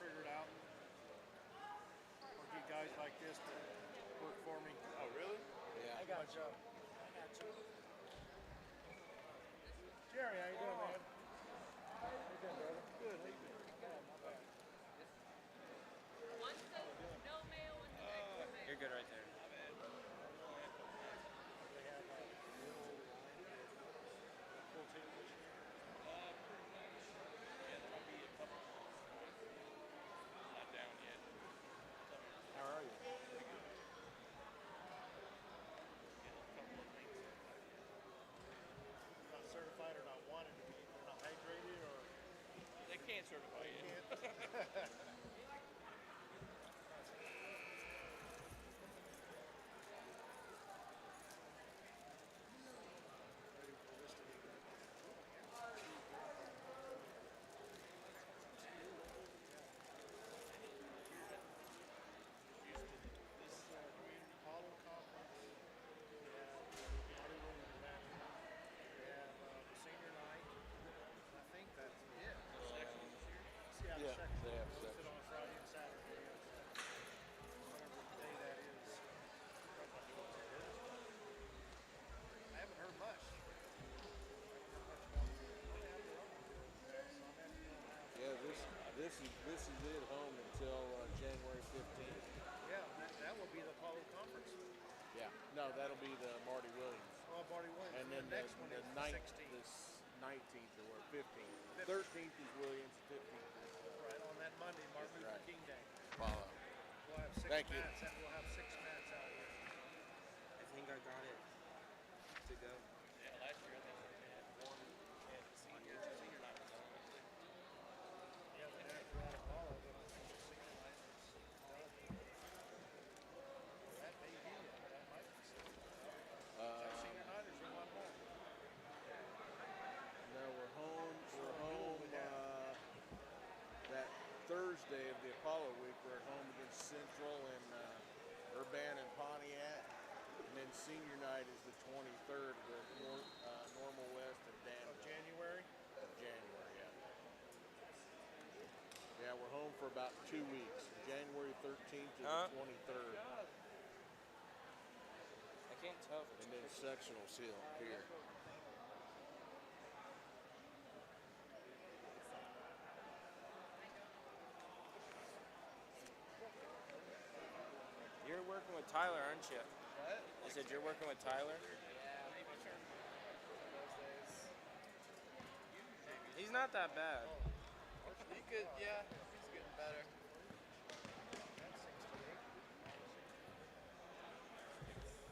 figure it out. Or get guys like this to work for me. Oh, really? Yeah. I got you. Jerry, how you doing, man? How you doing, brother? Good. How you doing? Not bad, not bad. One says no mail and the next mail. You're good right there. They have full team this year. Pretty much. Yeah, there might be a couple. Not down yet. How are you? Not certified or not wanted to be. They're not hydrated or They can't certify yet. ready for this to be good. This community Apollo conference. We have Marty Williams event. We have the senior night. And I think that's it. Sections this year. Yeah, Yeah, section. they have Posted sections. on Friday and Saturday. Whatever day that is. I haven't heard much. Yeah, this is it home until January 15th. Yeah, that will be the Apollo conference. Yeah. No, that'll be the Marty Williams. Oh, Marty Williams. And then the next one the is the 19th, 16th. 19th or what, 15th. 13th is Williams, 15th is Right on that Monday, Martin Luther right. King Day. Apollo. We'll have six Thank you. mats. We'll have 6 mats out here. I think I got it to go. Yeah, last year I think we had one at the senior night was on. Yeah, but after that Apollo, then the senior night is done. That may be it. That might be it. Senior night or is there one more? No, we're home. That Thursday of the Apollo week, we're at home against Central and Urbana and Pontiac. And then senior night is the 23rd with Normal West and Danville. Of January? Of January, yeah. Yeah, we're home for about 2 weeks. January 13th to the 23rd. I can't tell if it's And then sectional seal here. You're working with Tyler, aren't you? What? I said you're working with Tyler. Yeah, maybe those days. He's not that bad. He could, yeah, he's getting better.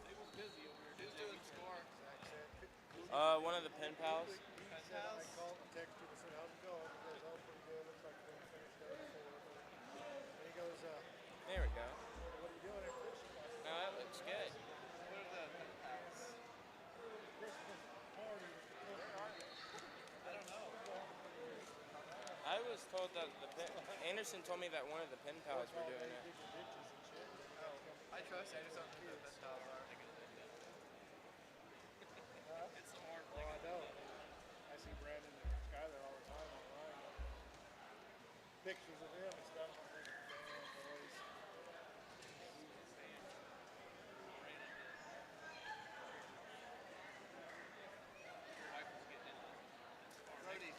He was busy over here. He was doing score. One of the pen pals. I called and texted him and said, how's it going? He goes, oh, pretty good. Looks like we're going to finish there before. And he goes, There we go. what are you doing at Christmas? No, that looks good. What are the pen pals? Christmas party. I don't know. I was told that Anderson told me that one of the pen pals were doing it. Oh, I trust Anderson who the pen pals are. It's smart. Oh, I know. I see Brandon and Skyler all the time online. Pictures of him and stuff. I'm thinking, damn, boys. Brody.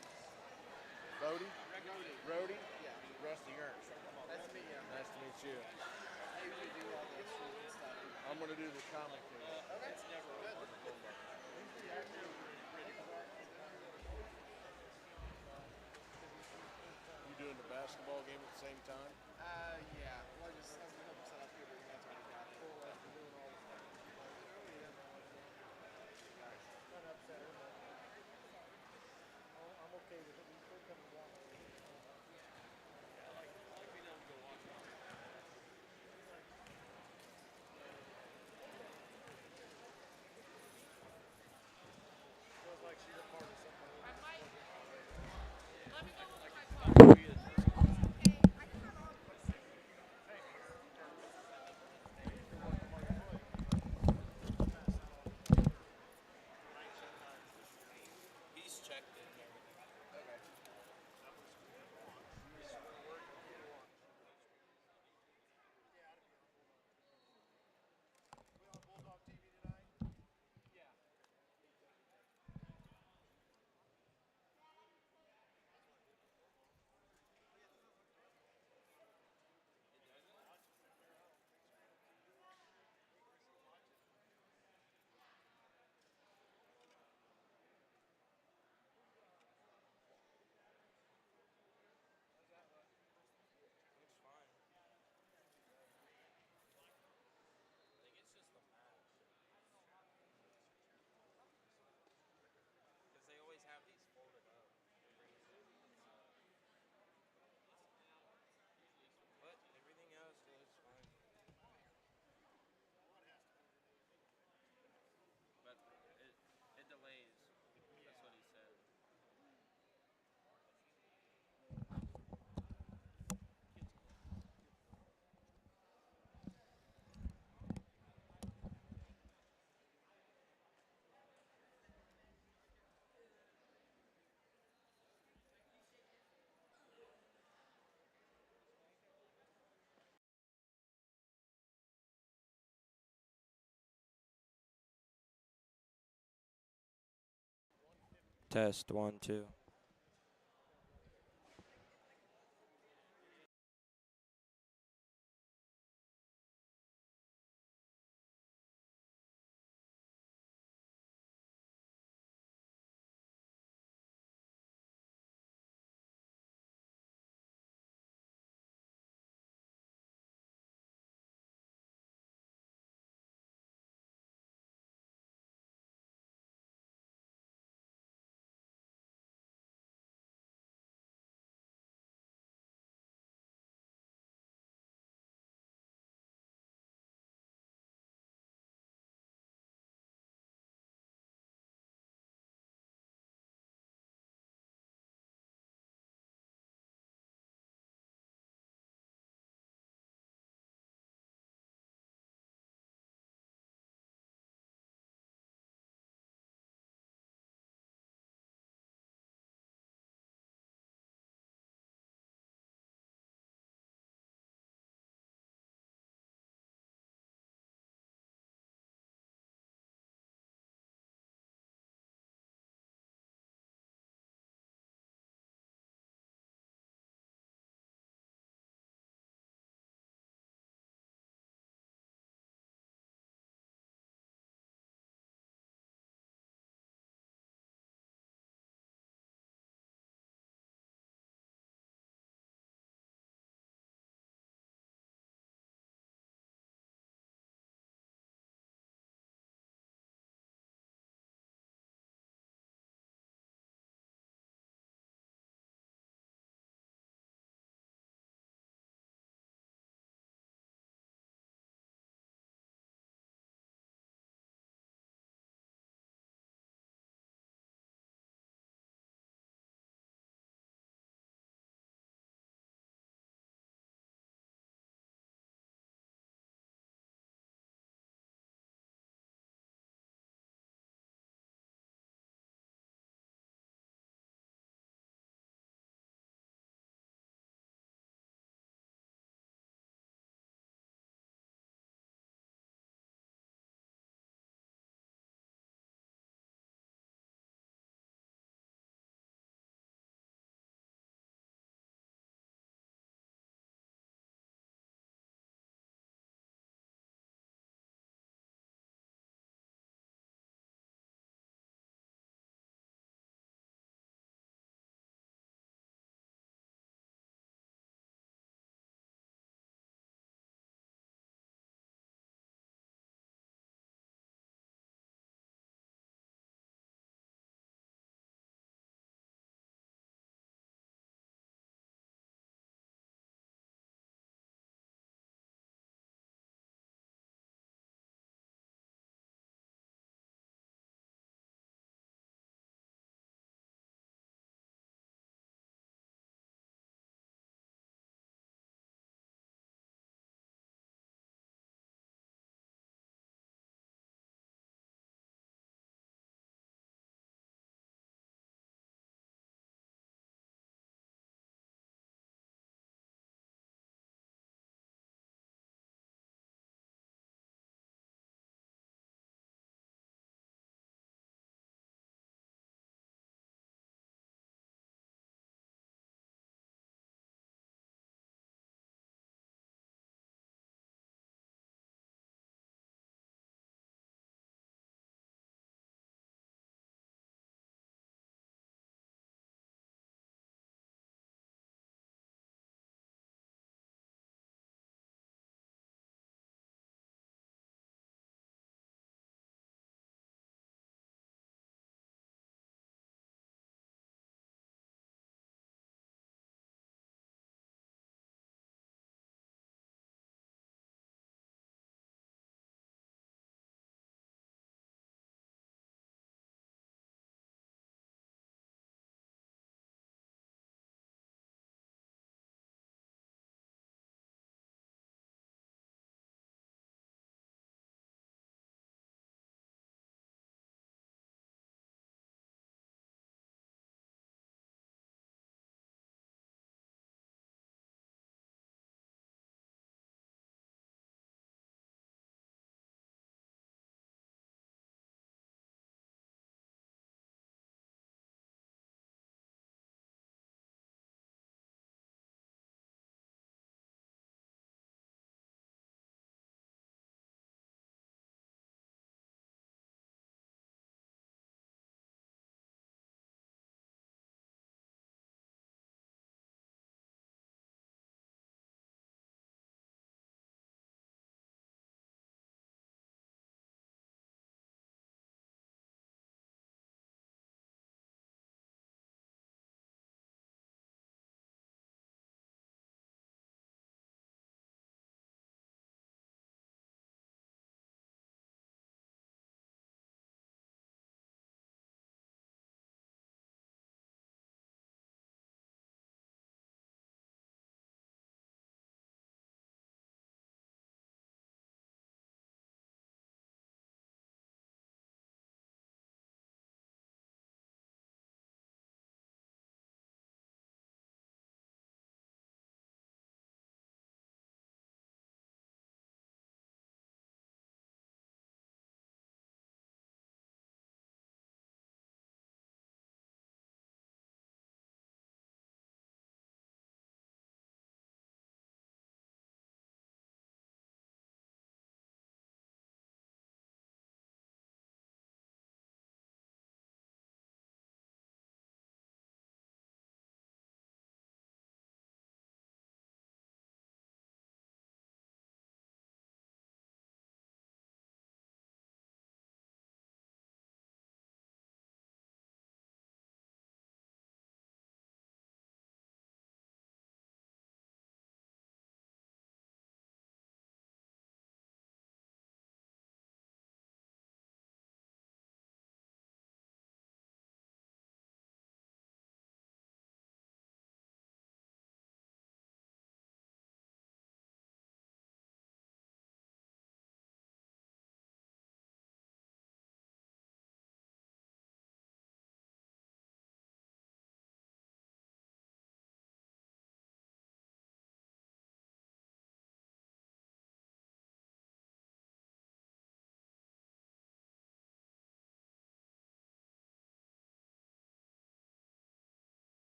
Bodie? Brody. Brody? Yeah. Rusty Ernst. Nice to meet you. Nice to meet you. I usually do all the shoes and stuff. I'm going to do the comic thing. Okay. It's never Good. You doing the basketball game at the same time? Yeah. Well, I just have to set up here, but that's already got it. Not upset her, but I'm okay with it. We're coming down. I like being able to go watch it. Test 1, 2.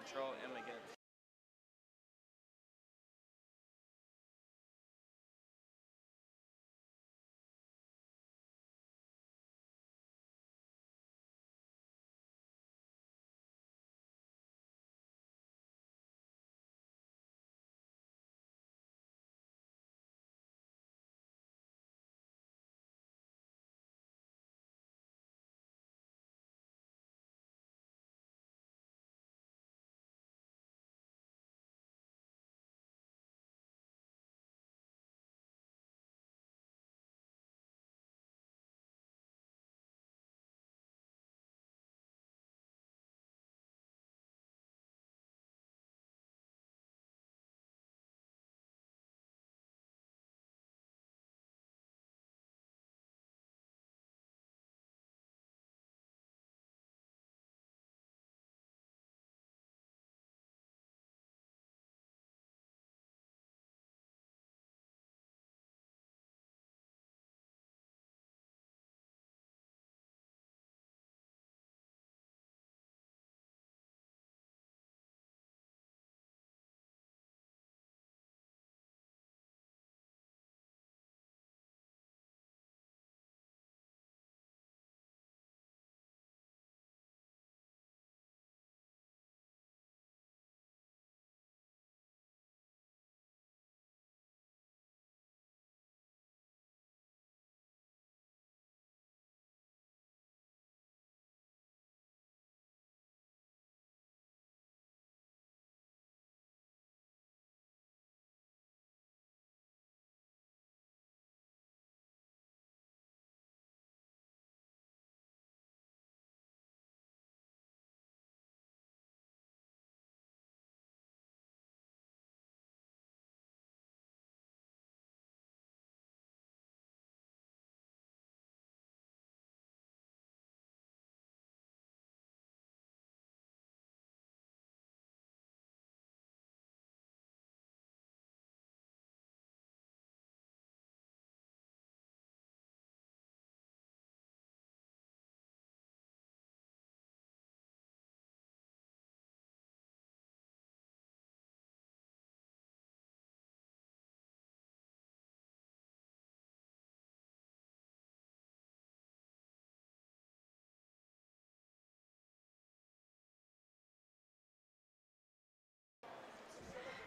Control M against.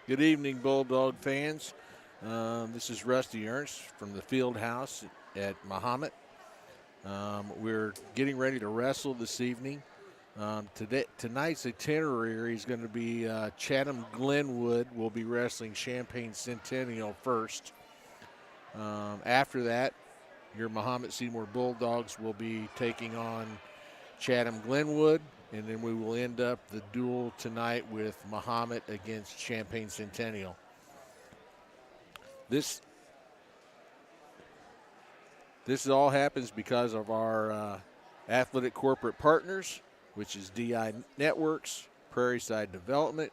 Good evening, Bulldog fans. This is Rusty Ernst from the field house at Mahomet. We're getting ready to wrestle this evening. Tonight's itinerary is going to be Chatham Glenwood will be wrestling Champaign Centennial first. After that, your Mahomet Seymour Bulldogs will be taking on Chatham Glenwood, and then we will end up the duel tonight with Mahomet against Champaign Centennial. This all happens because of our athletic corporate partners, which is DI Networks, Prairie Side Development,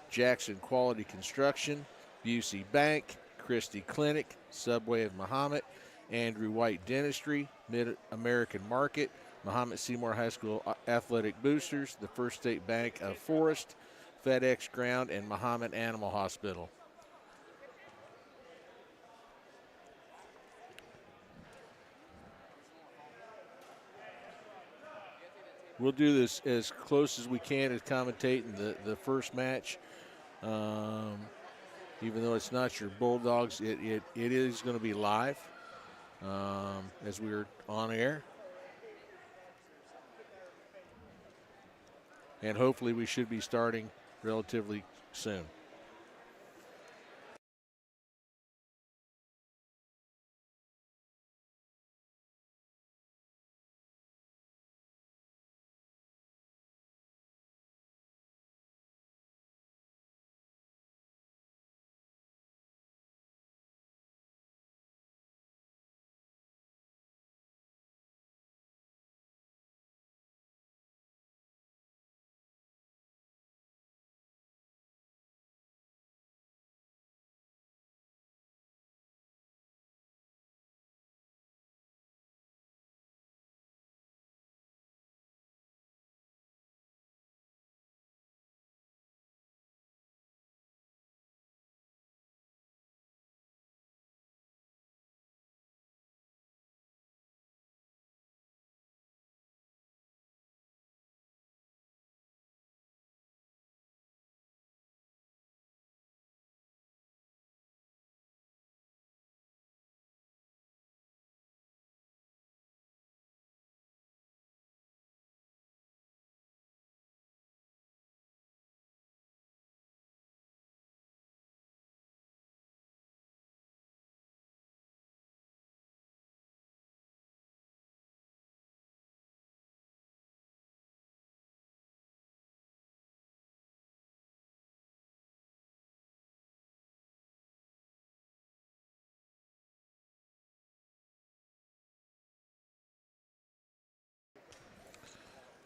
Jackson Quality Construction, Busey Bank, Christie Clinic, Subway of Mahomet, Andrew White Dentistry, Mid-American Market, Mahomet Seymour High School Athletic Boosters, the First State Bank of Forest, FedEx Ground, and Mahomet Animal Hospital. We'll do this as close as we can as commentating the first match. Even though it's not your Bulldogs, it is going to be live as we're on air. And hopefully we should be starting relatively soon.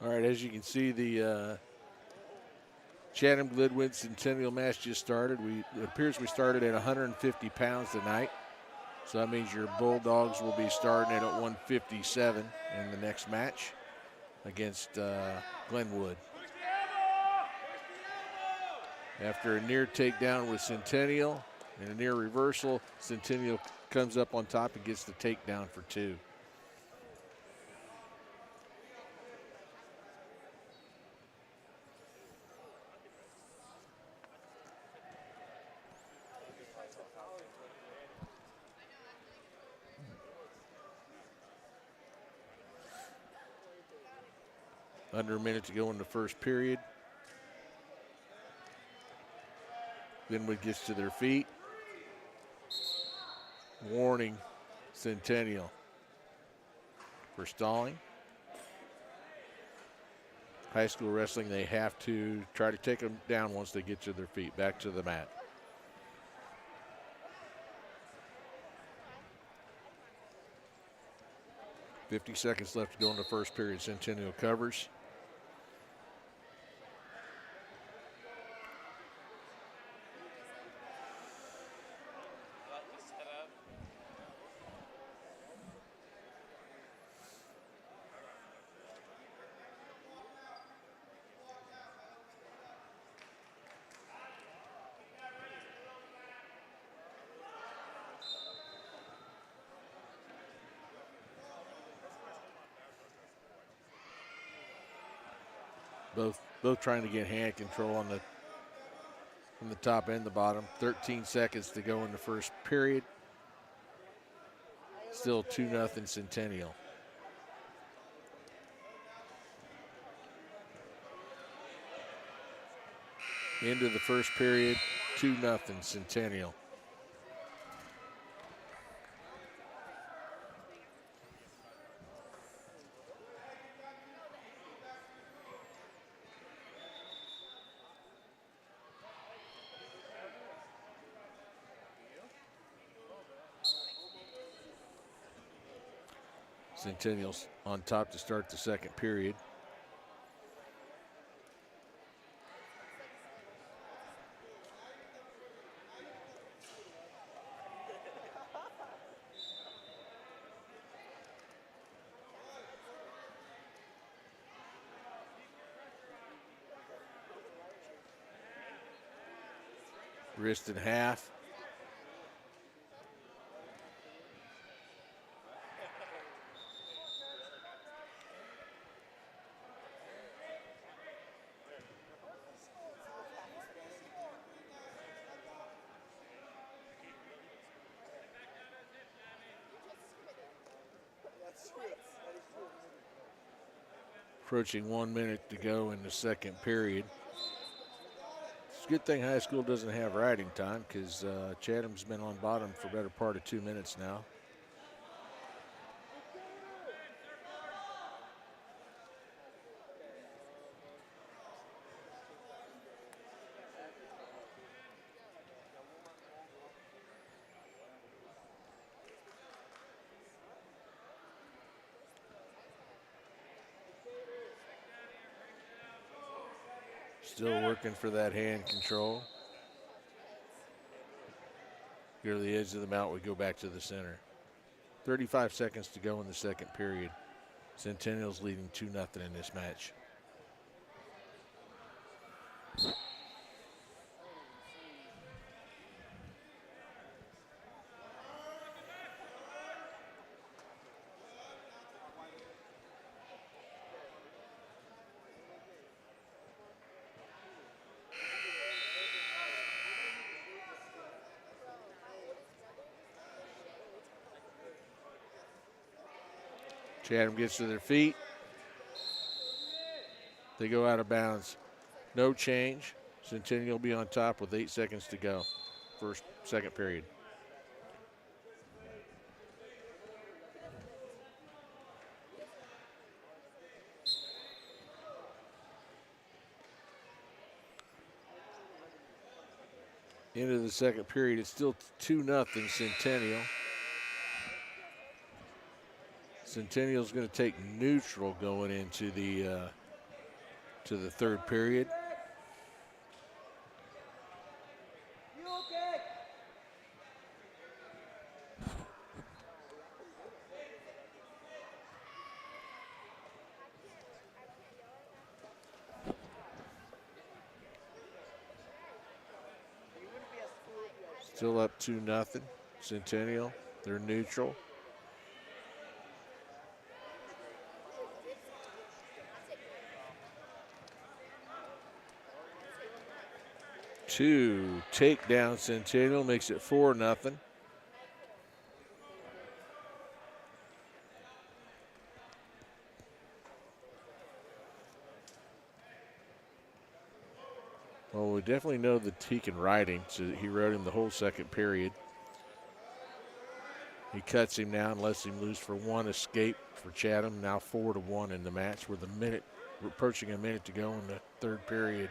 All right, as you can see, the Chatham Glenwood Centennial match just started. It appears we started at 150 pounds tonight. So that means your Bulldogs will be starting at 157 in the next match against Glenwood. After a near takedown with Centennial and a near reversal, Centennial comes up on top and gets the takedown for 2. Under a minute to go in the first period. Glenwood gets to their feet. Warning Centennial for stalling. High school wrestling, they have to try to take them down once they get to their feet. Back to the mat. .50 seconds left to go in the first period. Centennial covers. Both trying to get hand control on from the top and the bottom. 13 seconds to go in the first period. Still 2-0 Centennial. Into the first period, 2-0 Centennial. Centennials on top to start the second period. Wrist in half. Approaching 1 minute to go in the second period. It's a good thing high school doesn't have riding time because Chatham's been on bottom for a better part of 2 minutes now. Still working for that hand control. Here to the edge of the mount, we go back to the center. 35 seconds to go in the second period. Centennial's leading 2-0 in this match. Chatham gets to their feet. They go out of bounds. No change. Centennial will be on top with 8 seconds to go. Second period. Into the second period. It's still 2-0 Centennial. Centennial's going to take neutral going into the to the third period. Still up 2-0. Centennial, they're neutral. Two takedown Centennial makes it 4-0. Well, we definitely know that he can ride him, so he rode him the whole second period. He cuts him now and lets him loose for one escape for Chatham. Now 4-1 in the match with we're approaching a minute to go in the third period.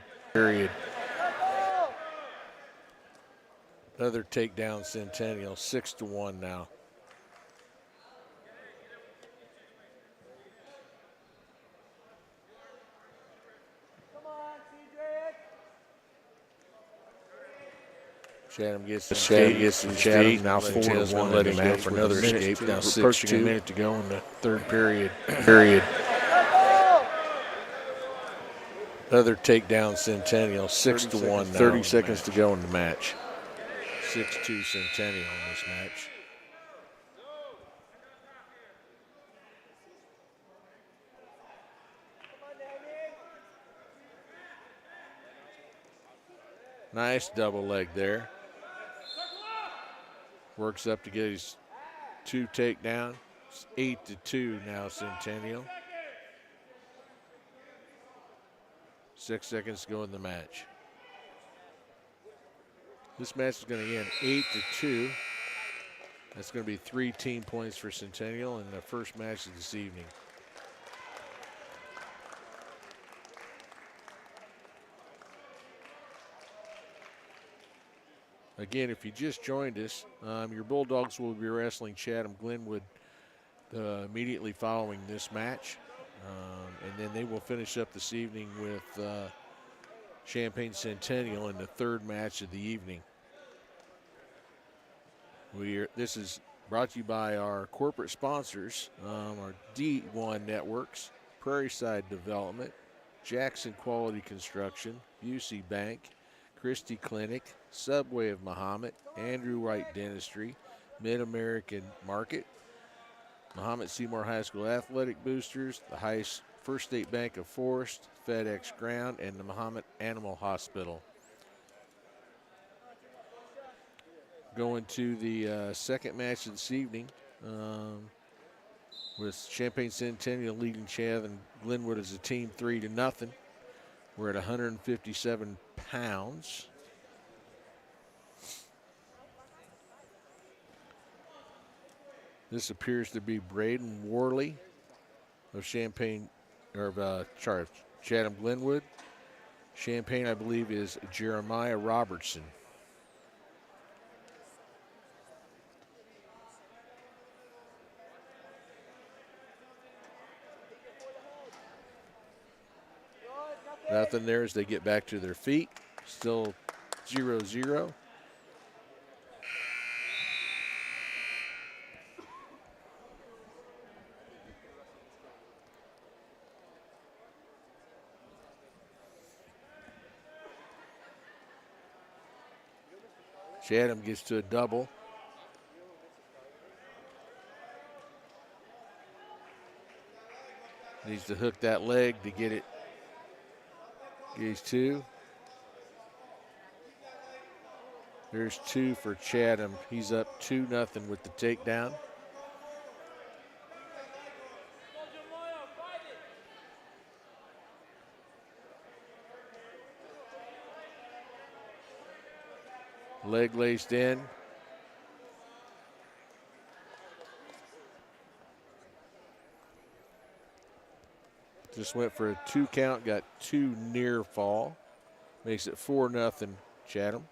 Another takedown Centennial, 6-1 now. Chatham gets his feet. Now 4-1, letting him out for another escape. Now approaching a minute to go in the third period. Another takedown Centennial, 6-1 now. 30 seconds to go in the match. 6-2 Centennial in this match. Nice double leg there. Works up to get his 2 takedown. It's 8-2 now Centennial. 6 seconds to go in the match. This match is going to end 8-2. That's going to be 3 team points for Centennial in the first match of this evening. Again, if you just joined us, your Bulldogs will be wrestling Chatham Glenwood immediately following this match. And then they will finish up this evening with Champaign Centennial in the third match of the evening. This is brought to you by our corporate sponsors, our D1 Networks, Prairie Side Development, Jackson Quality Construction, UC Bank, Christie Clinic, Subway of Mahomet, Andrew Wright Dentistry, Mid-American Market, Mahomet Seymour High School Athletic Boosters, the First State Bank of Forest, FedEx Ground, and the Mahomet Animal Hospital. Going to the second match of this evening with Champaign Centennial leading Chatham Glenwood as a team 3-0. We're at 157 pounds. This appears to be Braden Worley of Chatham Glenwood. Champaign, I believe, is Jeremiah Robertson. Nothing there as they get back to their feet. Still 0-0. Chatham gets to a double. Needs to hook that leg to get it. He's 2. There's 2 for Chatham. He's up 2-0 with the takedown. Leg laced in. Just went for a 2 count, got 2 near fall. Makes it 4-0 Chatham.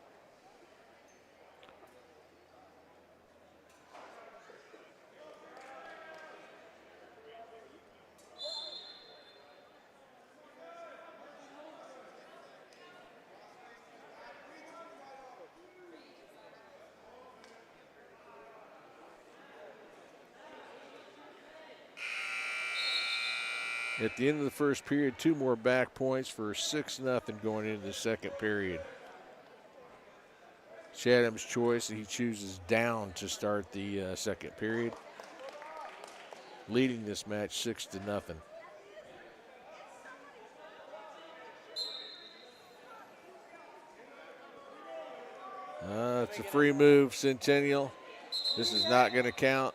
At the end of the first period, 2 more back points for 6-0 going into the second period. Chatham's choice, he chooses down to start the second period, leading this match 6-0. It's a free move, Centennial. This is not going to count.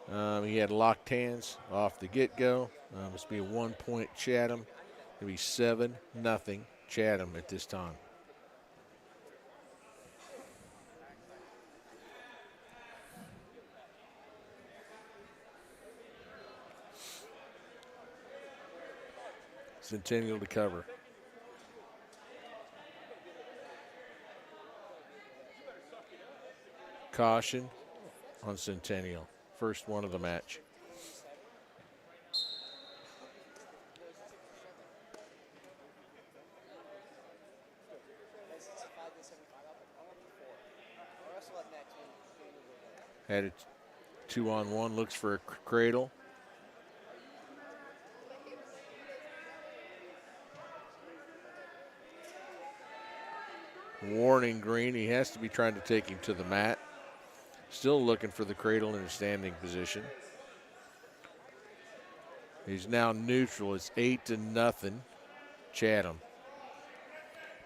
He had locked hands off the get-go. Must be a 1-point Chatham. It'll be 7-0 Chatham at this time. Centennial to cover. Caution on Centennial. First one of the match. Had it 2-on-1, looks for a cradle. Warning green, he has to be trying to take him to the mat. Still looking for the cradle in a standing position. He's now neutral. It's 8-0 Chatham.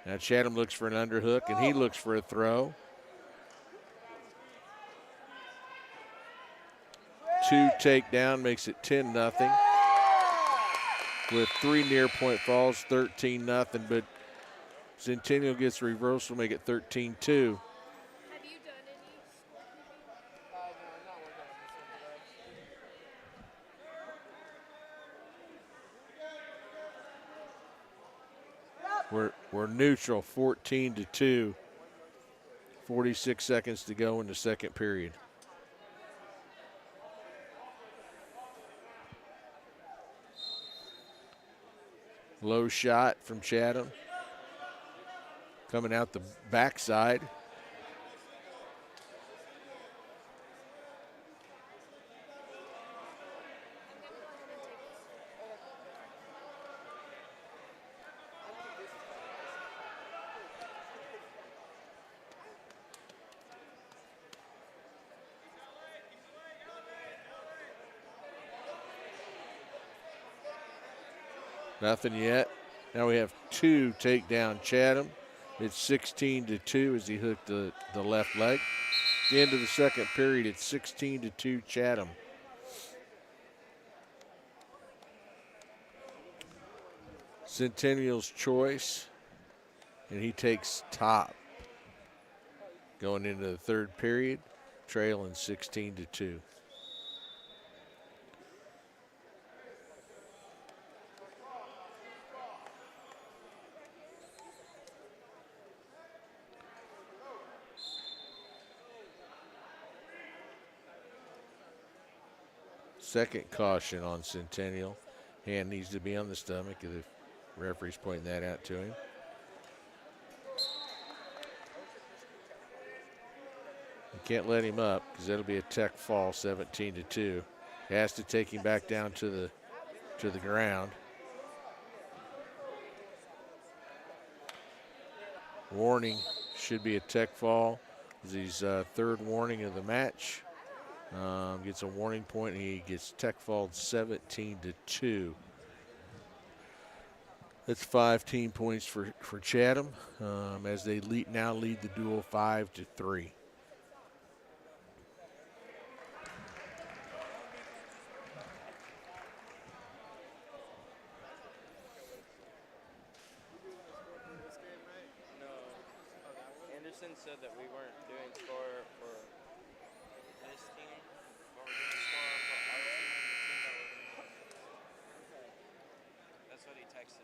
Now Chatham looks for an underhook, and he looks for a throw. 2 takedown makes it 10-0. With 3 near point falls, 13-0. But Centennial gets a reversal, make it 13-2. Have you done any scorekeeping? No, I'm not working on this one today. We're neutral, 14-2. 46 seconds to go in the second period. Low shot from Chatham. Coming out the backside. Nothing yet. Now we have 2 takedown Chatham. It's 16-2 as he hooked the left leg. At the end of the second period, it's 16-2 Chatham. Centennial's choice, and he takes top. Going into the third period, trailing 16-2. Second caution on Centennial. Hand needs to be on the stomach. The referee's pointing that out to him. You can't let him up because that'll be a tech fall, 17-2. He has to take him back down to the ground. Warning, should be a tech fall. This is his third warning of the match. Gets a warning point, and he gets tech falled 17-2. That's 5 team points for Chatham as they now lead the duel 5-3. No. Anderson said that we weren't doing score for this team, but we're doing score for our team and the team that we're going to do. That's what he texted.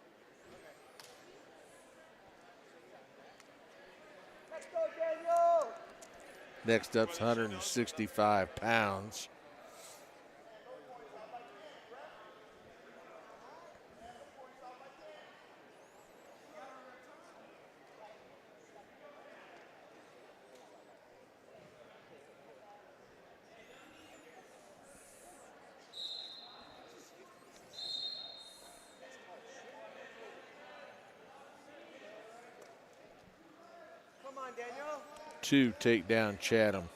Next up's 165 pounds. 2 take down Chatham.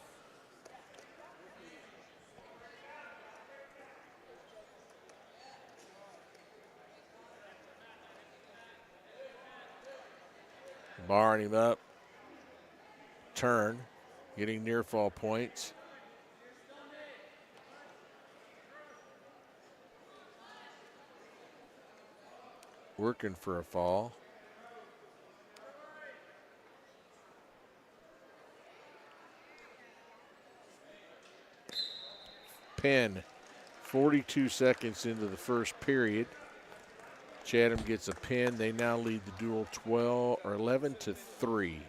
Barring him up. Turn. Getting near fall points. Working for a fall. Pin. 42 seconds into the first period. Chatham gets a pin. They now lead the duel 11-3.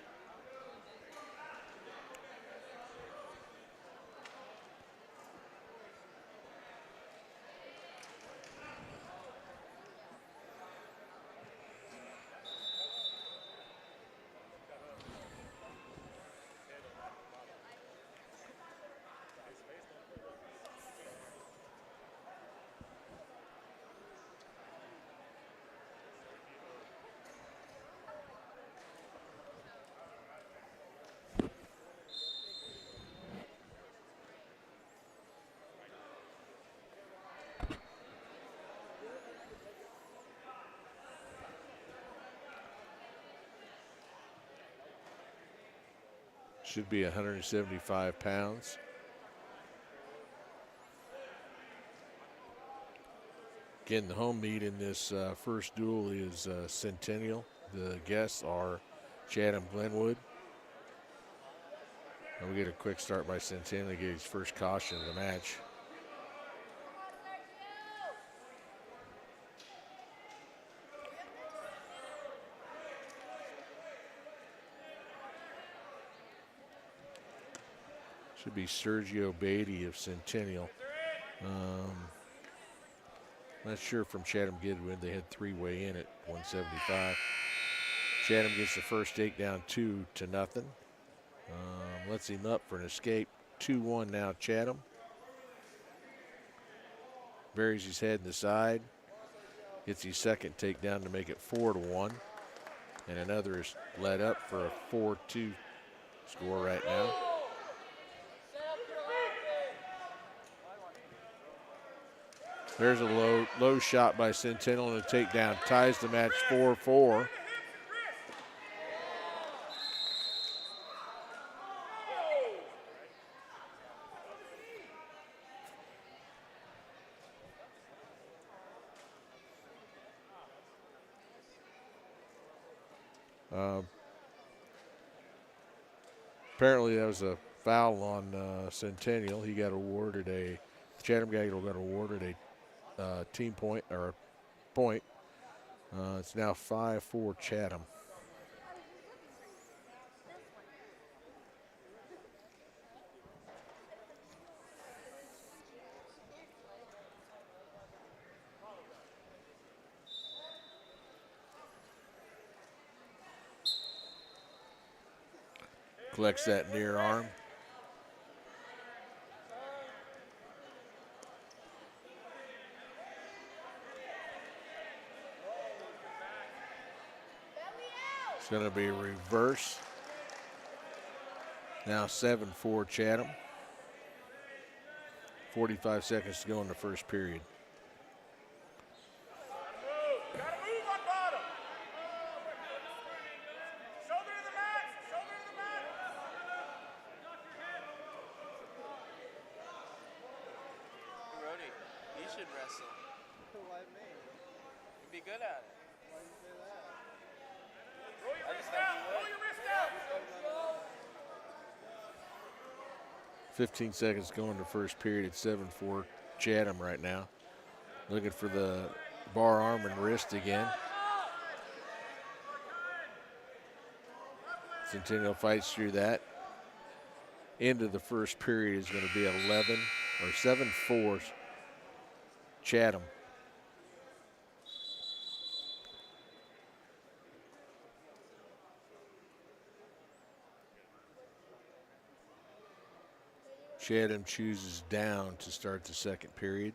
Should be 175 pounds. Again, the home meet in this first duel is Centennial. The guests are Chatham Glenwood. And we get a quick start by Centennial to get his first caution of the match. Should be Sergio Beatty of Centennial. Not sure from Chatham Glenwood. They had 3-way in at 175. Chatham gets the first takedown 2-0. Lets him up for an escape. 2-1 now Chatham. Buries his head in the side. Gets his second takedown to make it 4-1. And another is led up for a 4-2 score right now. There's a low shot by Centennial and a takedown. Ties the match 4-4. Apparently that was a foul on Centennial. He got awarded Chatham guy got awarded a team point or a point. It's now 5-4 Chatham. Collects that near arm. It's going to be a reverse. Now 7-4 Chatham. 45 seconds to go in the first period. He should wrestle. Why me? He'd be good at it. Why did you say that? I just think he would. 15 seconds going in the first period. It's 7-4 Chatham right now. Looking for the bar arm and wrist again. Centennial fights through that. Into the first period is going to be 11 or 7-4 Chatham. Chatham chooses down to start the second period.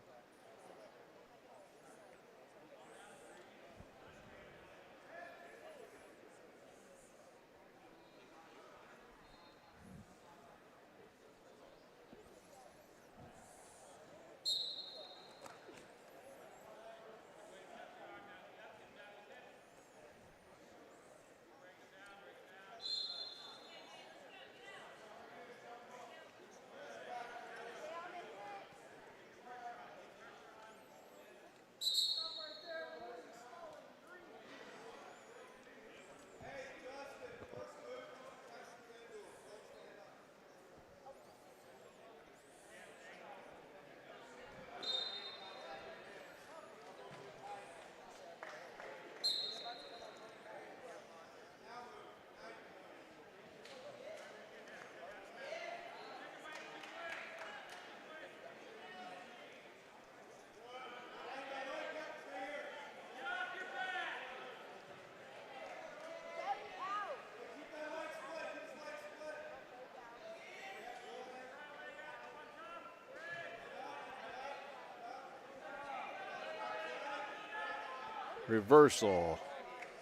Reversal.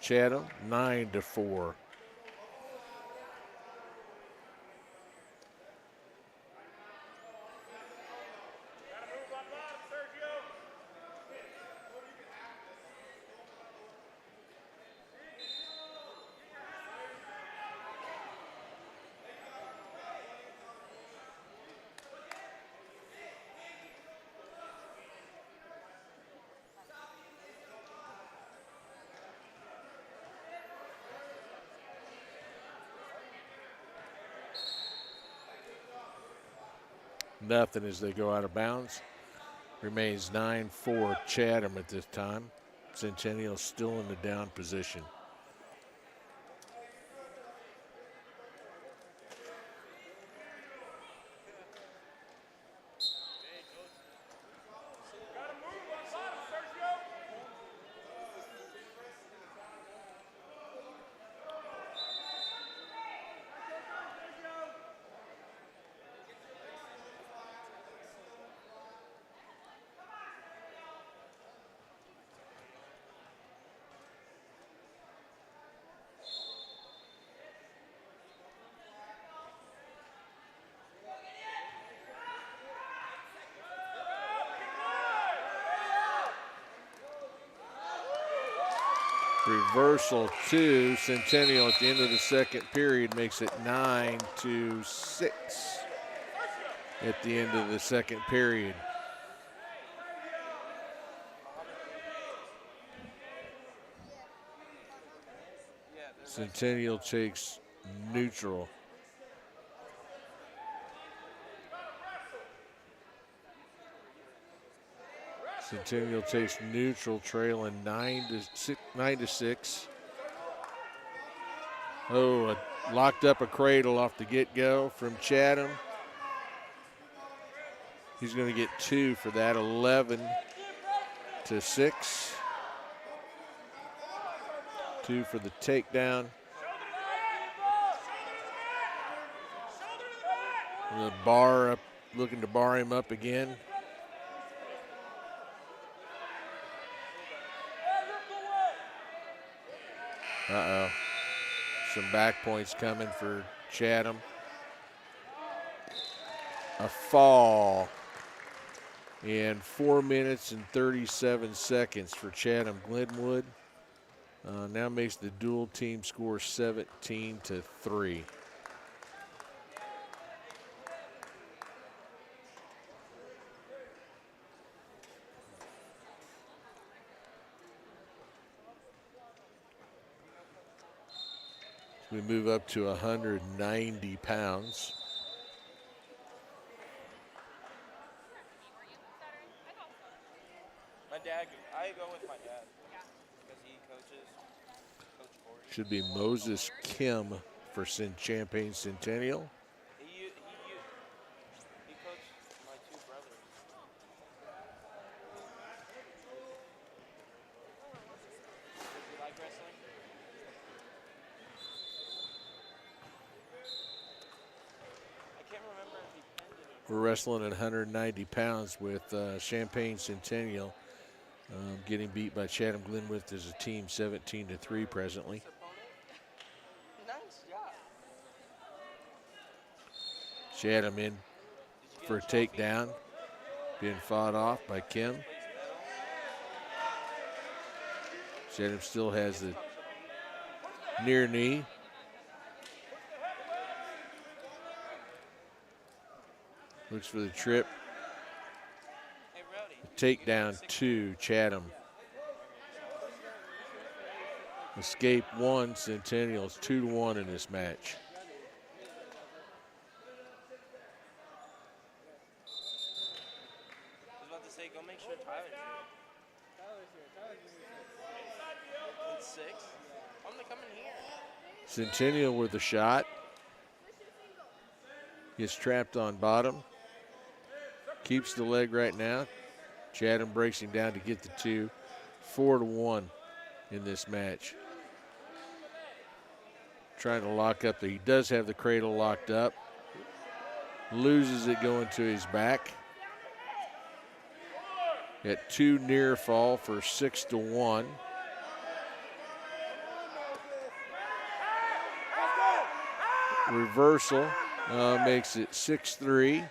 Chatham 9-4. Nothing as they go out of bounds. Remains 9-4 Chatham at this time. Centennial still in the down position. Reversal to Centennial at the end of the second period makes it 9-6 at the end of the second period. Centennial takes neutral. Centennial takes neutral, trailing 9-6. Oh, locked up a cradle off the get-go from Chatham. He's going to get 2 for that, 11-6. 2 for the takedown. The bar up, looking to bar him up again. Uh-oh. Some back points coming for Chatham. A fall in 4 minutes and 37 seconds for Chatham Glenwood. Now makes the dual team score 17-3. We move up to 190 pounds. My dad, I go with my dad because he coaches. Coach Corey. Should be Moses Kim for Champaign Centennial. He coached my 2 brothers. Does he like wrestling? I can't remember if he pinned it. We're wrestling at 190 pounds with Champaign Centennial getting beat by Chatham Glenwood as a team 17-3 presently. Nice job. Chatham in for a takedown, being fought off by Kim. Chatham still has the near knee. Looks for the trip. Takedown to Chatham. Escape 1, Centennial. It's 2-1 in this match. I was about to say, go make sure Tyler's here. It's 6. I'm gonna come in here. Centennial with a shot. Gets trapped on bottom. Keeps the leg right now. Chatham breaks him down to get the 2. 4-1 in this match. Trying to lock up. He does have the cradle locked up. Loses it going to his back. At 2 near fall for 6-1. reversal makes it 6-3.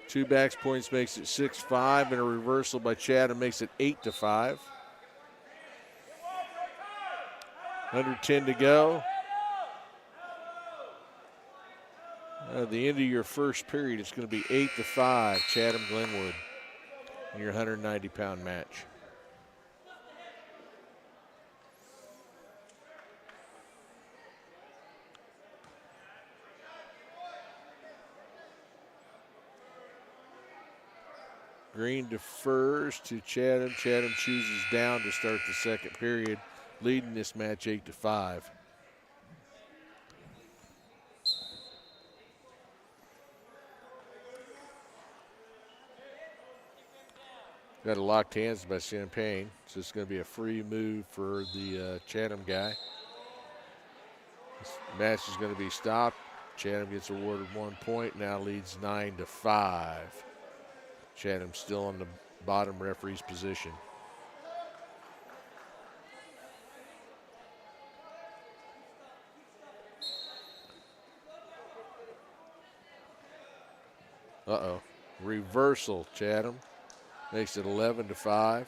Two backs points makes it 6-5, and a reversal by Chatham makes it 8-5. Under 10 to go. At the end of your first period, it's going to be 8-5, Chatham Glenwood in your 190-pound match. Green defers to Chatham. Chatham chooses down to start the second period, leading this match 8-5. Got a locked hands by Champagne, so it's going to be a free move for the Chatham guy. This match is going to be stopped. Chatham gets awarded 1 point, now leads 9-5. Chatham still on the bottom referee's position. Uh-oh. Reversal, Chatham. Makes it 11-5.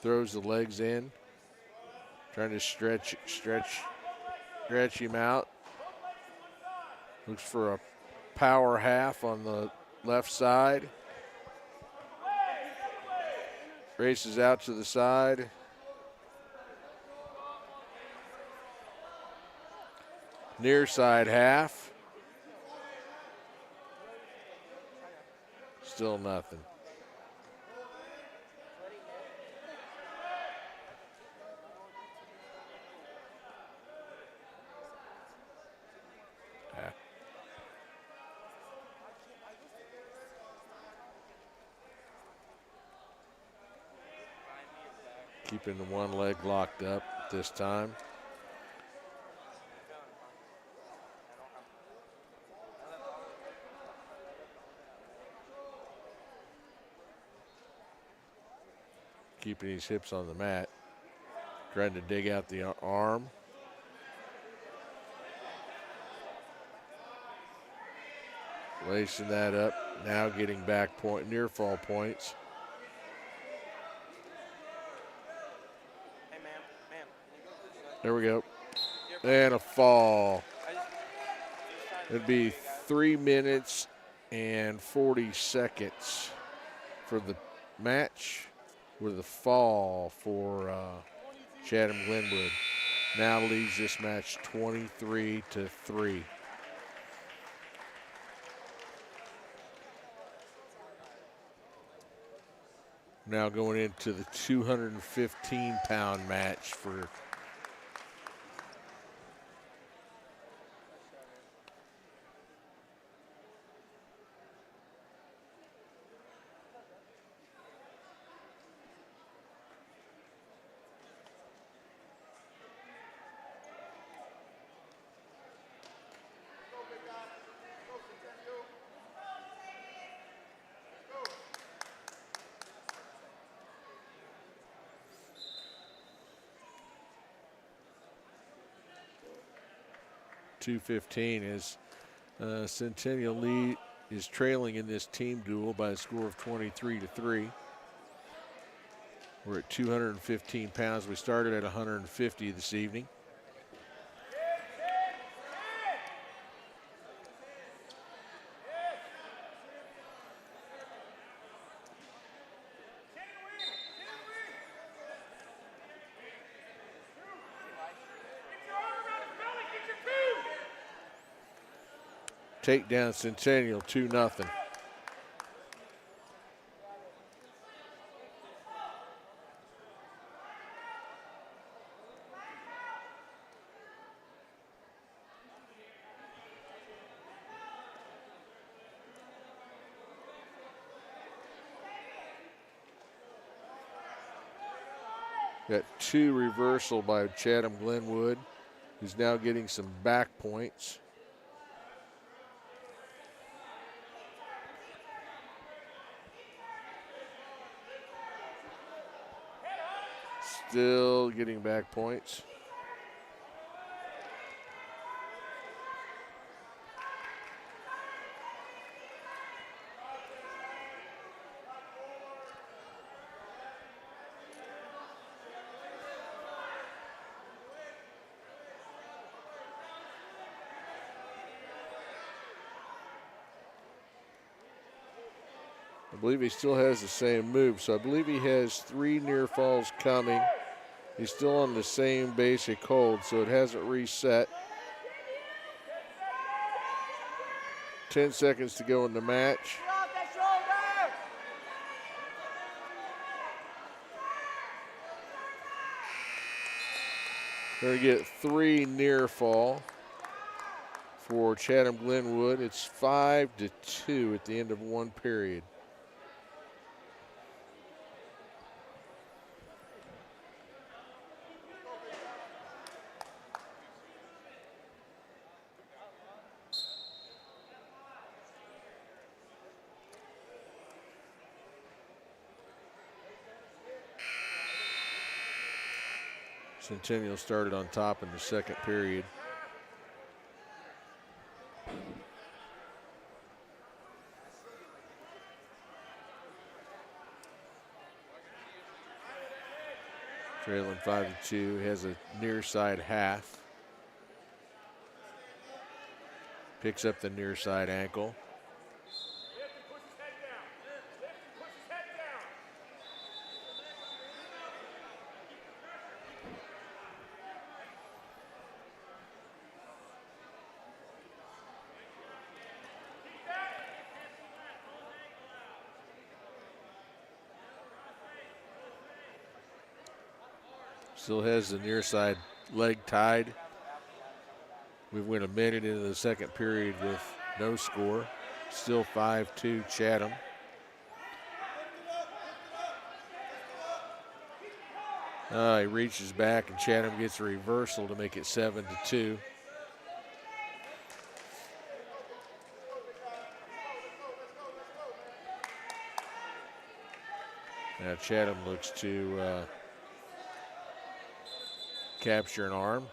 Throws the legs in. Trying to stretch him out. Looks for a power half on the left side. Races out to the side. Near side half. Still nothing. Keeping the one leg locked up this time. Keeping his hips on the mat. Trying to dig out the arm. Lacing that up. Now getting back point, near fall points. There we go. And a fall. It'd be 3 minutes and 40 seconds for the match with a fall for Chatham Glenwood. Now leads this match 23-3. Now going into the 215-pound match for .215 as Centennial lead is trailing in this team duel by a score of 23-3. We're at 215 pounds. We started at 150 this evening. Takedown Centennial 2-0. Got 2 reversal by Chatham Glenwood, who's now getting some back points. still getting back points. I believe he still has the same move, so I believe he has 3 near falls coming. He's still on the same basic hold, so it hasn't reset. 10 seconds to go in the match. We're going to get 3 near fall for Chatham Glenwood. It's 5-2 at the end of 1 period. Centennial started on top in the 2nd period. Trailing 5-2, has a near side half. Picks up the near side ankle. Still has the near side leg tied. We went a minute into the 2nd period with no score. Still 5-2 Chatham. He reaches back and Chatham gets a reversal to make it 7-2. Now Chatham looks to capture an arm.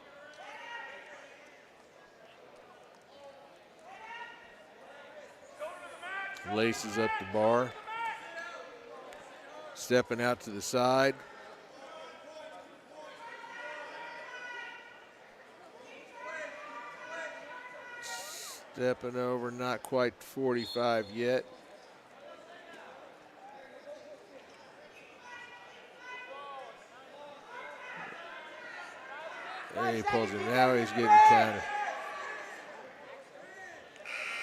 Laces up the bar. Stepping out to the side. Stepping over, not quite 45 yet. There he pulls him. Now he's getting counted.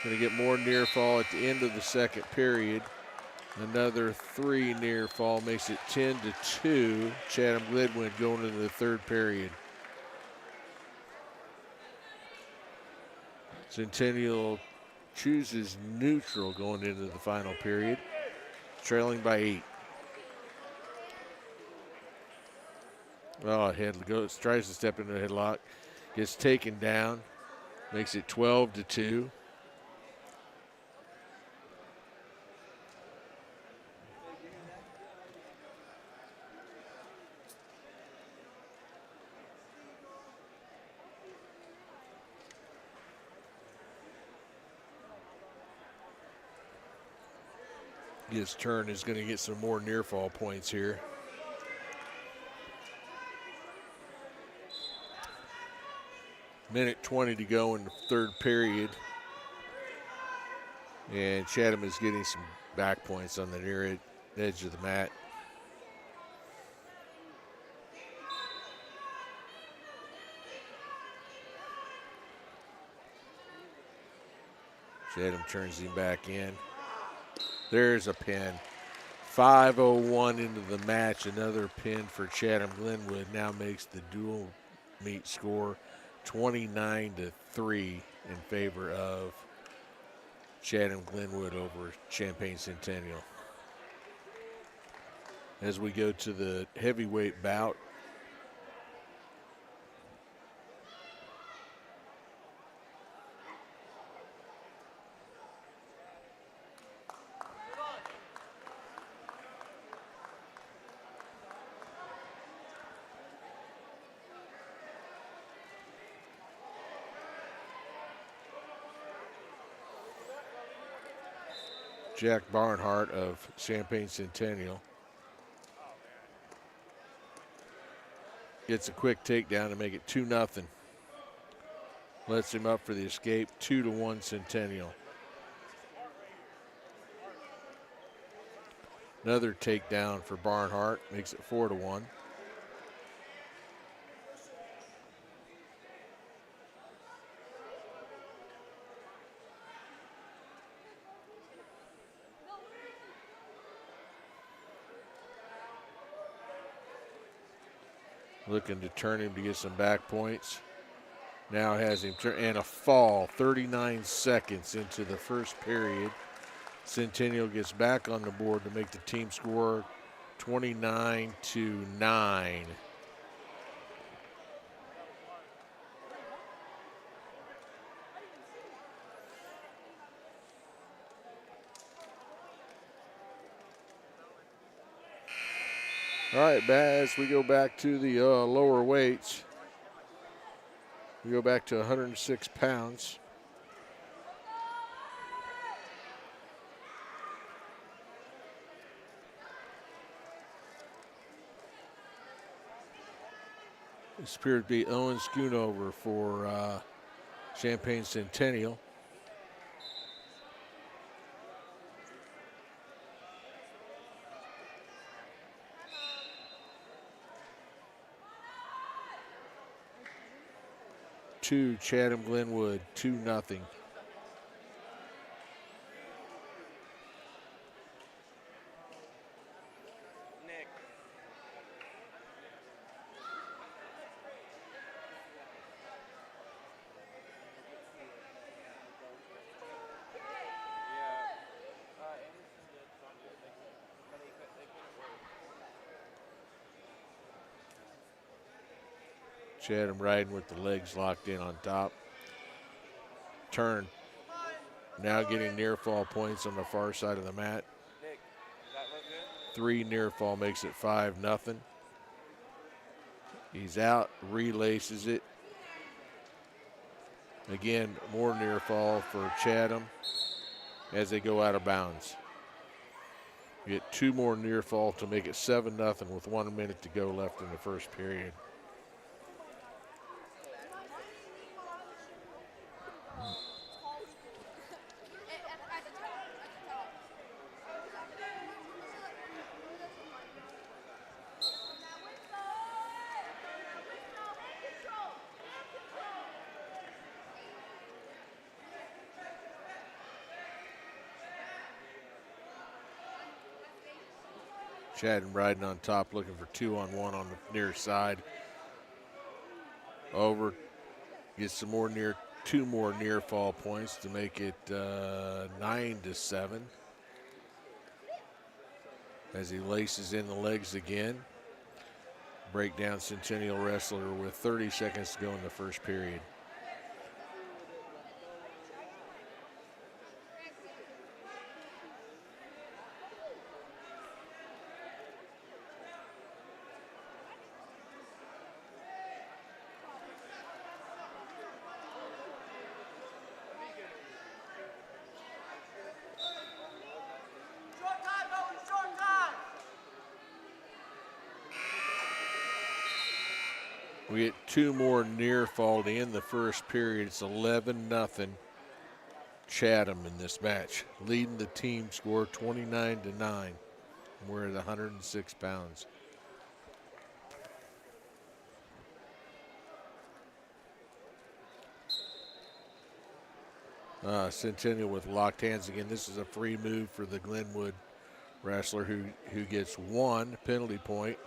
Going to get more near fall at the end of the 2nd period. Another 3 near fall makes it 10-2. Chatham Glenwood going into the 3rd period. Centennial chooses neutral going into the final period, trailing by 8. Oh, tries to step into a headlock, gets taken down, makes it 12-2. His turn is going to get some more near fall points here. Minute 20 to go in the 3rd period. And Chatham is getting some back points on the near edge of the mat. Chatham turns him back in. There's a pin. 5:01 into the match. Another pin for Chatham Glenwood. Now makes the dual meet score 29-3 in favor of Chatham Glenwood over Champaign Centennial. As we go to the heavyweight bout, Jack Barnhart of Champaign Centennial. Gets a quick takedown to make it 2-0. Lets him up for the escape, 2-1 Centennial. Another takedown for Barnhart, makes it 4-1. Looking to turn him to get some back points. Now has him turn, and a fall 39 seconds into the first period. Centennial gets back on the board to make the team score 29-9. All right, as we go back to the lower weights, we go back to 106 pounds. This appears to be Owen Schoonover for Champaign Centennial. To Chatham Glenwood, 2-0. Nick. Chatham riding with the legs locked in on top. Turn. Now getting near fall points on the far side of the mat. Nick, does that look good? 3 near fall makes it 5-0. He's out, relaces it. Again, more near fall for Chatham as they go out of bounds. Get 2 more near fall to make it 7-0 with 1 minute to go left in the first period. Chatham riding on top, looking for 2-on-1 on the near side. Over, gets some more near, 2 more near fall points to make it 9-7. As he laces in the legs again. Breakdown Centennial wrestler with 30 seconds to go in the first period. We get 2 more near fall to end the first period. It's 11-0 Chatham in this match, leading the team score 29-9. We're at 106 pounds. Centennial with locked hands again. This is a free move for the Glenwood wrestler who gets 1 penalty point,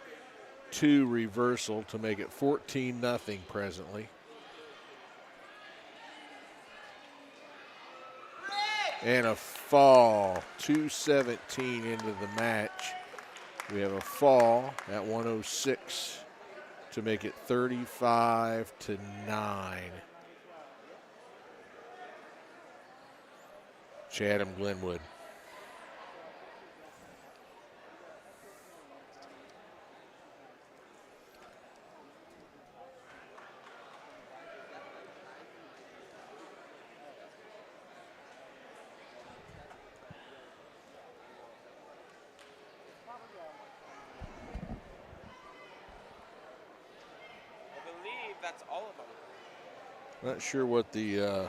2 reversal to make it 14-0 presently. And a fall, 2:17 into the match. We have a fall at 106 to make it 35-9. Chatham Glenwood. that's all of them. Not sure what the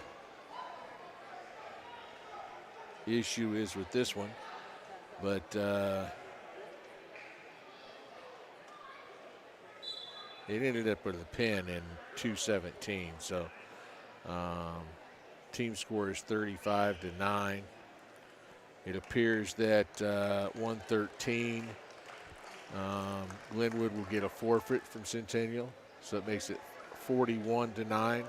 issue is with this one, but it ended up with a pin in 217. So team score is 35-9. It appears that 113, Glenwood will get a forfeit from Centennial, so it makes it 41-9.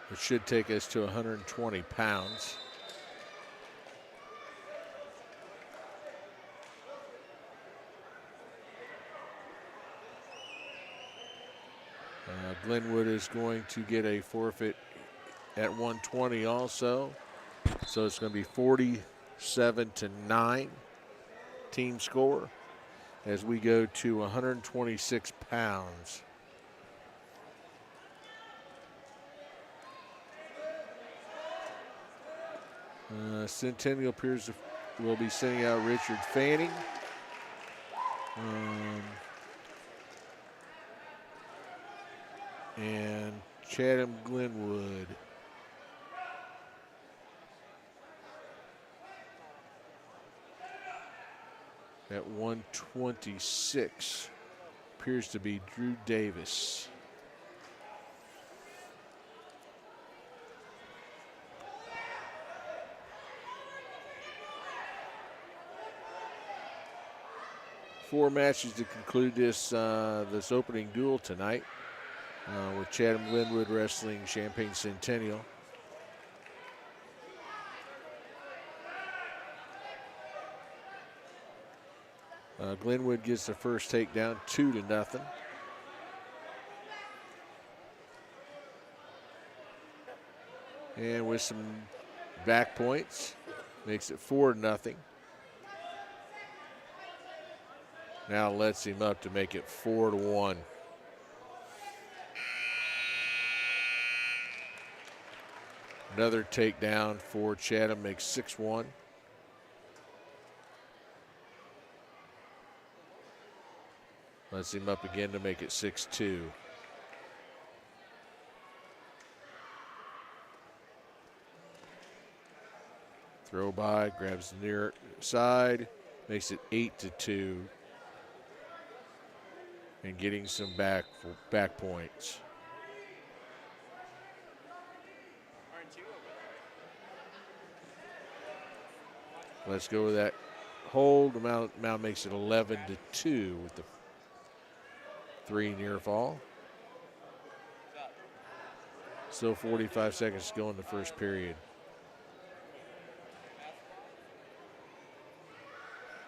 It should take us to 120 pounds. Glenwood is going to get a forfeit at 120 also. So it's going to be 47-9 team score as we go to 126 pounds. Centennial appears to will be sending out Richard Fanning. And Chatham Glenwood. At 126 appears to be Drew Davis. Four matches to conclude this this opening duel tonight, with Chatham Glenwood wrestling Champaign Centennial. Glenwood gets the first takedown, 2-0. And with some back points, makes it 4-0. Now lets him up to make it 4-1. Another takedown for Chatham makes 6-1. Lets him up again to make it 6-2. Throw by, grabs the near side, makes it 8-2. And getting some back points. Let's go with that hold. Now makes it 11-2 with the 3 near fall. Still 45 seconds to go in the first period.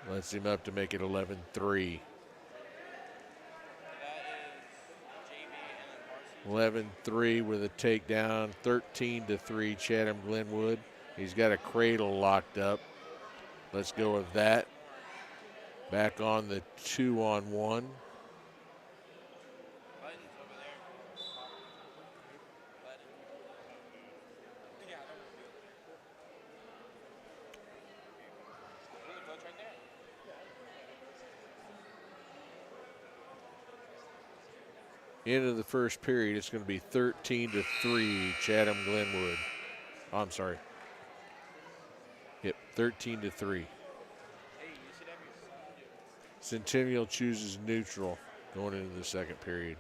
Lets him up to make it 11-3. 11-3 with a takedown, 13-3 Chatham Glenwood. He's got a cradle locked up. Let's go with that. Back on the 2-on-1. End of the first period, it's going to be 13-3 Chatham Glenwood. Oh, I'm sorry. Yep, 13-3. Centennial chooses neutral going into the second period.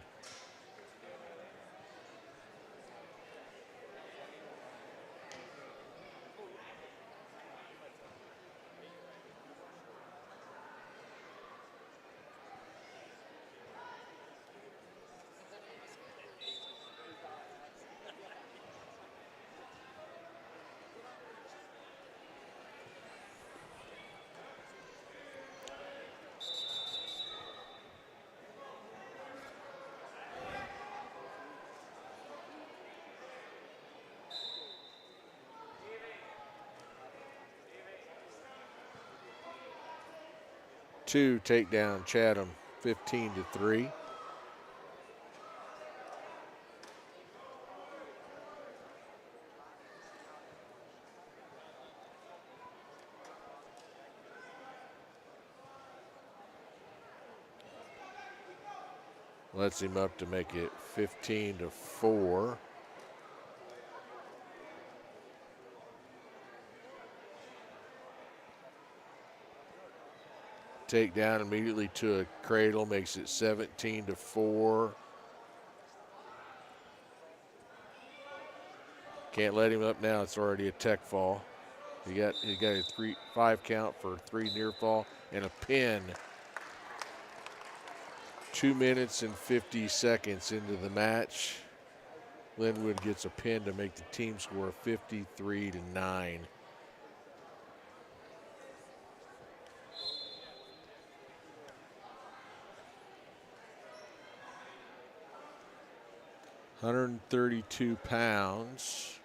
Two takedown Chatham, 15-3. Lets him up to make it 15-4. Takedown immediately to a cradle makes it 17-4. Can't let him up now. It's already a tech fall. He got a 5 count for 3 near fall and a pin. 2 minutes and 50 seconds into the match. Linwood gets a pin to make the team score 53-9. £132.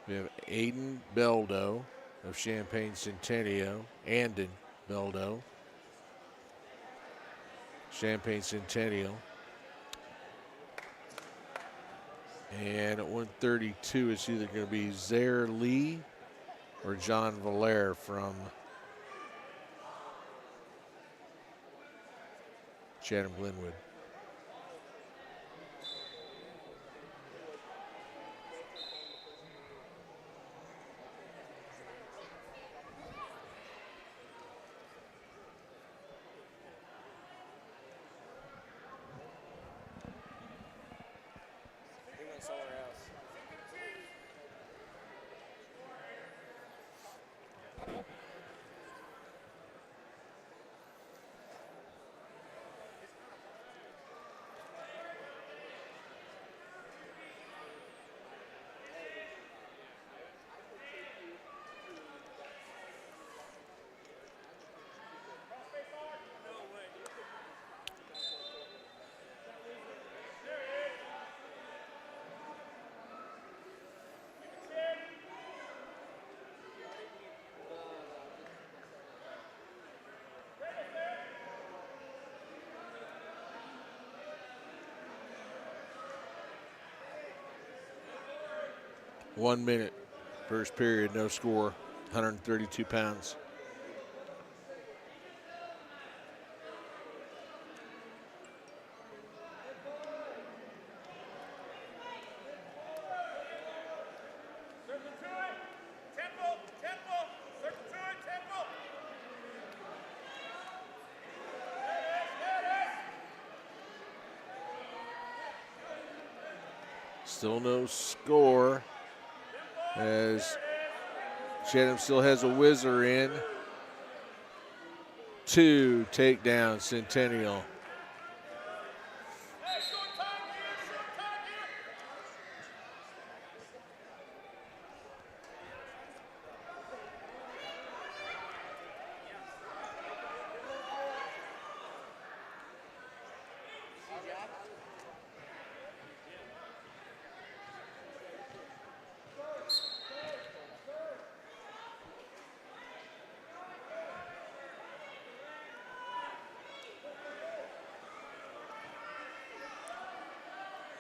We have Aiden Beldo of Champaign Centennial, Andon Beldo, Champaign Centennial. And at 132, it's either going to be Zaire Lee or John Valaire from Chatham Glenwood. We went somewhere else. One minute, first period, no score, 132 pounds. Still no score as Chatham still has a whizzer in. 2 takedown Centennial.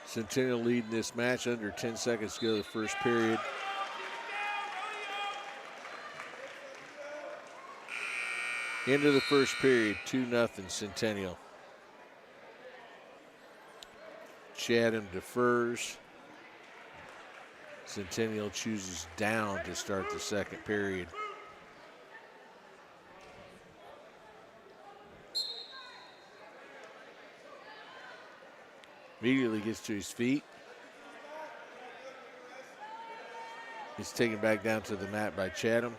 Centennial leading this match, under 10 seconds to go to the first period. Into the first period, 2-0 Centennial. Chatham defers. Centennial chooses down to start the second period. Immediately gets to his feet. He's taken back down to the mat by Chatham.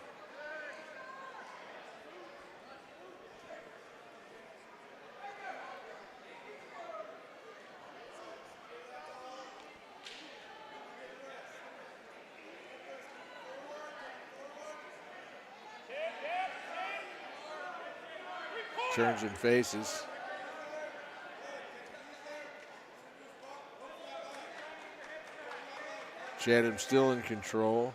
Turns and faces. Chatham still in control.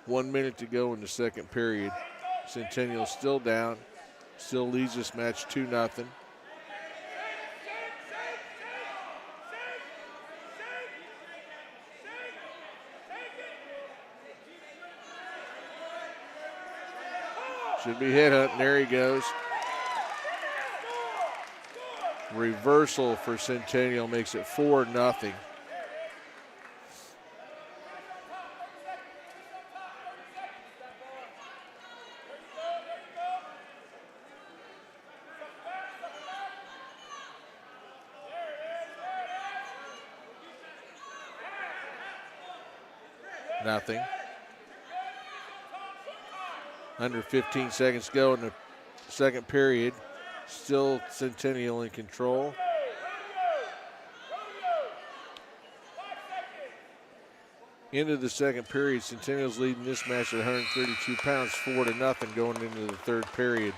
1 minute to go in the second period. Centennial still down, still leads this match 2-0. Should be headhunting. There he goes. Reversal for Centennial makes it 4-0. Nothing. Under 15 seconds to go in the second period. Still Centennial in control. Into the second period, Centennial's leading this match at 132 pounds, 4-0 going into the third period.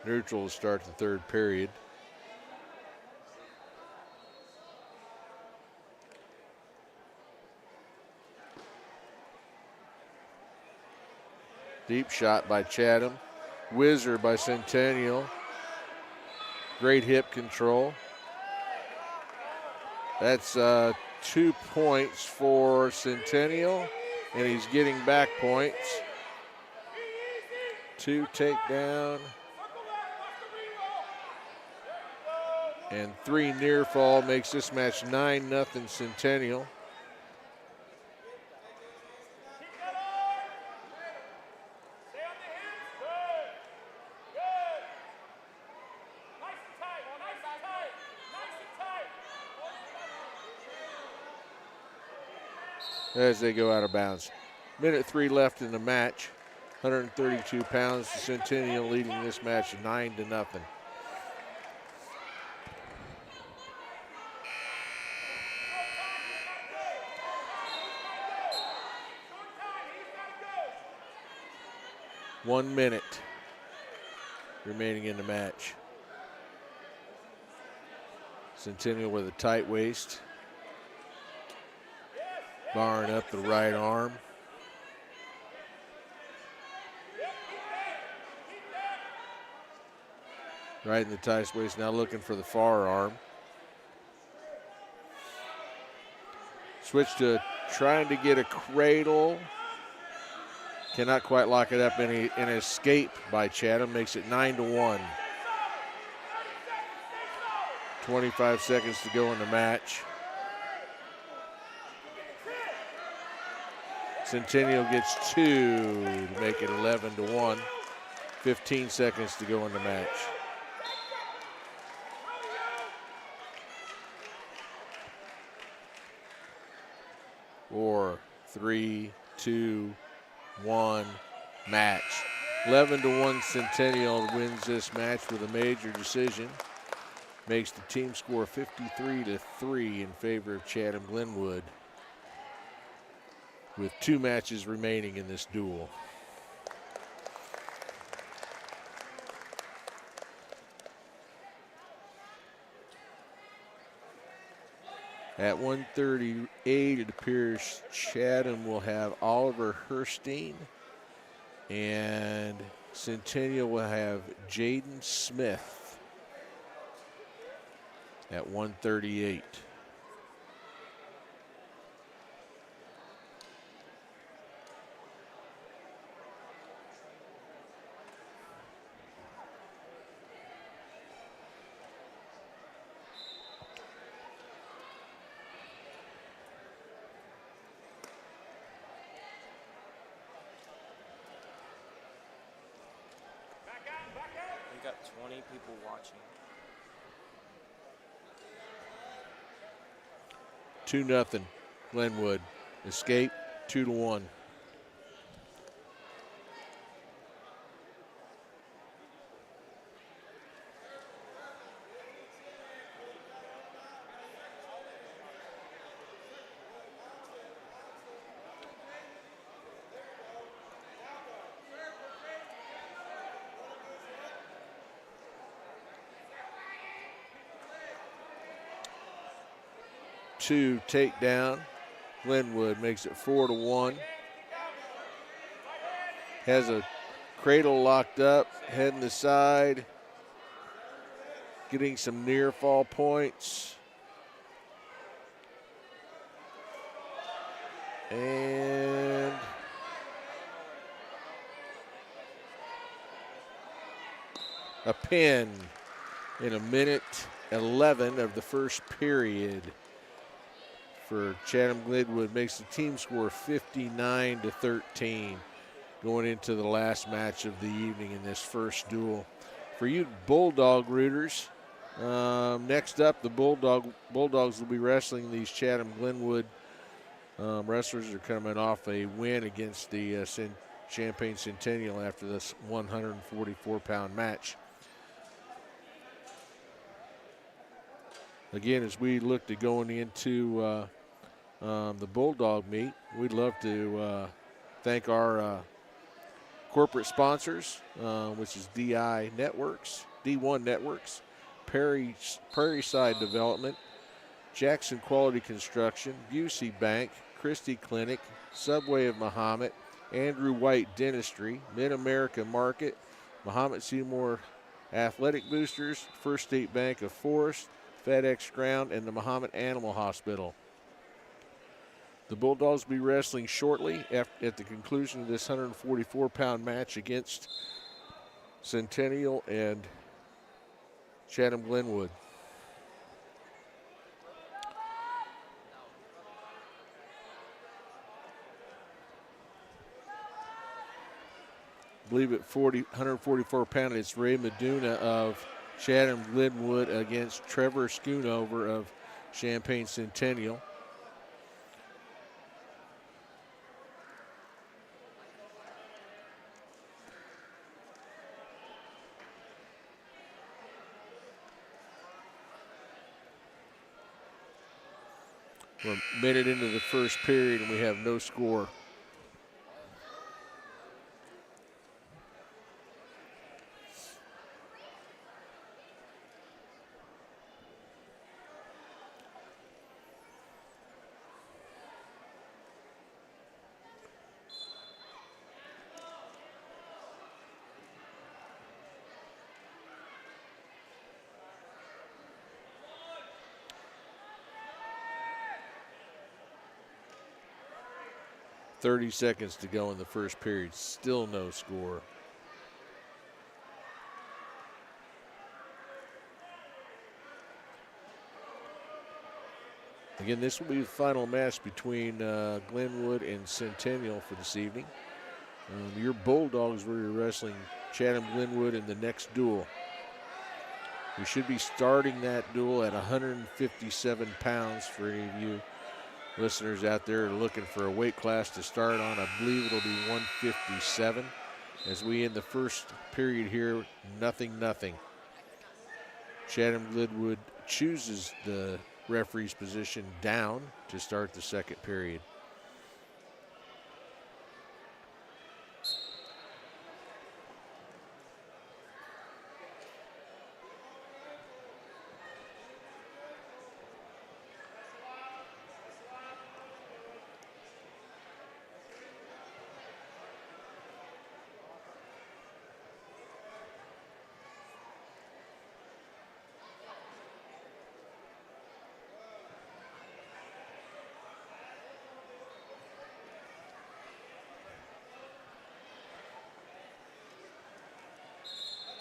Neutral to start the third period. Deep shot by Chatham. Whizzer by Centennial. Great hip control. That's 2 points for Centennial, and he's getting back points. 2 takedown. And 3 near fall makes this match 9-0 Centennial. As they go out of bounds. Minute 3 left in the match. 132 pounds. Centennial leading this match 9-0. One minute remaining in the match. Centennial with a tight waist. Barring up the right arm. Right in the tight waist, now looking for the far arm. Switch to trying to get a cradle. Cannot quite lock it up. An escape by Chatham makes it 9-1. 25 seconds to go in the match. Centennial gets 2 to make it 11-1. 15 seconds to go in the match. Four, 3, 2, 1, match. 11-1 Centennial wins this match with a major decision. Makes the team score 53-3 in favor of Chatham Glenwood, with 2 matches remaining in this duel. At 1:38, it appears Chatham will have Oliver Herstein, and Centennial will have Jaden Smith at 1:38. We got 20 people watching. 2-0 Glenwood. Escape 2-1. 2 takedown. Glenwood makes it 4-1. Has a cradle locked up, head in the side, getting some near fall points. And a pin in 1:11 of the first period for Chatham Glenwood. Makes the team score 59-13 going into the last match of the evening in this first duel. For you Bulldog rooters, next up the Bulldogs will be wrestling these Chatham Glenwood wrestlers. Are coming off a win against the Champaign Centennial after this 144-pound match. Again, as we look to going into the Bulldog meet, we'd love to thank our corporate sponsors, which is D1 Networks, Prairie Side Development, Jackson Quality Construction, Busey Bank, Christie Clinic, Subway of Muhammad, Andrew White Dentistry, Mid-America Market, Muhammad Seymour Athletic Boosters, First State Bank of Forest, FedEx Ground, and the Muhammad Animal Hospital. The Bulldogs will be wrestling shortly at the conclusion of this 144-pound match against Centennial and Chatham Glenwood. I believe at 144-pound, it's Ray Meduna of Chatham Glenwood against Trevor Schoonover of Champaign Centennial. We're a minute into the first period and we have no score. .30 seconds to go in the first period. Still no score. Again, this will be the final match between Glenwood and Centennial for this evening. Your Bulldogs will be wrestling Chatham Glenwood in the next duel. We should be starting that duel at 157 pounds for any of you listeners out there are looking for a weight class to start on. I believe it'll be 157 as we end the first period here, 0-0. Chatham Glenwood chooses the referee's position down to start the second period.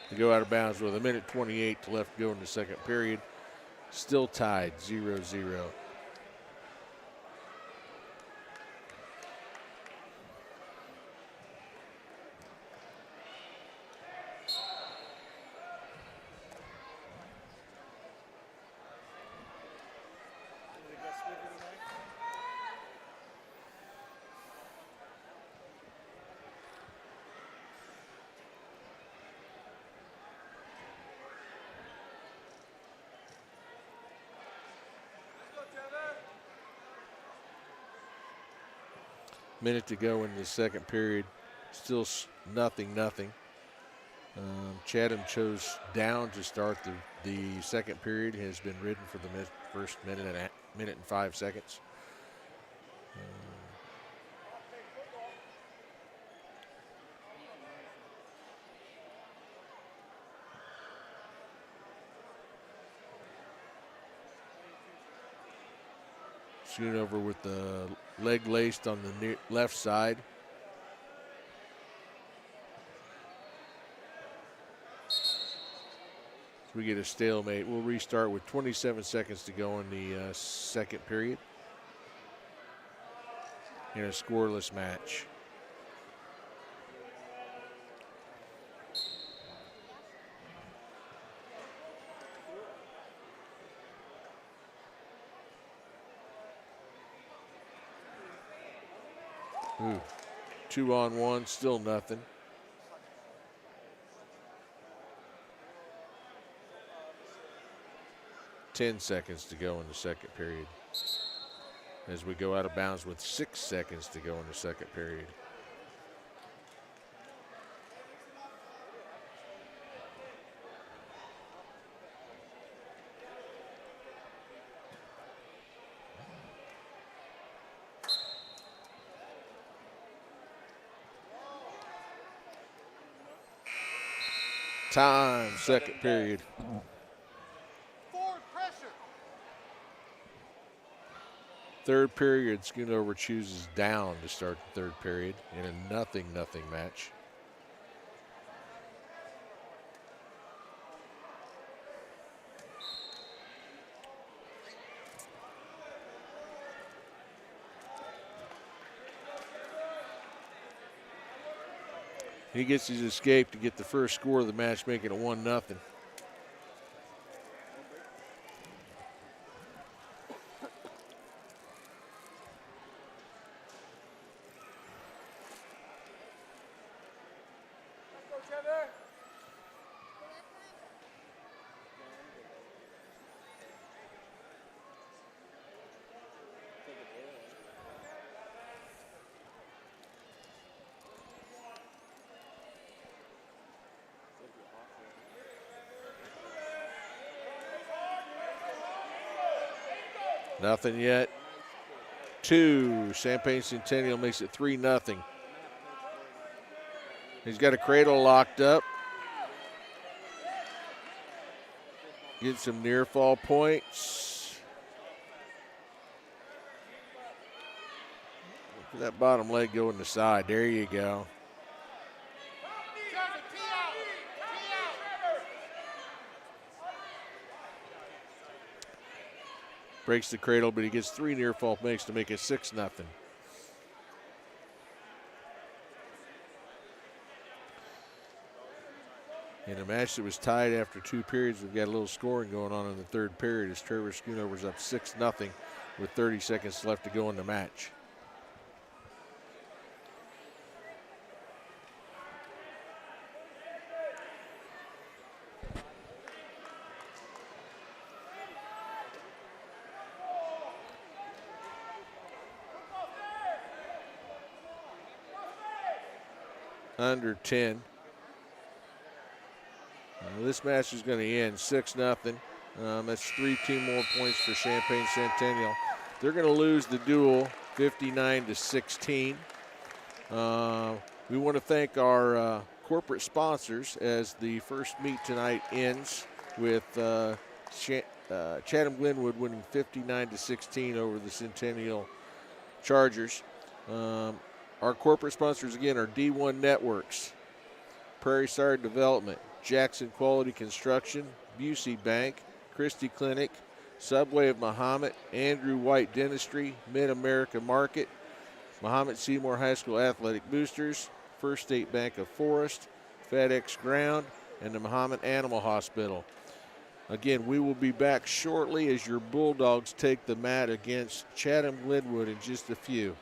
To go out of bounds with 1:28 left to go in the second period. Still tied 0-0. Minute to go in the second period. Still 0-0. Chatham chose down to start the second period. Has been ridden for the first minute minute and 5 seconds. Schoonover with the leg laced on the left side. We get a stalemate. We'll restart with 27 seconds to go in the second period in a scoreless match. Ooh, 2-on-1, still nothing. Ten seconds to go in the second period as we go out of bounds with 6 seconds to go in the second period. Time, second period. Forward pressure. Third period, Schoonover chooses down to start the third period in a 0-0 match. He gets his escape to get the first score of the match, making it 1-0. Nothing yet. 2. Champaign Centennial makes it 3-0. He's got a cradle locked up. Get some near fall points. Let that bottom leg go in the side. There you go. Breaks the cradle, but he gets 3 near fall makes to make it 6-0. In a match that was tied after 2 periods, we've got a little scoring going on in the third period as Trevor Schoonover's up 6-0 with 30 seconds left to go in the match. Under 10. This match is going to end 6-0. That's 3 team more points for Champaign Centennial. They're going to lose the duel 59-16. We want to thank our corporate sponsors as the first meet tonight ends with Chatham Glenwood winning 59-16 over the Centennial Chargers. Our corporate sponsors again are D1 Networks, Prairie Star Development, Jackson Quality Construction, Busey Bank, Christie Clinic, Subway of Mahomet, Andrew White Dentistry, Mid-America Market, Mahomet Seymour High School Athletic Boosters, First State Bank of Forest, FedEx Ground, and the Mahomet Animal Hospital. Again, we will be back shortly as your Bulldogs take the mat against Chatham Glenwood in just a few.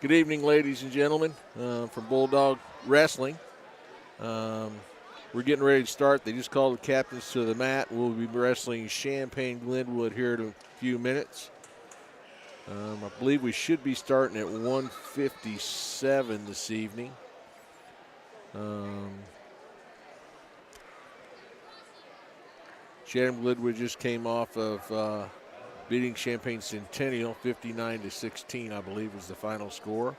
Good evening, ladies and gentlemen, from Bulldog Wrestling. We're getting ready to start. They just called the captains to the mat. We'll be wrestling Champaign Glenwood here in a few minutes. I believe we should be starting at 1:57 this evening. Chatham Glenwood just came off of beating Champaign Centennial 59-16, I believe was the final score.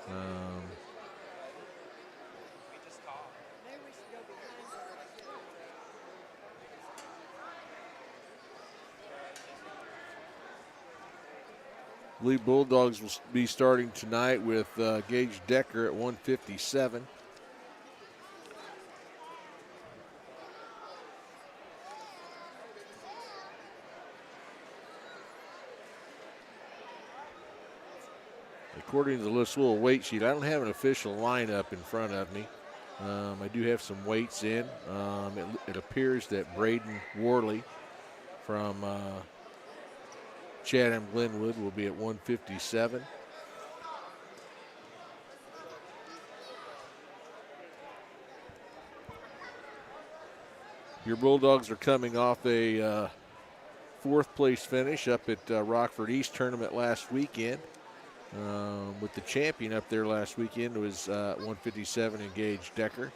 I believe Bulldogs will be starting tonight with Gage Decker at 1:57. According to the little weight sheet, I don't have an official lineup in front of me. I do have some weights in. It appears that Braden Worley from Chatham Glenwood will be at 1:57. Your Bulldogs are coming off a fourth place finish up at Rockford East tournament last weekend. With the champion up there last weekend, it was 1:57 and Gage Decker.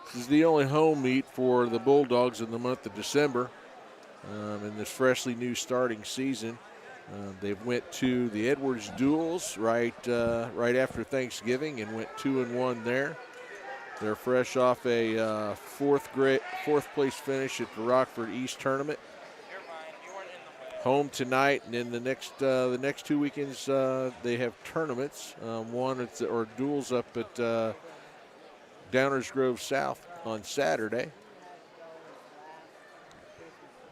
This is the only home meet for the Bulldogs in the month of December in this freshly new starting season. They went to the Edwards Duels right after Thanksgiving and went 2-1 there. They're fresh off a fourth place finish at the Rockford East tournament. Home tonight, and then the next 2 weekends they have tournaments. One or duels up at Downers Grove South on Saturday,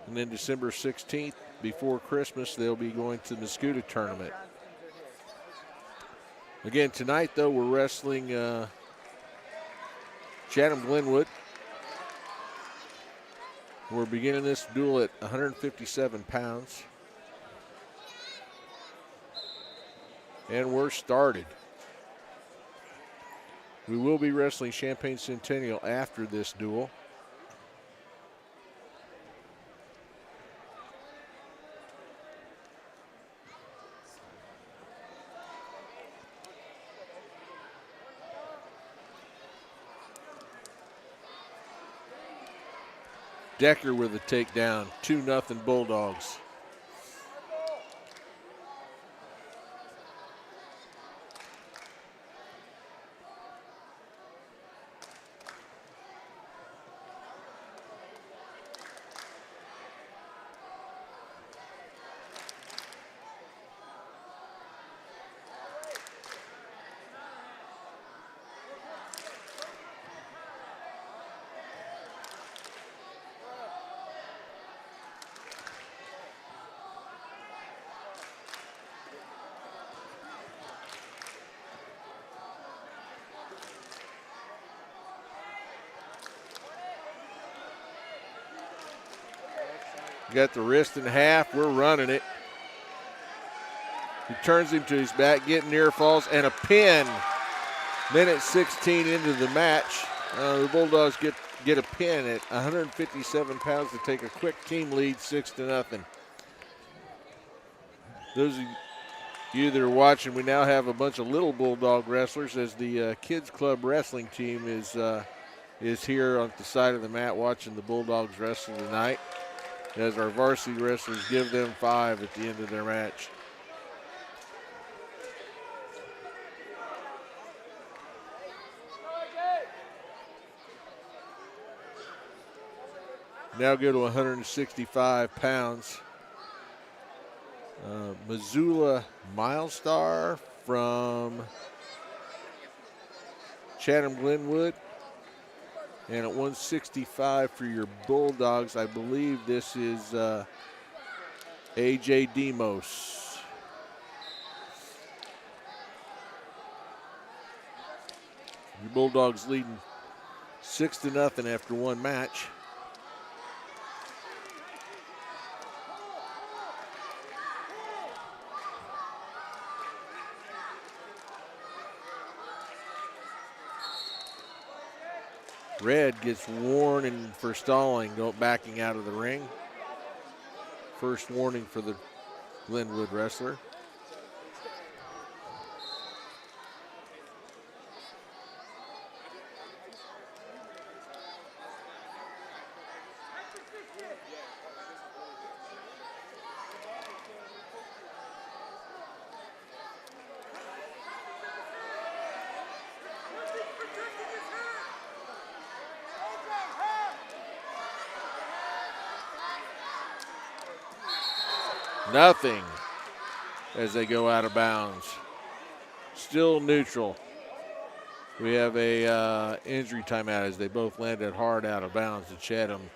and then December 16th, before Christmas, they'll be going to the Mascoutah tournament. Again, tonight though, we're wrestling Chatham Glenwood. We're beginning this duel at 157 pounds. And we're started. We will be wrestling Champaign Centennial after this duel. Decker with a takedown, 2-0 Bulldogs. Got the wrist in half. We're running it. He turns him to his back, getting near falls, and a pin. Minute 16 into the match. The Bulldogs get a pin at 157 pounds to take a quick team lead, 6-0. Those of you that are watching, we now have a bunch of little Bulldog wrestlers as the Kids Club wrestling team is here on the side of the mat watching the Bulldogs wrestle tonight, as our varsity wrestlers give them 5 at the end of their match. Now go to 165 pounds. Missoula Milestar from Chatham Glenwood. And at 165 for your Bulldogs, I believe this is A.J. Demos. Your Bulldogs leading 6-0 after one match. Red gets warning for stalling, backing out of the ring. First warning for the Glenwood wrestler. Nothing as they go out of bounds. Still neutral. We have a injury timeout as they both landed hard out of bounds. The Chatham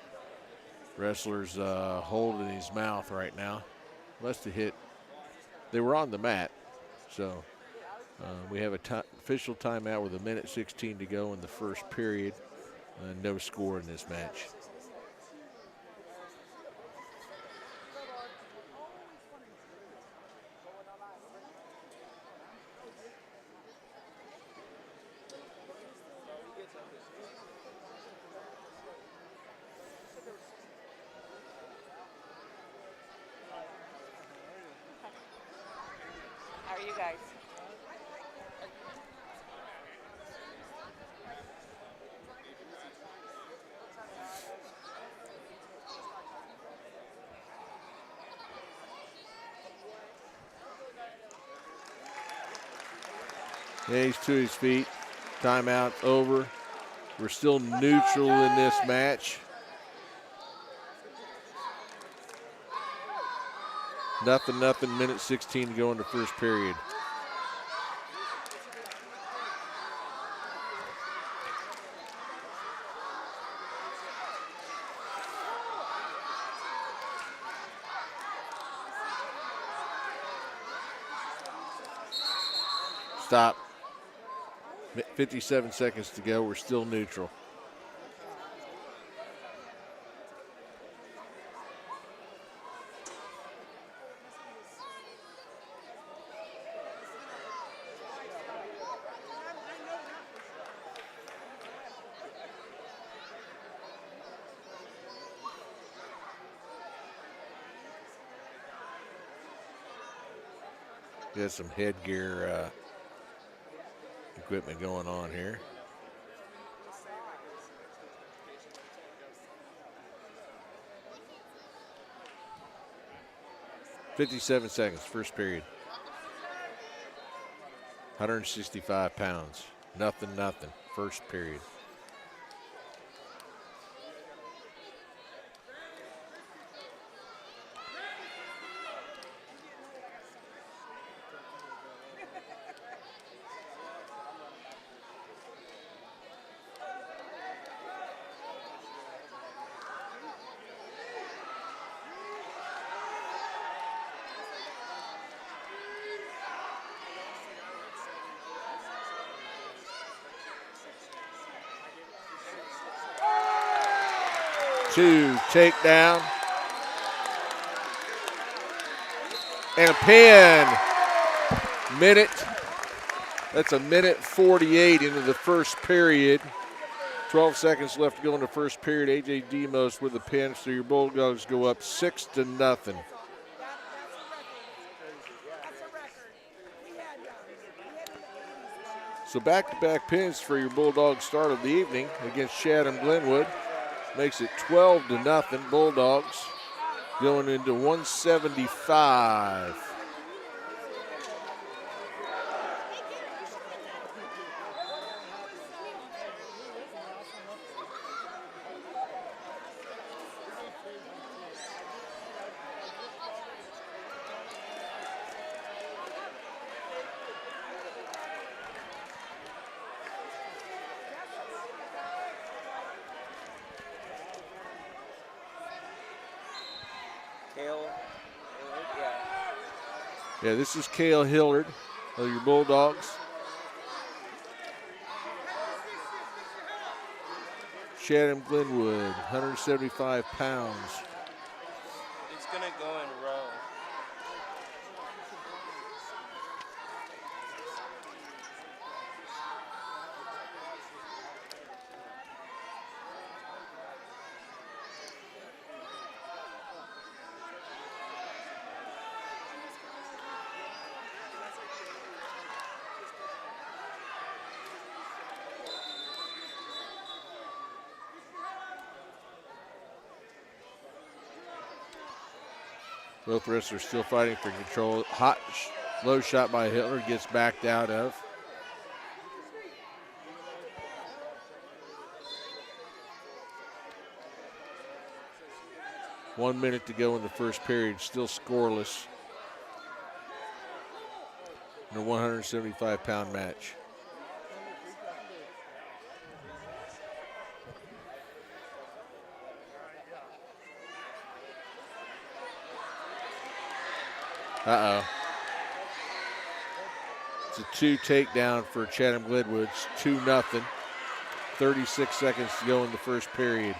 wrestler's holding his mouth right now. Must have hit. They were on the mat. So we have a official timeout with 1:16 to go in the first period. No score in this match. How are you guys? Yeah, he's to his feet. Timeout over. We're still neutral in this match. Nothing, 1:16 to go in the first period. Stop. 57 seconds to go. We're still neutral. Got some headgear equipment going on here. .57 seconds, first period. 165 pounds. Nothing, first period. Two, takedown. And a pin. That's a 1:48 into the first period. 12 seconds left to go in the first period. AJ Demos with a pin, so your Bulldogs go up 6-0. So back-to-back pins for your Bulldogs start of the evening against Chatham Glenwood. Makes it 12-0 Bulldogs going into 175. Yeah, this is Cale Hillard of your Bulldogs. Chatham Glenwood, 175 pounds. It's going to go in a row. Both wrestlers still fighting for control. Hot, low shot by Hitler, gets backed out of. One minute to go in the first period, still scoreless in a 175-pound match. Uh-oh. It's a 2 takedown for Chatham Glenwoods, 2-0. 36 seconds to go in the first period.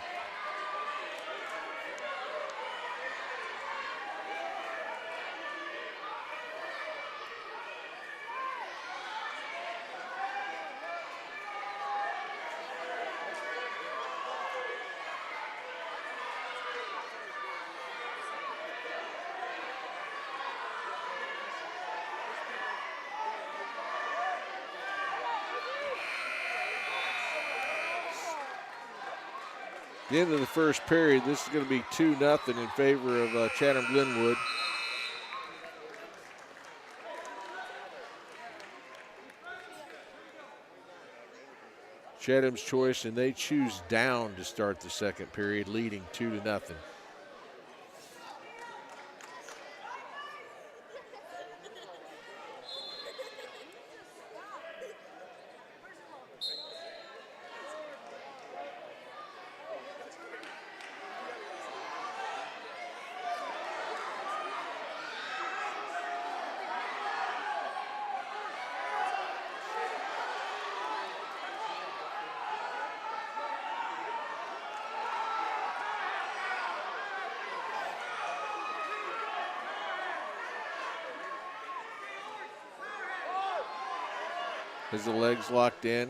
The end of the first period, this is going to be 2-0 in favor of Chatham Glenwood. Chatham's choice, and they choose down to start the second period, leading 2-0. As the legs locked in.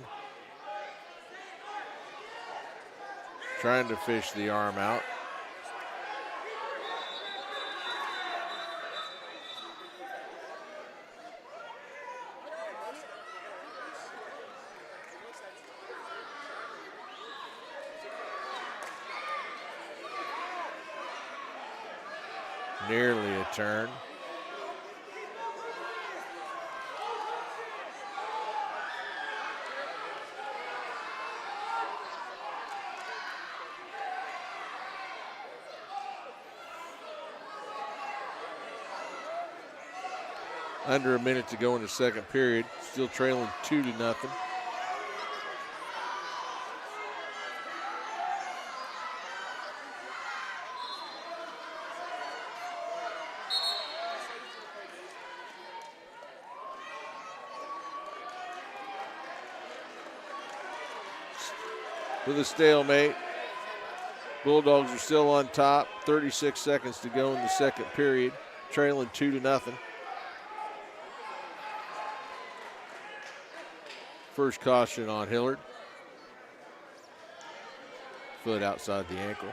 Trying to fish the arm out. Nearly a turn. Under a minute to go in the second period. Still trailing 2-0. With a stalemate, Bulldogs are still on top. 36 seconds to go in the second period, trailing 2-0. First caution on Hillard. Foot outside the ankle.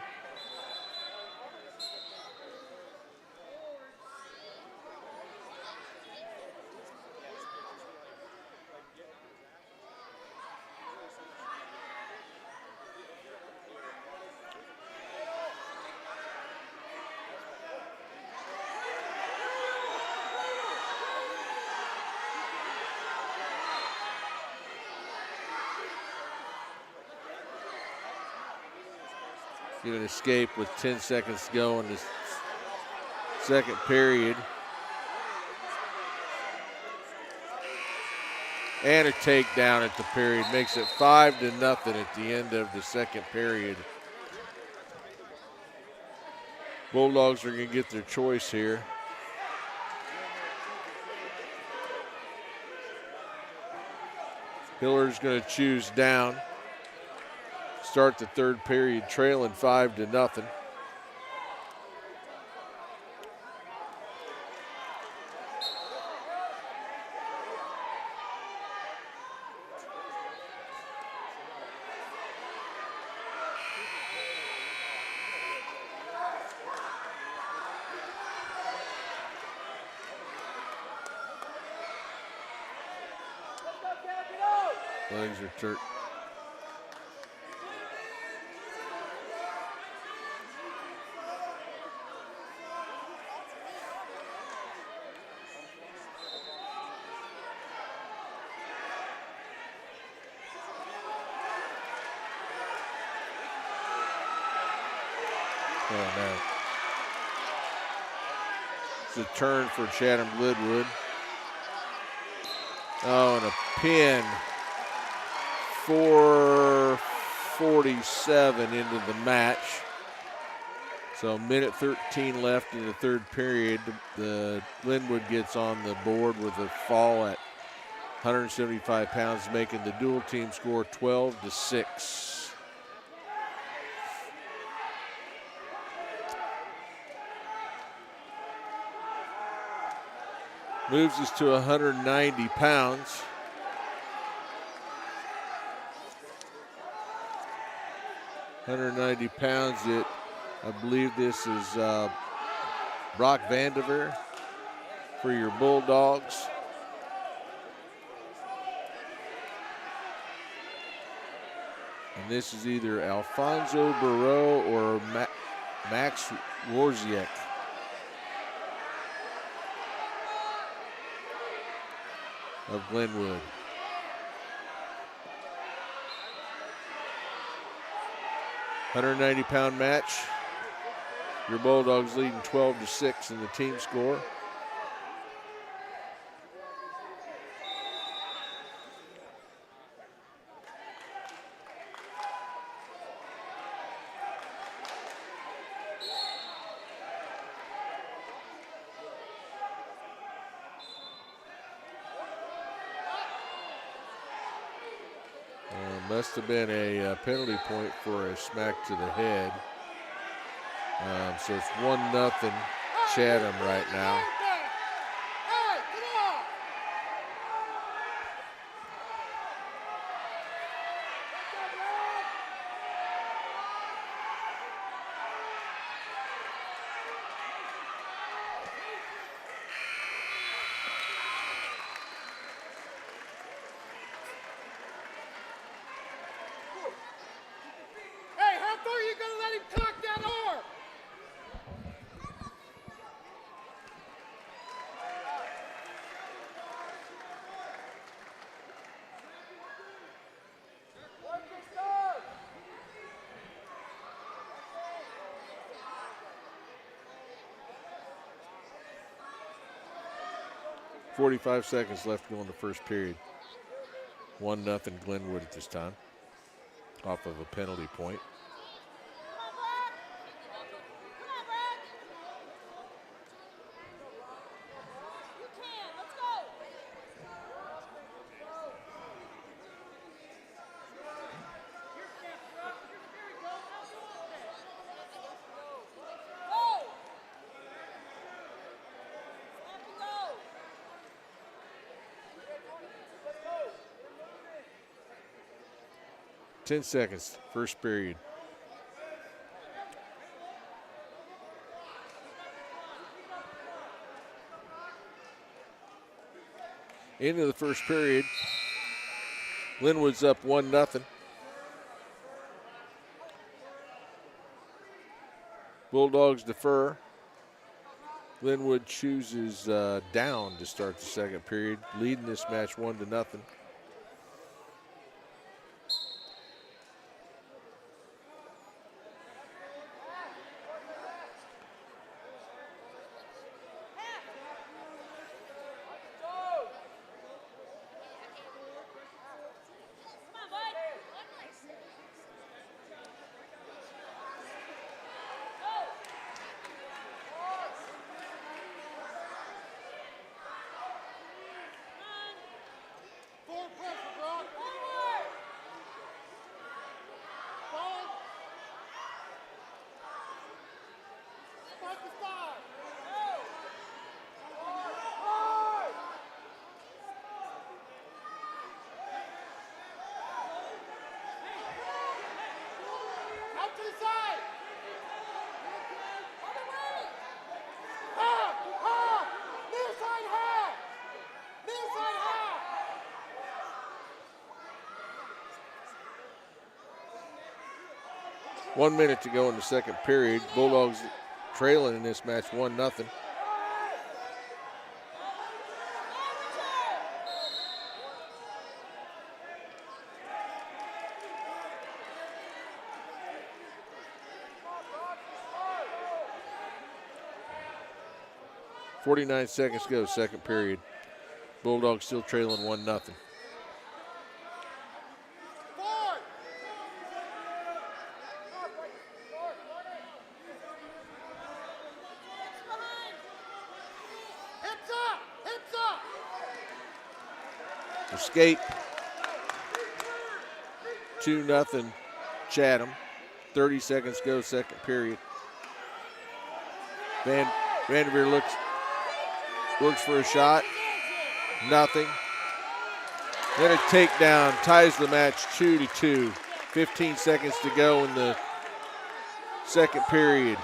Get an escape with 10 seconds to go in the second period. And a takedown at the period. Makes it 5-0 at the end of the second period. Bulldogs are going to get their choice here. Hillard's going to choose down. Start the third period trailing 5-0. Legs are turned. Oh, no. It's a turn for Chatham Glenwood. Oh, and a pin. 4:47 into the match. So minute 13 left in the third period. The Glenwood gets on the board with a fall at 175 pounds, making the dual team score 12-6. Moves us to 190 pounds. I believe this is Brock Vandever for your Bulldogs. And this is either Alfonso Barreau or Max Warziek. Of Glenwood. £190 match. Your Bulldogs leading 12-6 in the team score. Must have been a penalty point for a smack to the head. So it's 1-0 Chatham right now. Hey, how far are you going to let him cock that arm? 45 seconds left to go in the first period. 1-0 Glenwood at this time, off of a penalty point. Ten seconds, first period. Into the first period. Glenwood's up 1-0. Bulldogs defer. Glenwood chooses down to start the second period, leading this match 1-0. One minute to go in the second period. Bulldogs trailing in this match 1-0. 49 seconds to go, second period. Bulldogs still trailing 1-0. Escape. 2-0 Chatham. 30 seconds to go, second period. Vanderveer looks for a shot. Nothing. Then a takedown ties the match 2-2. 15 seconds to go in the second period.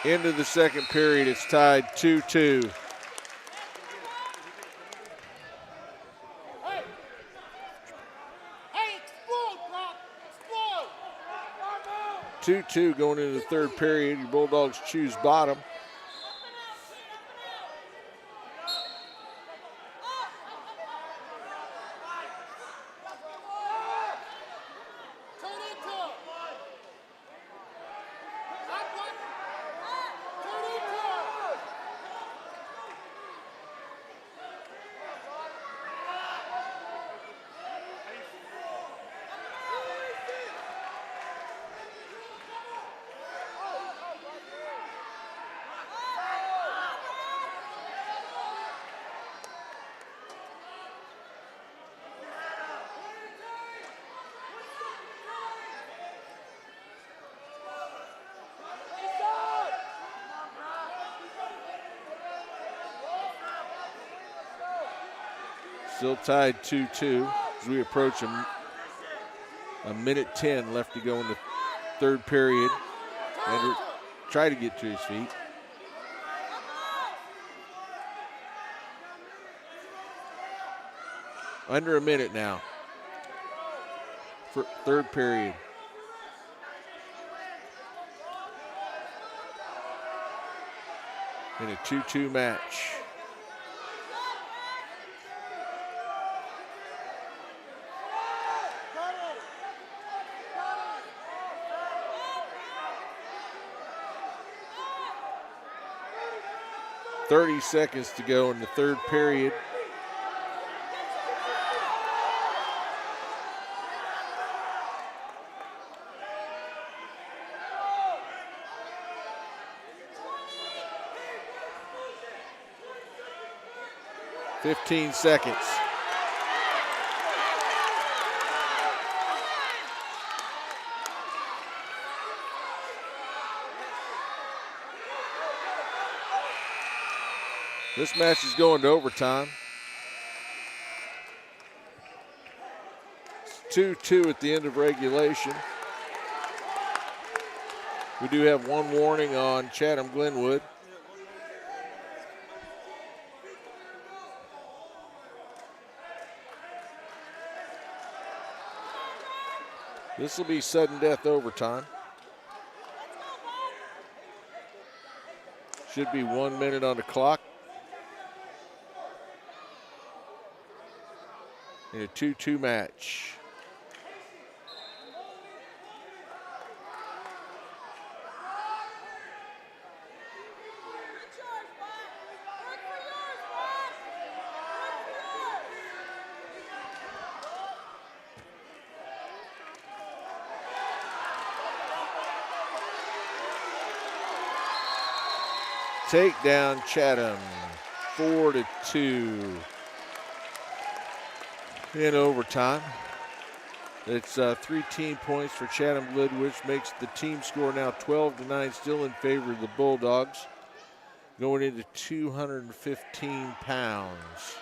Into the second period, it's tied 2-2. Hey, 2-2 going into the third period. Your Bulldogs choose bottom. Still tied 2-2 as we approach a minute 10 left to go in the third period. Andrew try to get to his feet. Under a minute now for third period. In a 2-2 match. .30 seconds to go in the third period. .15 seconds. This match is going to overtime. It's 2-2 at the end of regulation. We do have one warning on Chatham-Glenwood. This will be sudden death overtime. Should be 1 minute on the clock. In a 2-2 match. Takedown Chatham, 4-2. In overtime. It's 3 team points for Chatham-Glenwood, which makes the team score now 12-9, still in favor of the Bulldogs. Going into 215 pounds.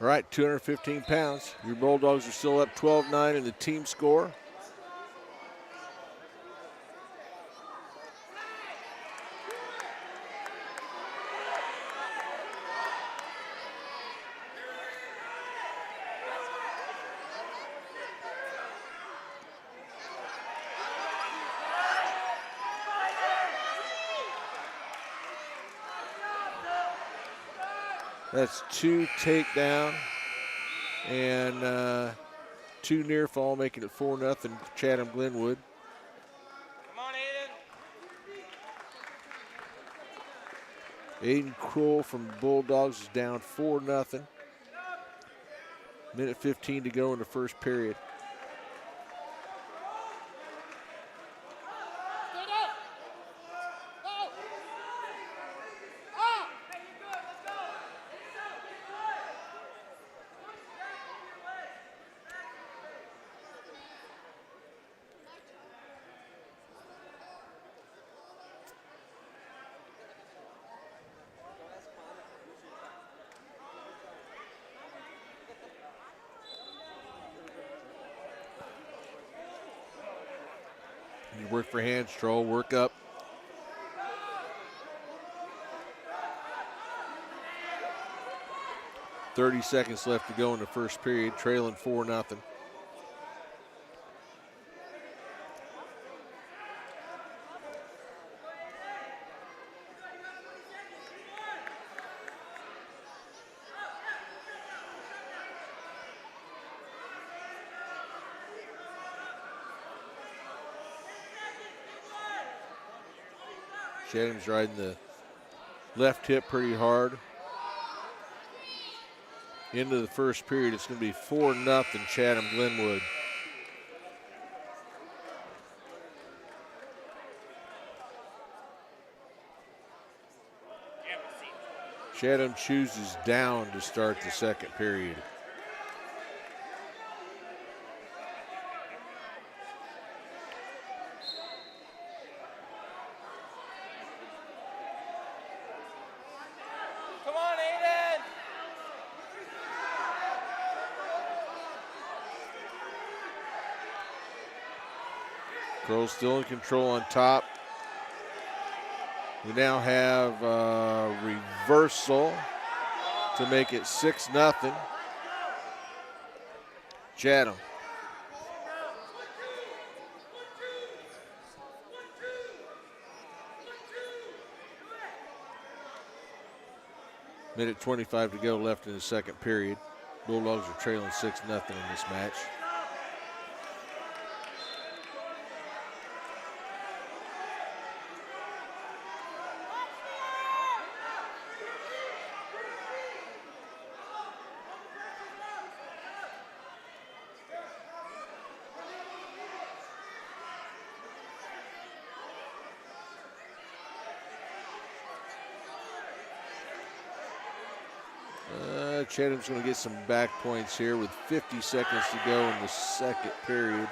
All right, 215 pounds. Your Bulldogs are still up 12-9 in the team score. That's 2 takedown and 2 near fall, making it 4-0 Chatham Glenwood. Come on, Aiden. Aiden Kroll from Bulldogs is down 4-0. Minute 15 to go in the first period. You work for hands, Troll, work up. .30 seconds left to go in the first period, trailing 4-0. Chatham's riding the left hip pretty hard. Into the first period, it's going to be 4-0 Chatham Glenwood. Chatham chooses down to start the second period. Come on, Aiden. Girls still in control on top. We now have a reversal to make it 6-0. Chatham. Minute 25 to go left in the second period. Bulldogs are trailing 6-0 in this match. Chatham's going to get some back points here with 50 seconds to go in the second period.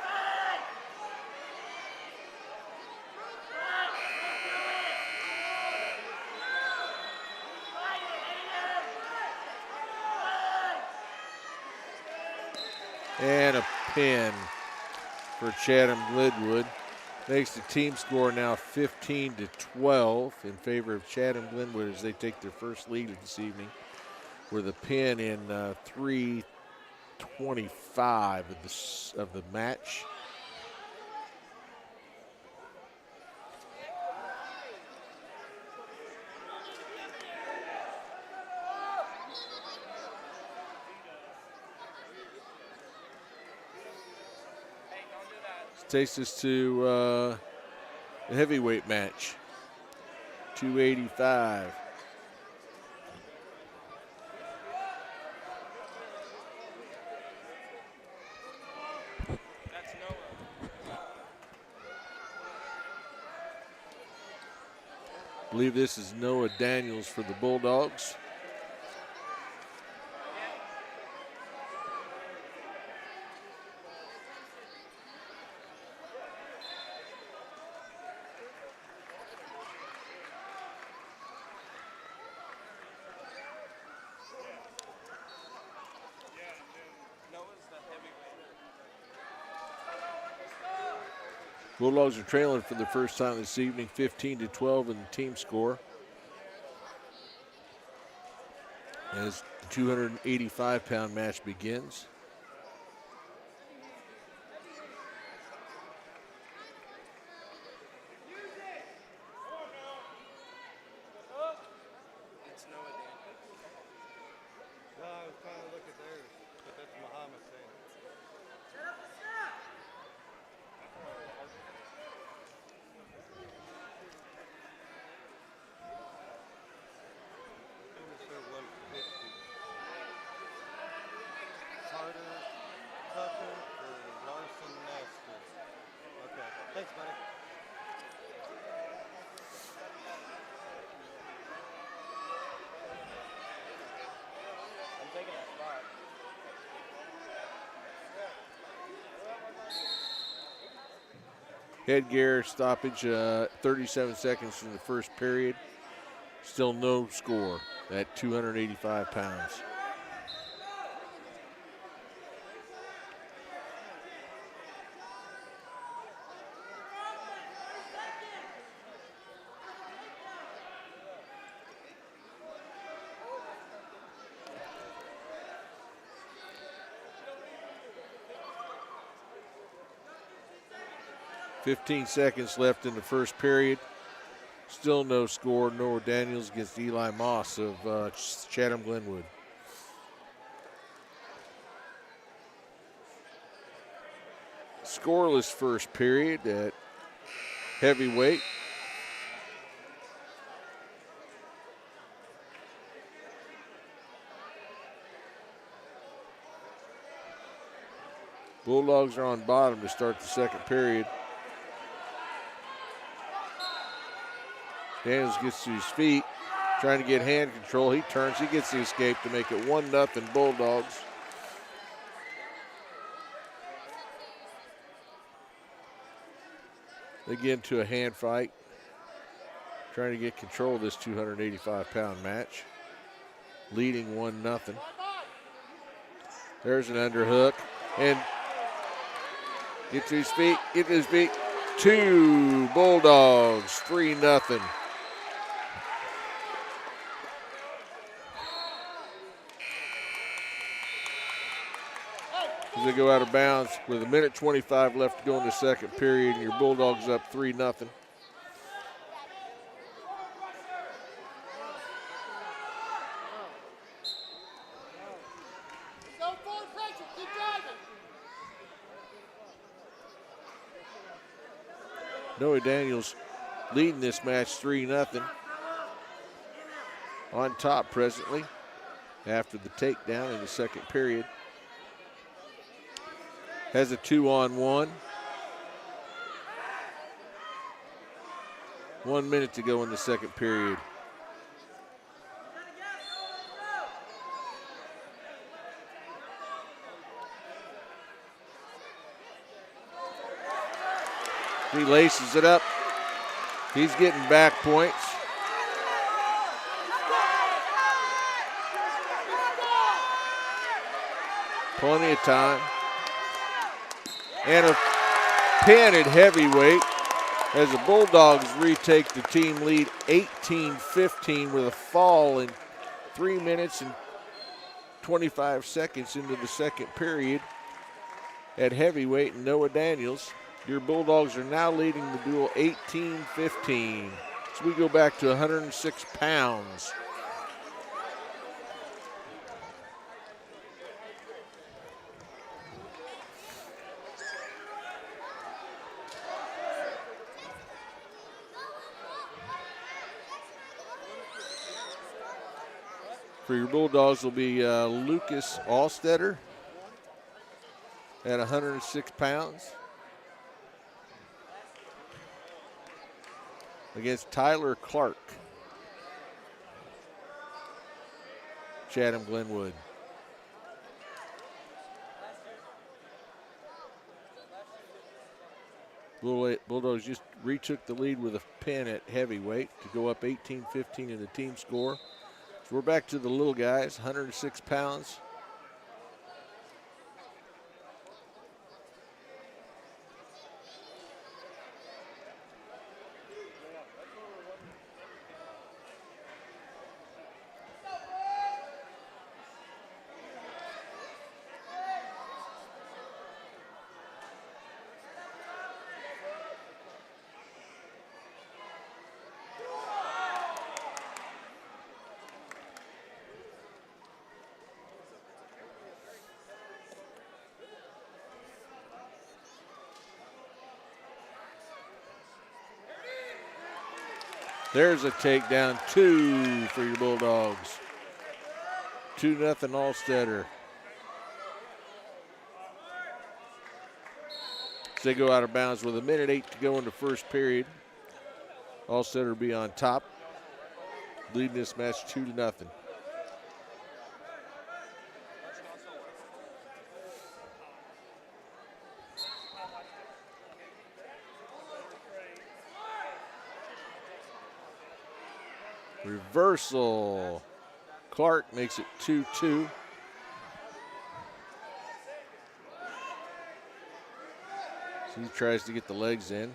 And a pin for Chatham Glenwood. Makes the team score now 15-12 in favor of Chatham Glenwood as they take their first lead of this evening, with a pin in 3:25 of the match. This takes us to the heavyweight match, 285. I believe this is Noah Daniels for the Bulldogs. Bulldogs are trailing for the first time this evening, 15-12 in the team score. As the 285-pound match begins. It's Noah Daniels. No, I was trying to look at theirs, but that's Muhammad's saying. Who was their 150? Carter, Tucker, or Larson Nestor? Okay, thanks, buddy. I'm taking that spot. Headgear stoppage, 37 seconds in the first period. Still no score at 285 pounds. .15 seconds left in the first period. Still no score. Noah Daniels against Eli Moss of Chatham Glenwood. Scoreless first period at heavyweight. Bulldogs are on bottom to start the second period. Daniels gets to his feet, trying to get hand control. He turns, he gets the escape to make it 1-0 Bulldogs. They get into a hand fight, trying to get control of this 285-pound match, leading 1-0. There's an underhook, and get to his feet, get to his feet. 2 Bulldogs, 3-0. As they go out of bounds with 1:25 left to go in the second period, and your Bulldogs up 3-0. Noah Daniels leading this match 3-0. On top presently after the takedown in the second period. Has a 2-on-1. 1 minute to go in the second period. He laces it up. He's getting back points. Plenty of time. And a pin at heavyweight as the Bulldogs retake the team lead 18-15 with a fall in 3 minutes and 25 seconds into the second period at heavyweight. Noah Daniels. Your Bulldogs are now leading the duel 18-15. So we go back to 106 pounds. For your Bulldogs will be Lucas Allstetter at 106 pounds. Against Tyler Clark, Chatham Glenwood. Bulldogs just retook the lead with a pin at heavyweight to go up 18-15 in the team score. So we're back to the little guys, 106 pounds. There's a takedown, 2 for your Bulldogs. 2-0 Allstetter. So they go out of bounds with 1:08 to go in the first period. Allstetter will be on top, leading this match 2-0. Reversal. Clark makes it 2-2. So he tries to get the legs in.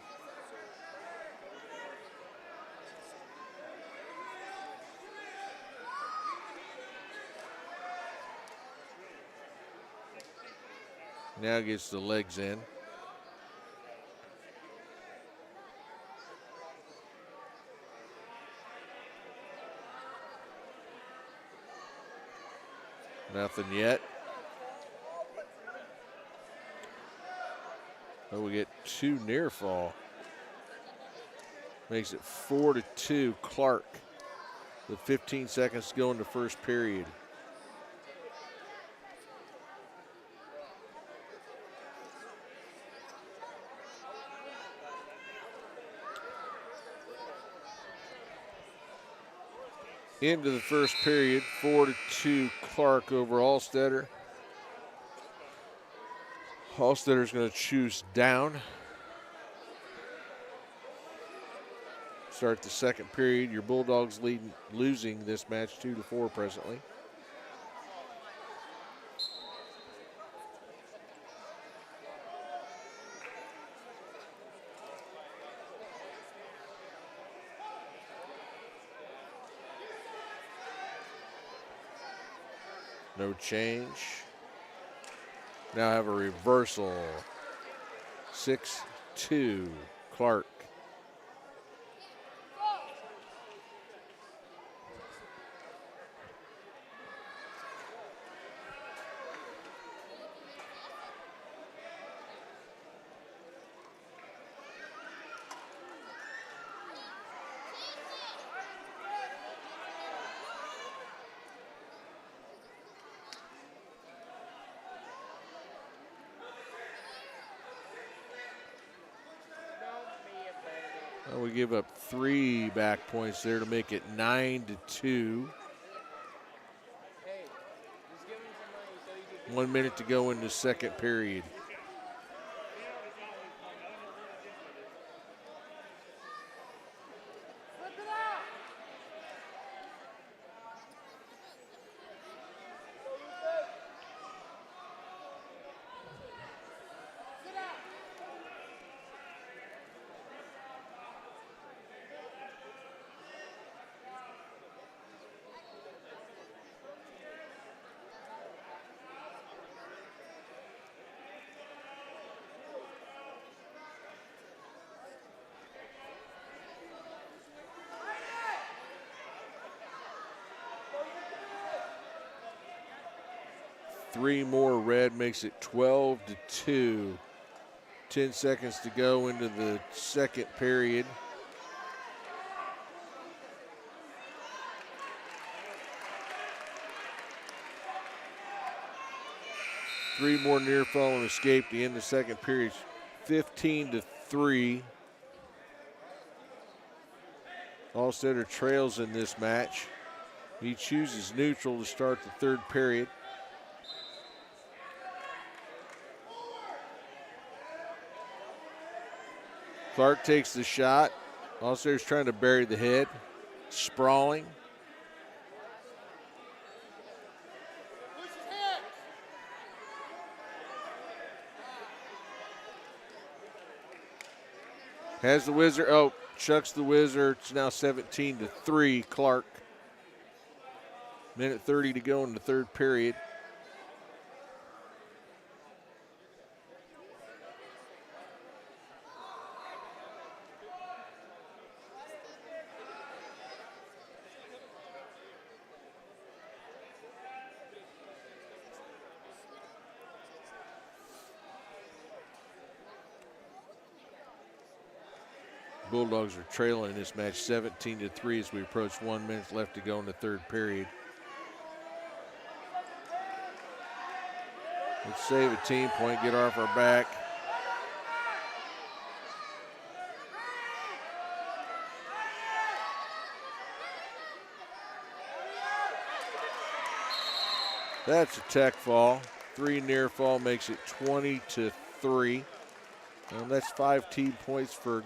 Now gets the legs in. Nothing yet. Oh, we get 2 near fall. Makes it 4-2 Clark with 15 seconds to go in the first period. Into the first period, 4-2 Clark over Allstetter. Allstetter's going to choose down. Start the second period. Your Bulldogs losing this match 2-4 presently. No change. Now have a reversal. 6-2 Clark. Well, we give up 3 back points there to make it 9-2. 1 minute to go in the second period. Three more red makes it 12-2. 10 seconds to go into the second period. Three more near fall and escape to end the second period. 15-3. Allstetter trails in this match. He chooses neutral to start the third period. Clark takes the shot. Allstetter's trying to bury the head. Sprawling. Has the whizzer. Oh, chucks the whizzer. It's now 17-3 Clark. Minute 30 to go in the third period. Bulldogs are trailing in this match 17-3 as we approach 1 minute left to go in the third period. Let's save a team point, get off our back. That's a tech fall. 3 near fall makes it 20-3. That's 5 team points for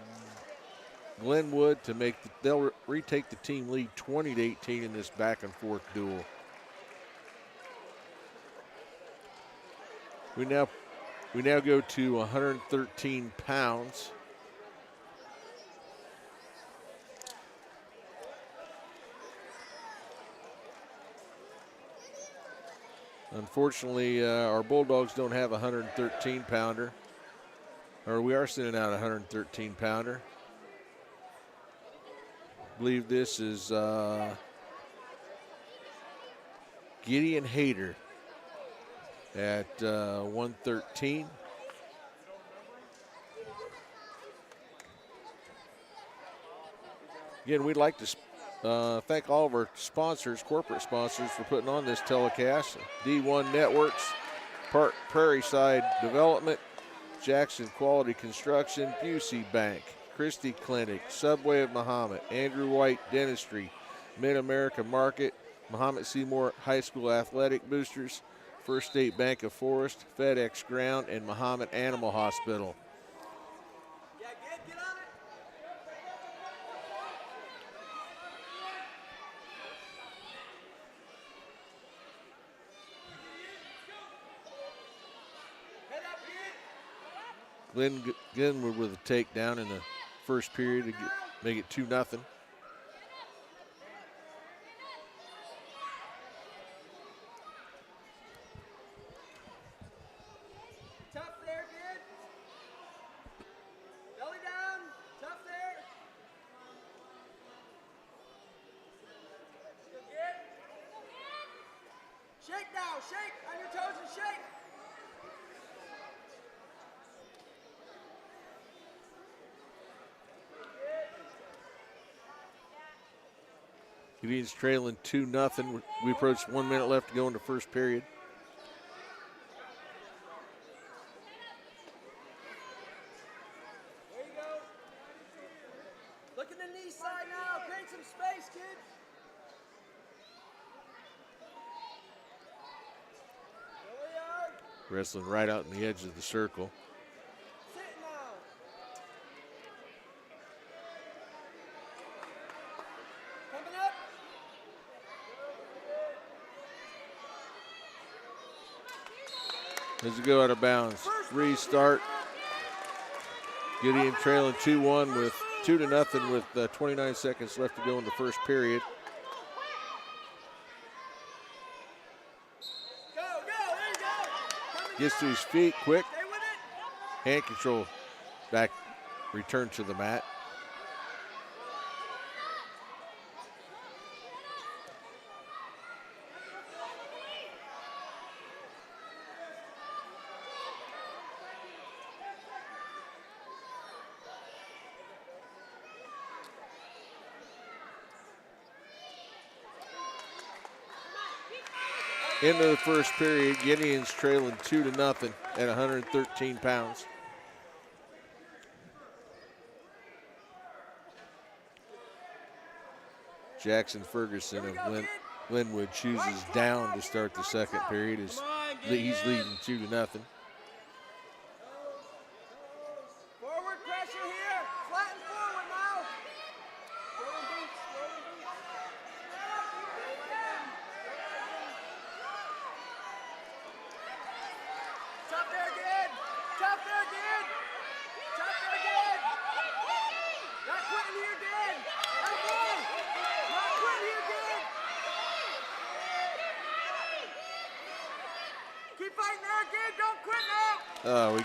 Glenwood to make they'll retake the team lead 20-18 in this back and forth duel. We now go to 113 pounds. Unfortunately, our Bulldogs don't have a 113 pounder, or we are sending out a 113 pounder. I believe this is Gideon Hayter at 113. Again, we'd like to thank all of our sponsors, corporate sponsors, for putting on this telecast. D1 Networks, Prairie Side Development, Jackson Quality Construction, Busey Bank, Christie Clinic, Subway of Muhammad, Andrew White Dentistry, Mid-America Market, Muhammad Seymour High School Athletic Boosters, First State Bank of Forest, FedEx Ground, and Muhammad Animal Hospital. Glenwood with a takedown in the first period to make it 2-0. Tough there, kid. Belly down. Tough there. Good, kid. Shake now. Shake on your toes and shake. Gideon's trailing 2-0. We approach 1 minute left to go in the first period. There you go. Look in the knee side now. Create some space, kid. There we are. Wrestling right out in the edge of the circle. Sit now. Coming up. As we go out of bounds. Restart. Gideon trailing 2-1 with 2-0 with 29 seconds left to go in the first period. Go, there you go. Coming Gets to down. his feet quick. Stay with it. Hand control back, return to the mat. Into the first period, Gideon's trailing 2-0 at 113 pounds. Jackson Ferguson of Glenwood chooses down to start the second period as he's leading 2-0. Forward pressure here. Flatten forward now. Rolling boots. Tough there again. Tough there again. Tough there again. Not quitting here again. Not quitting here again. Keep fighting there again. Don't quit now. We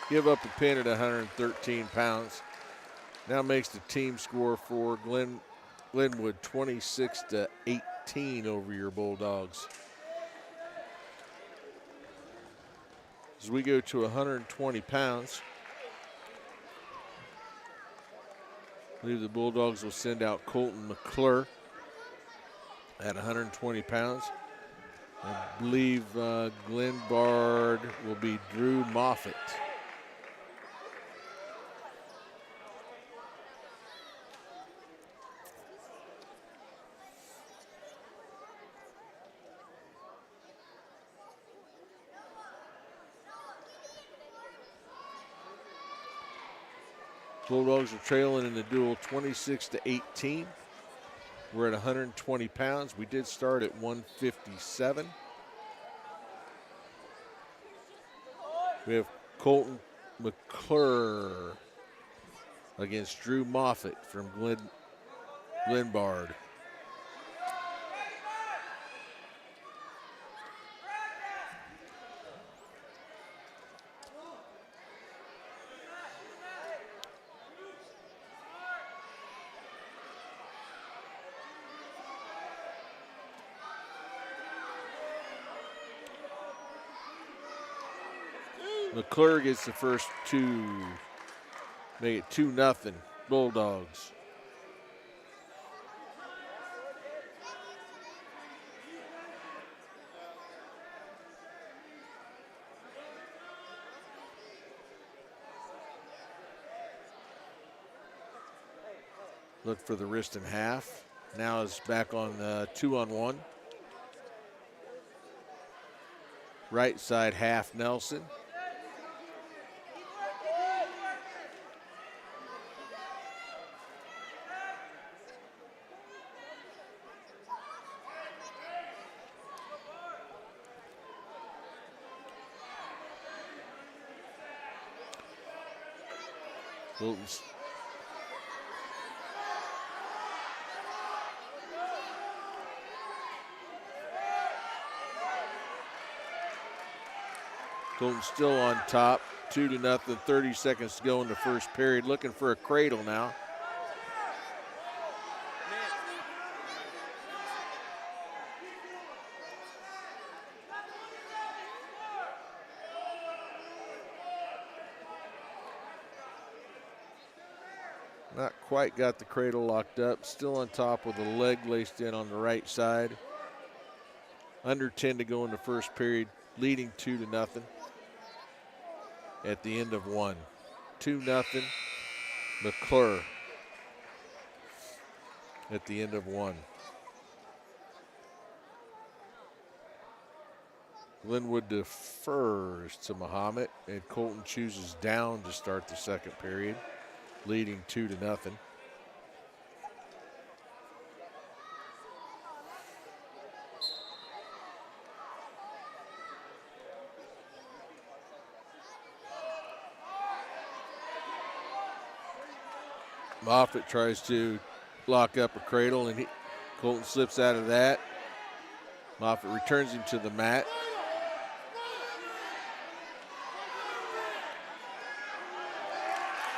give up a pin at 113 pounds. Now makes the team score for Glenwood 26-18 over your Bulldogs. As we go to 120 pounds. believe the Bulldogs will send out Colton McClure at 120 pounds. I believe Glenn Bard will be Drew Moffitt. Bulldogs are trailing in the duel 26-18. We're at 120 pounds. We did start at 157. We have Colton McClure against Drew Moffitt from Glen Bard. McClure gets the first two. Make it 2-0 Bulldogs. Look for the wrist and half. Now is back on 2-on-1. Right side half Nelson. Wilton's Colton still on top, 2-0, 30 seconds to go in the first period. Looking for a cradle now. Not quite got the cradle locked up. Still on top with a leg laced in on the right side. Under 10 to go in the first period, leading 2-0 at the end of one. 2-0 McClure at the end of one. Glenwood defers to Muhammad, and Colton chooses down to start the second period, leading 2-0. Moffitt tries to lock up a cradle, and Colton slips out of that. Moffitt returns him to the mat.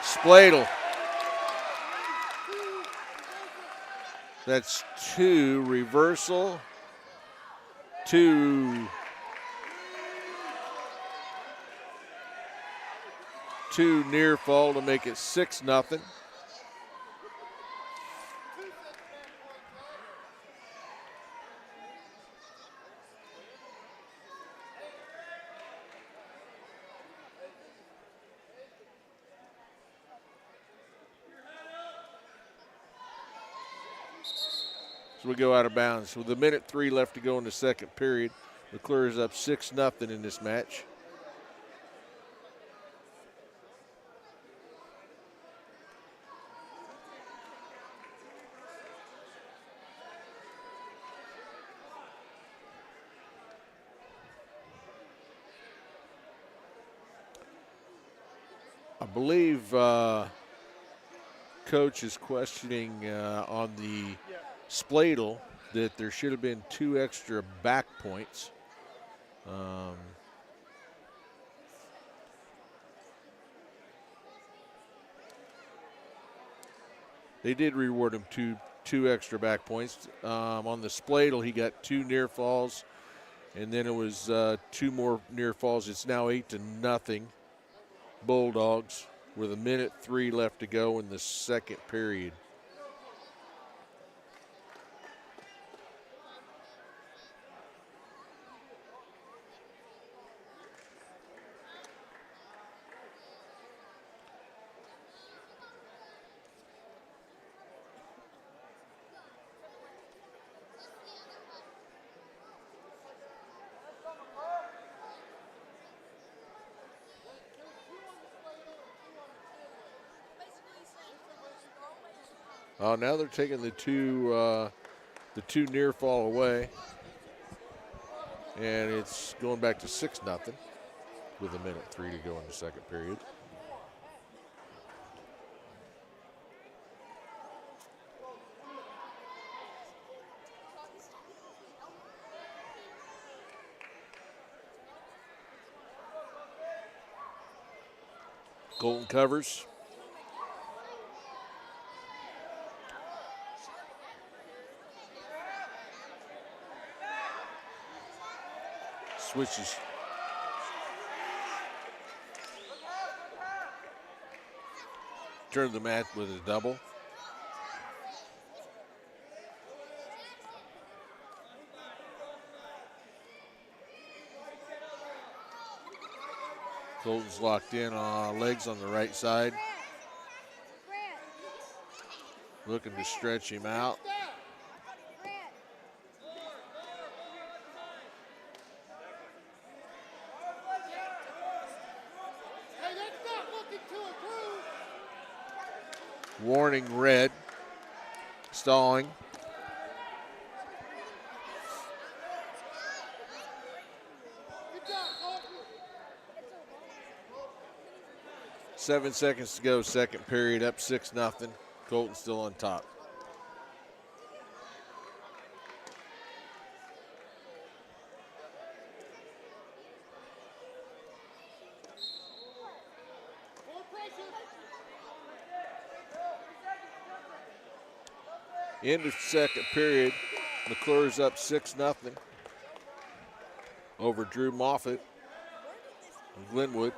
Spladle. That's two. Reversal. Two near fall to make it 6-0. So we go out of bounds. With 1:03 left to go in the second period, McClure is up 6-0 in this match. I believe Coach is questioning on the Spladle that there should have been 2 extra back points. They did reward him two extra back points. On the Spladle, he got 2 near falls, and then it was 2 more near falls. It's now 8-0 Bulldogs with 1:03 left to go in the second period. Now they're taking the two near fall away, and it's going back to 6-0 with 1:03 to go in the second period. Colton covers. Switches. Turned the match with a double. Colton's locked in on legs on the right side. Looking to stretch him out. Warning red. Stalling. Seven seconds to go, second period, up 6-0. Colton still on top. End of second period. McClure's up 6-0 over Drew Moffitt of Glenwood.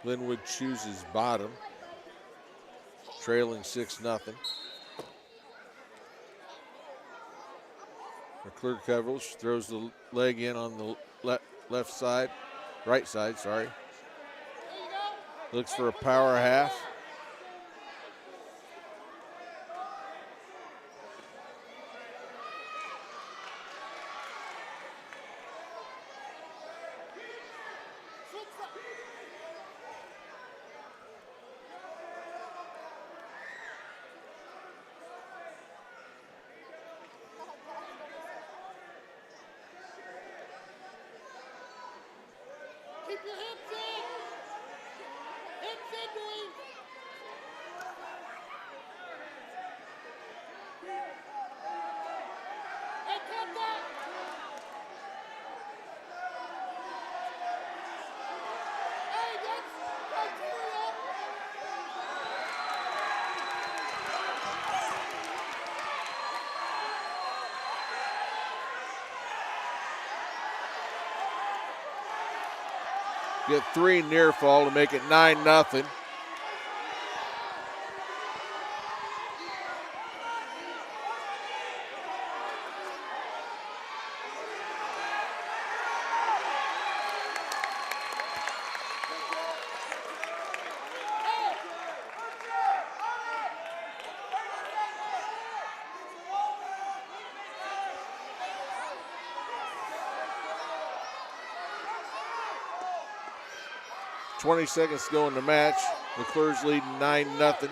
Glenwood chooses bottom, trailing 6-0. McClure covers, throws the leg in on the left side, right side, sorry. Looks for a power half. Keep your hips in! Hips in, boys! Hey, come back! Hey, that's criteria! Get 3 near fall to make it 9-0. .20 seconds to go in the match. McClure's leading 9-0.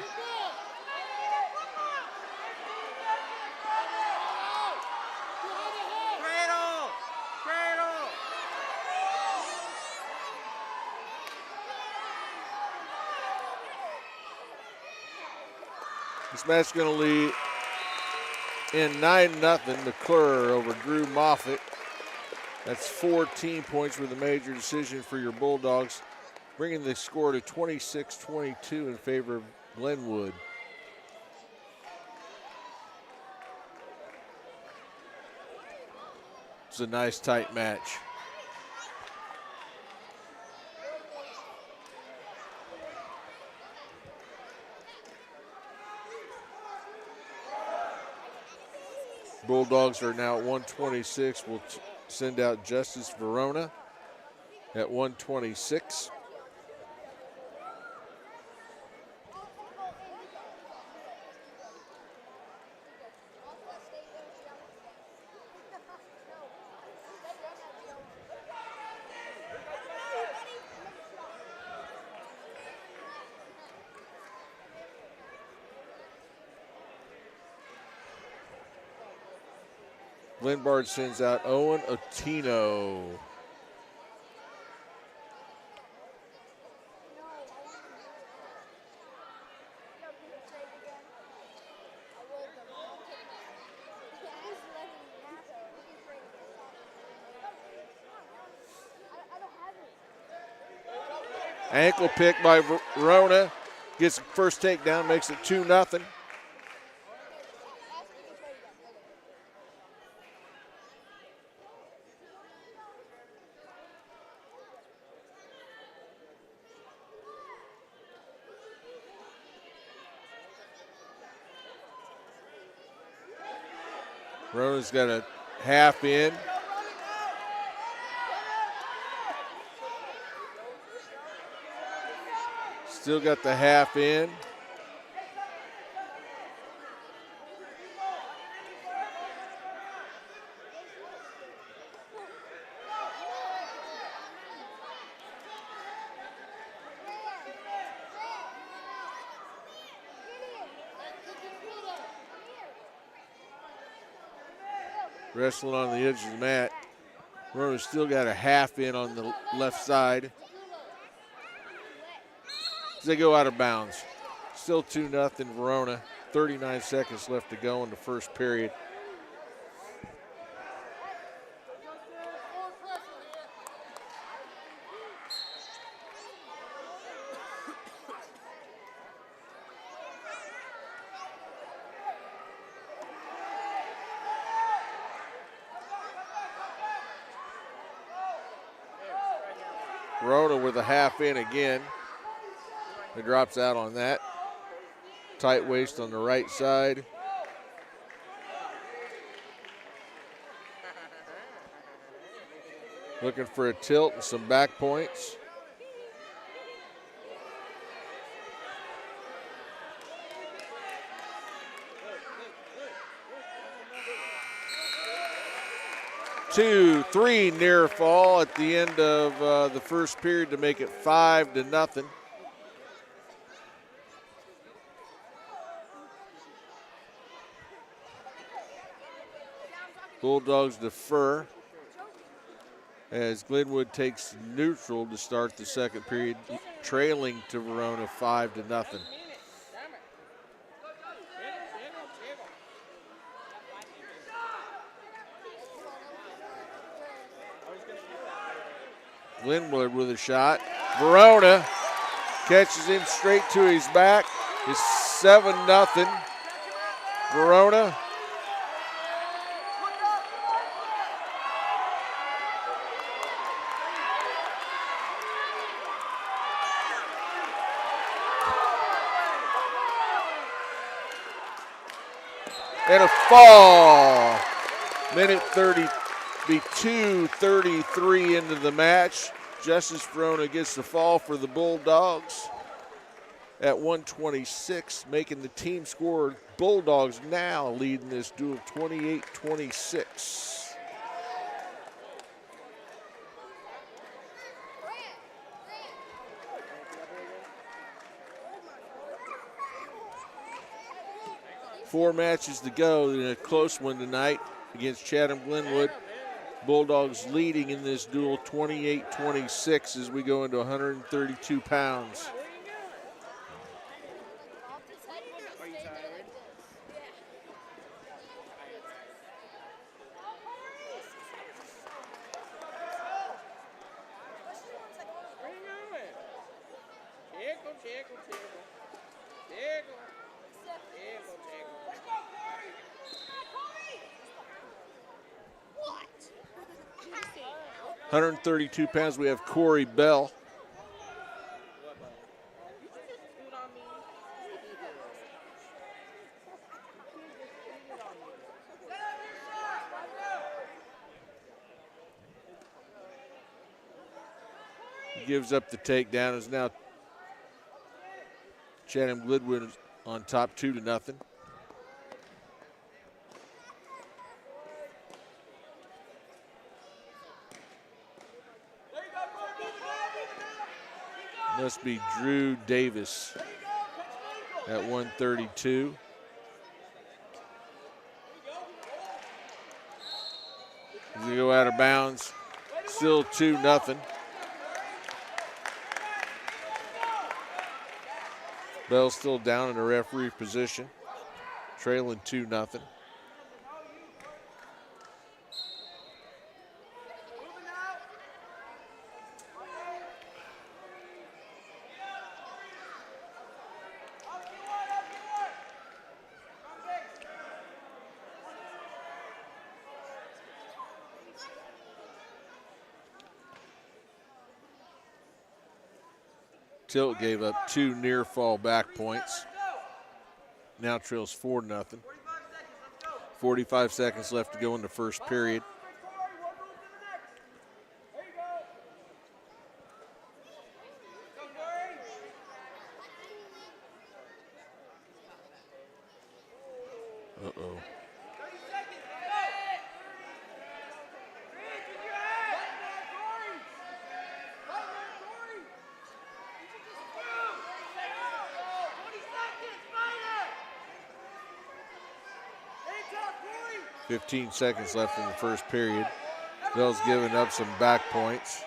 This match is going to lead in 9-0 McClure over Drew Moffitt. That's 14 points with a major decision for your Bulldogs, bringing the score to 26-22 in favor of Glenwood. It's a nice tight match. Bulldogs are now at 126. We'll send out Justice Verona at 126. Glenbard sends out Owen Otino. Ankle pick by Verona. Gets the first takedown, makes it 2-0. Verona's got a half in. Still got the half in. Wrestling on the edge of the mat. Verona's still got a half in on the left side. As they go out of bounds. Still 2-0 Verona. 39 seconds left to go in the first period. Verona with a half in again. It drops out on that. Tight waist on the right side. Looking for a tilt and some back points. Two, three near fall at the end of the first period to make it 5-0. Bulldogs defer as Glenwood takes neutral to start the second period, trailing to Verona 5-0. Glenwood with a shot. Verona catches him straight to his back. It's 7-0. Verona. And a fall. Minute 32:33 into the match. Justice Verona gets the fall for the Bulldogs at 126, making the team score. Bulldogs now leading this duel 28-26. Four matches to go in a close one tonight against Chatham-Glenwood. Bulldogs leading in this duel 28-26 as we go into 132 pounds. Are you tired? Bring on it. Tickle, tickle, tickle. Tickle. Tickle, tickle. 132 pounds, we have Corey Bell. He gives up the takedown. Is now Chatham Glenwood on top 2-0. Must be Drew Davis at 132. As we go out of bounds, still 2-0. Bell still down in the referee position, trailing 2-0. Tilt gave up 2 near fall back points. Now trails 4-0. 45 seconds left to go in the first period. Uh-oh. Hey, 15 seconds left in the first period. Bell's giving up some back points.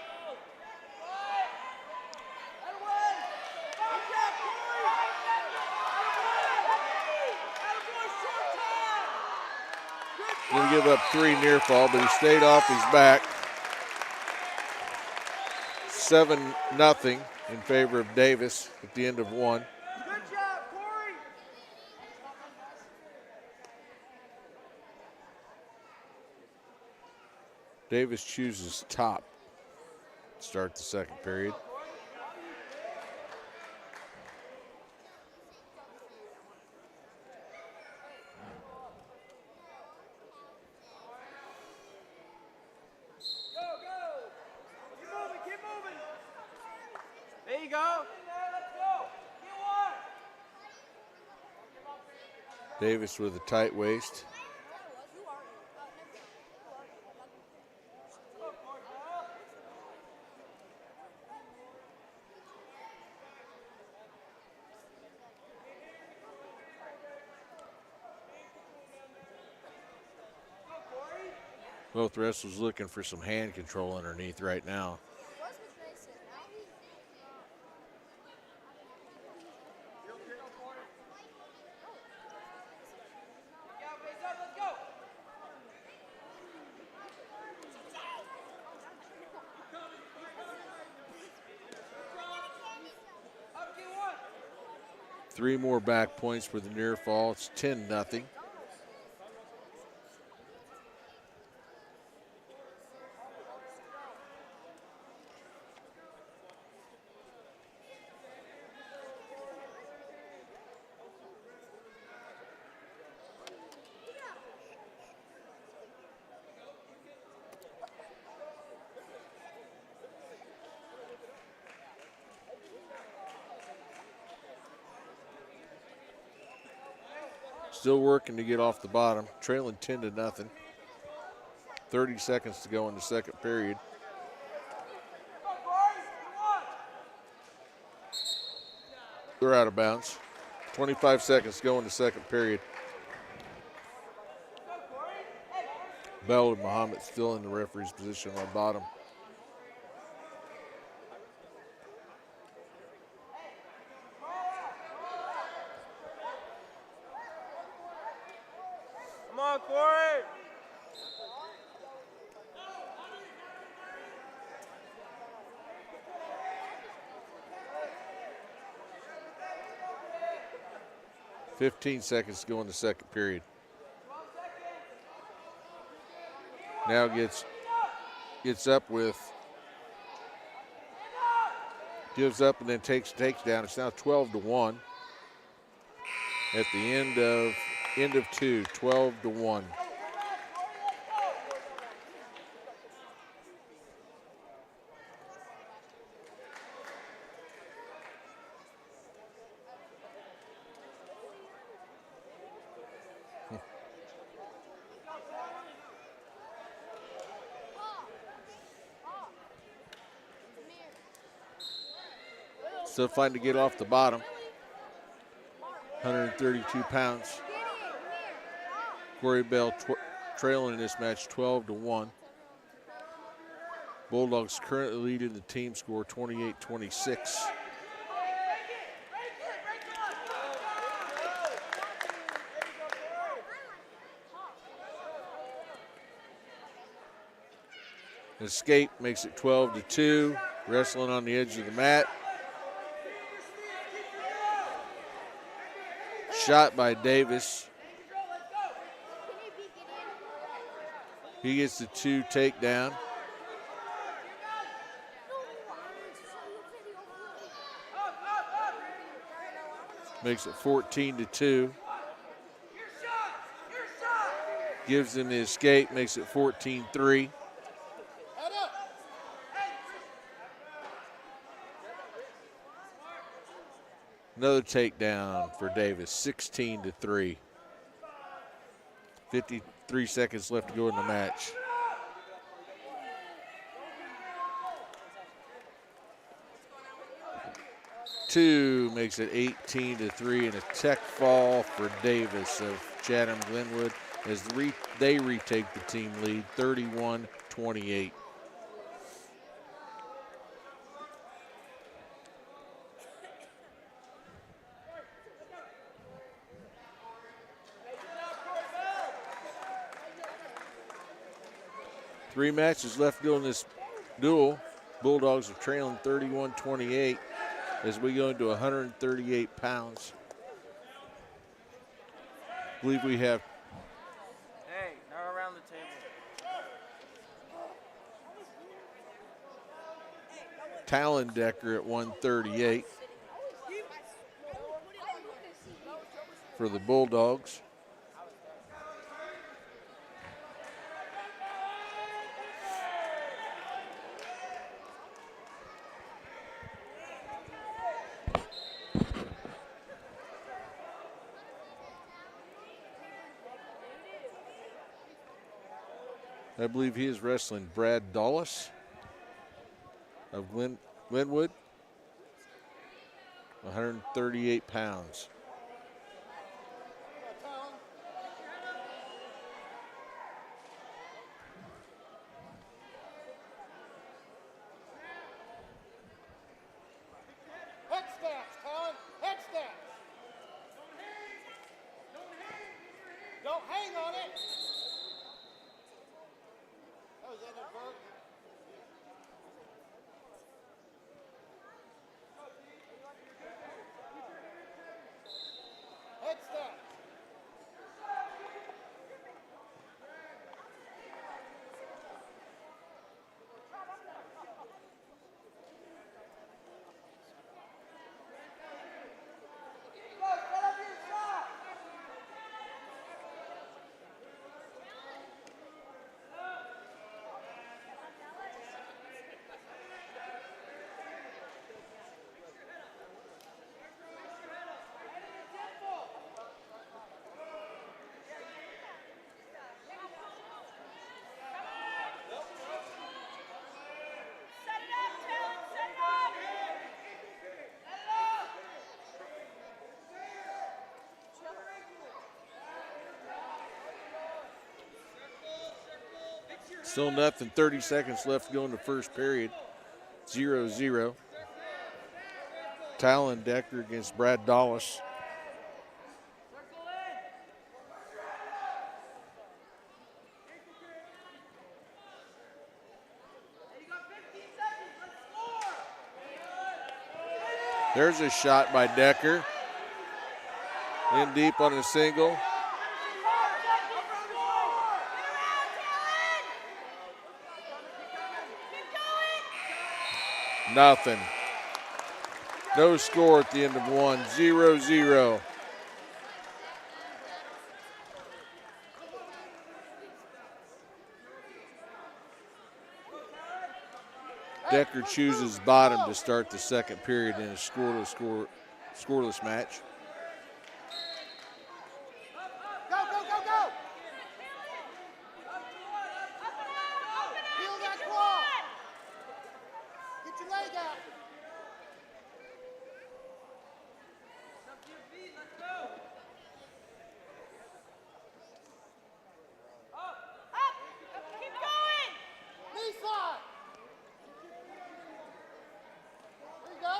Gonna give up 3 near fall, but he stayed off his back. 7-0 in favor of Davis at the end of 1. Good job, Corey. Davis chooses top to start the second period. Go, go. Keep moving, keep moving. There you go. Let's go. Get one. Davis with a tight waist. Both wrestlers looking for some hand control underneath right now. Let's go. 3 more back points for the near fall. It's 10-0. Still working to get off the bottom, trailing 10-0. 30 seconds to go in the second period. They're out of bounds. 25 seconds to go in the second period. Bell and Muhammad still in the referee's position on bottom. Come on, Corey. $15 seconds to go in the second period. Now gets gives up and then takes down. It's now 12-1 at the end of 2, 12-1. Still fighting to get off the bottom. 132 pounds. Corey Bell trailing in this match 12-1. Bulldogs currently leading the team score 28-26. Escape makes it 12-2. Wrestling on the edge of the mat. Shot by Davis. He gets the 2 takedown. Makes it 14-2. Gives him the escape, makes it 14-3. Another takedown for Davis, 16-3. 53 seconds left to go in the match. Two makes it 18-3, and a tech fall for Davis of Chatham Glenwood as they retake the team lead, 31-28. Three matches left to go in this duel. Bulldogs are trailing 31-28 as we go into 138 pounds. I believe we have Hey, not around the table. Tallendecker at 138 for the Bulldogs. I believe he is wrestling Brad Dulles of Glenwood, 138 pounds. Head stance, Talon. Head stance. Don't hang on it. That was inadvertent. Head stance. Still nothing, 30 seconds left to go in the first period. 0-0. Tallendecker against Brad Dulles. There's a shot by Decker. In deep on a single. Nothing. No score at the end of one. 0-0. Decker chooses bottom to start the second period in a scoreless match. Go, go, go, go! Feel that claw! Get your leg out! Keep going! Knee slide! There you go.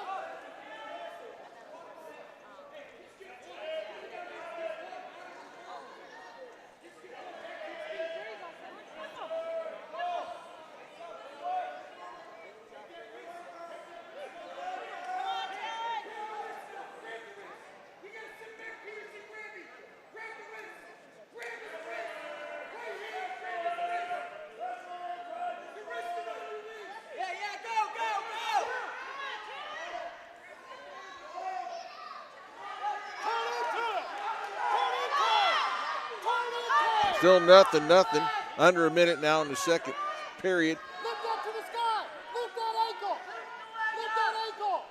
Still nothing. Under a minute now in the second period. Lift that to the sky! Lift that ankle! Lift that ankle!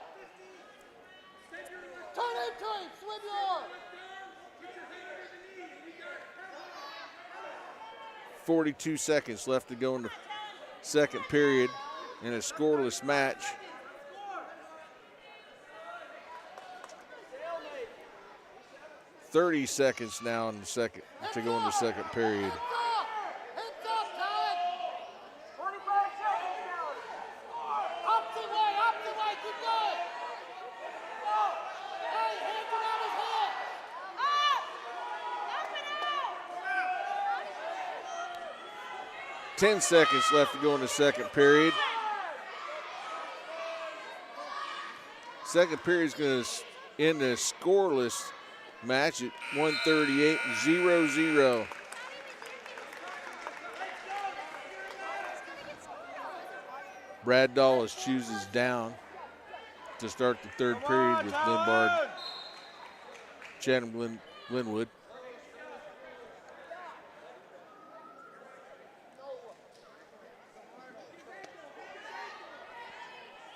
Turn into him! Swim your arm! 42 seconds left to go in the second period in a scoreless match. .30 seconds now in the second to go in the second period. Heads up, Todd! 45 seconds now! Opposite way, keep going! Hey, hands around his head! Up! 10 seconds left to go in the second period. Second period is going to end a scoreless match at 1:38, 0-0. Brad Dawes chooses down to start the third period with Linbard, Chatham Glenwood.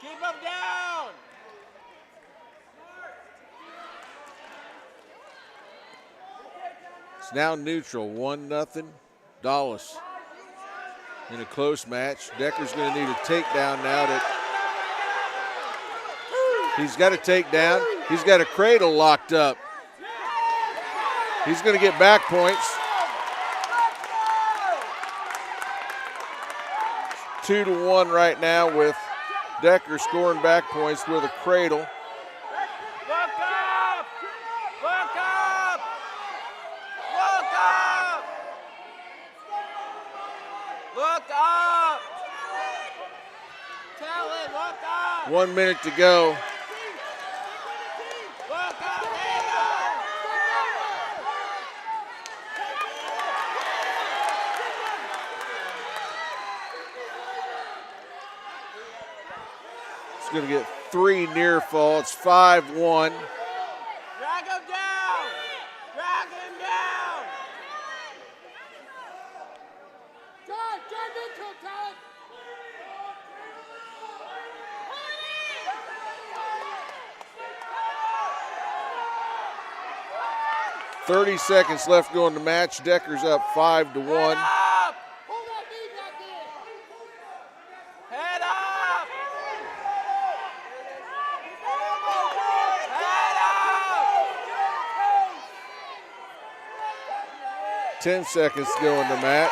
Keep them down. It's now neutral, 1-0. Dawes in a close match. Decker's going to need a takedown now. He's got a takedown. He's got a cradle locked up. He's going to get back points. 2-1 right now with Decker scoring back points with a cradle. Look up! Look up! Look up! Look up! Tell it, look up! 1 minute to go. Look up, Diego! It's going to get 3 near fall. It's 5-1. Drag him down! Drag him down! Drive into him, Todd! 30 seconds left to go in the match. Decker's up 5-1. Up! Pull that knee back in! Head up! Head up! 10 seconds to go in the match.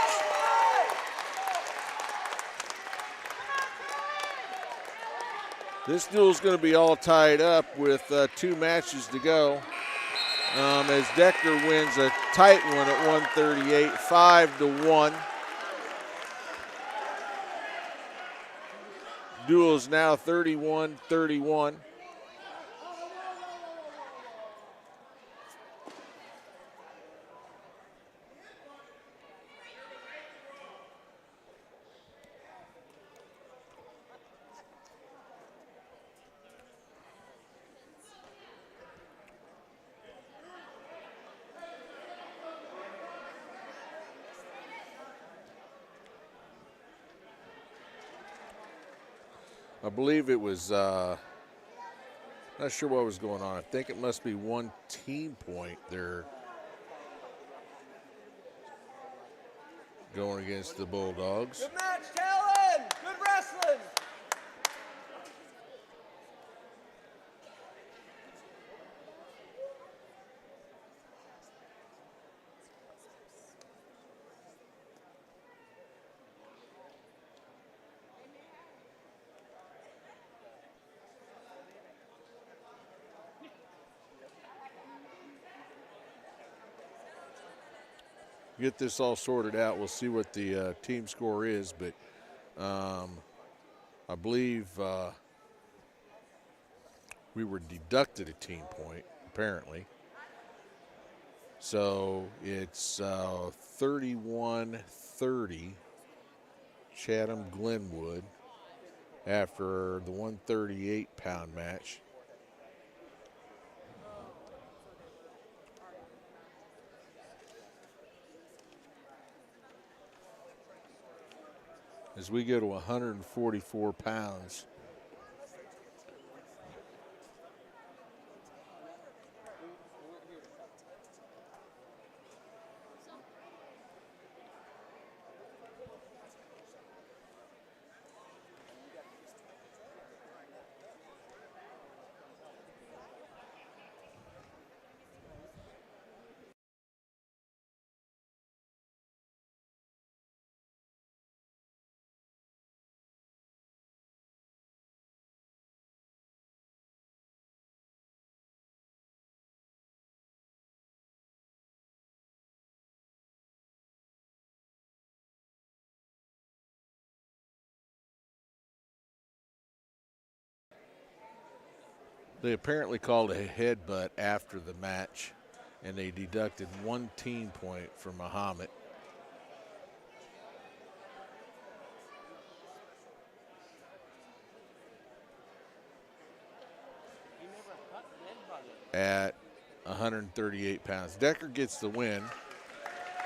This duel's going to be all tied up with 2 matches to go. As Decker wins a tight one at 138, 5-1. Duel is now 31-31. I believe it was, not sure what was going on. I think it must be one team point there going against the Bulldogs. Good match, Talon. Good wrestling. Get this all sorted out. We'll see what the team score is, but I believe we were deducted a team point, apparently. So it's 31-30 Chatham Glenwood after the 138-pound match. As we go to 144 pounds. They apparently called a headbutt after the match, and they deducted one team point for Muhammad. At 138 pounds. Decker gets the win,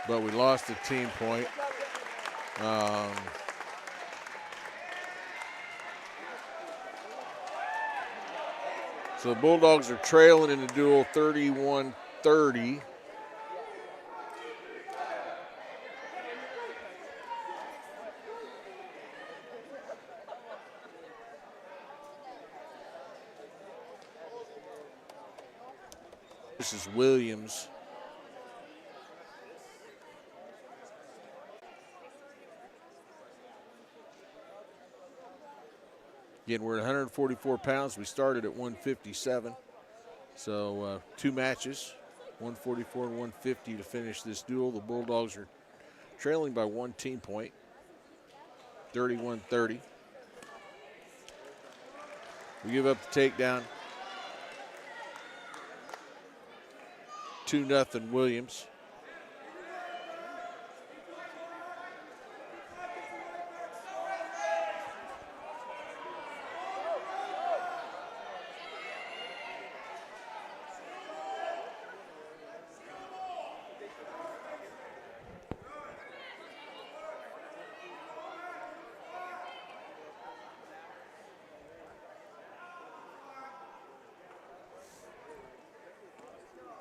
but we lost a team point. So the Bulldogs are trailing in the duel 31-30. This is Williams. Again, we're at 144 pounds. We started at 157. So 2 matches, 144 and 150 to finish this duel. The Bulldogs are trailing by 1 team point, 31-30. We give up the takedown. 2-0 Williams.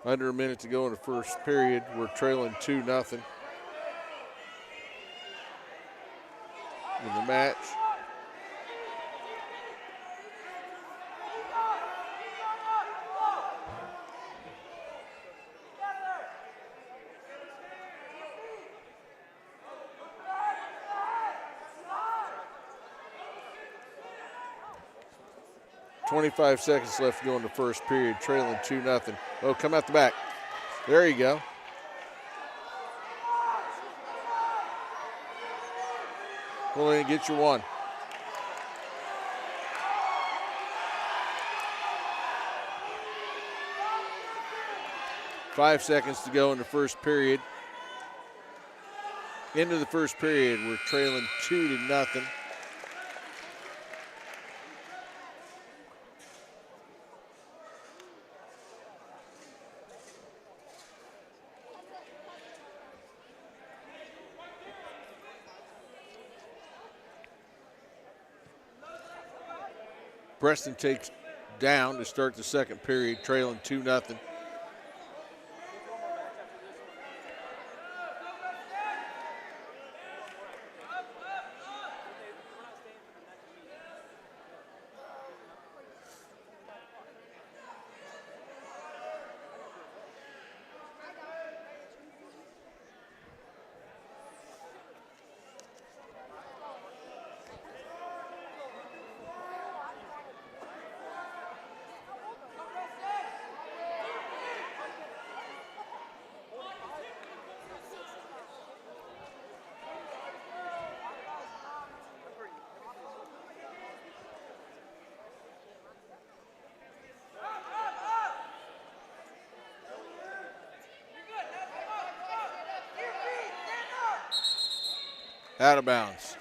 Under a minute to go in the first period. We're trailing 2-0 in the match. .25 seconds left to go in the first period, trailing 2-0. Oh, come out the back. There you go. Pull in and get your one. .5 seconds to go in the first period. Into the first period, we're trailing 2-0. Preston takes down to start the second period, trailing 2-0. Out of bounds.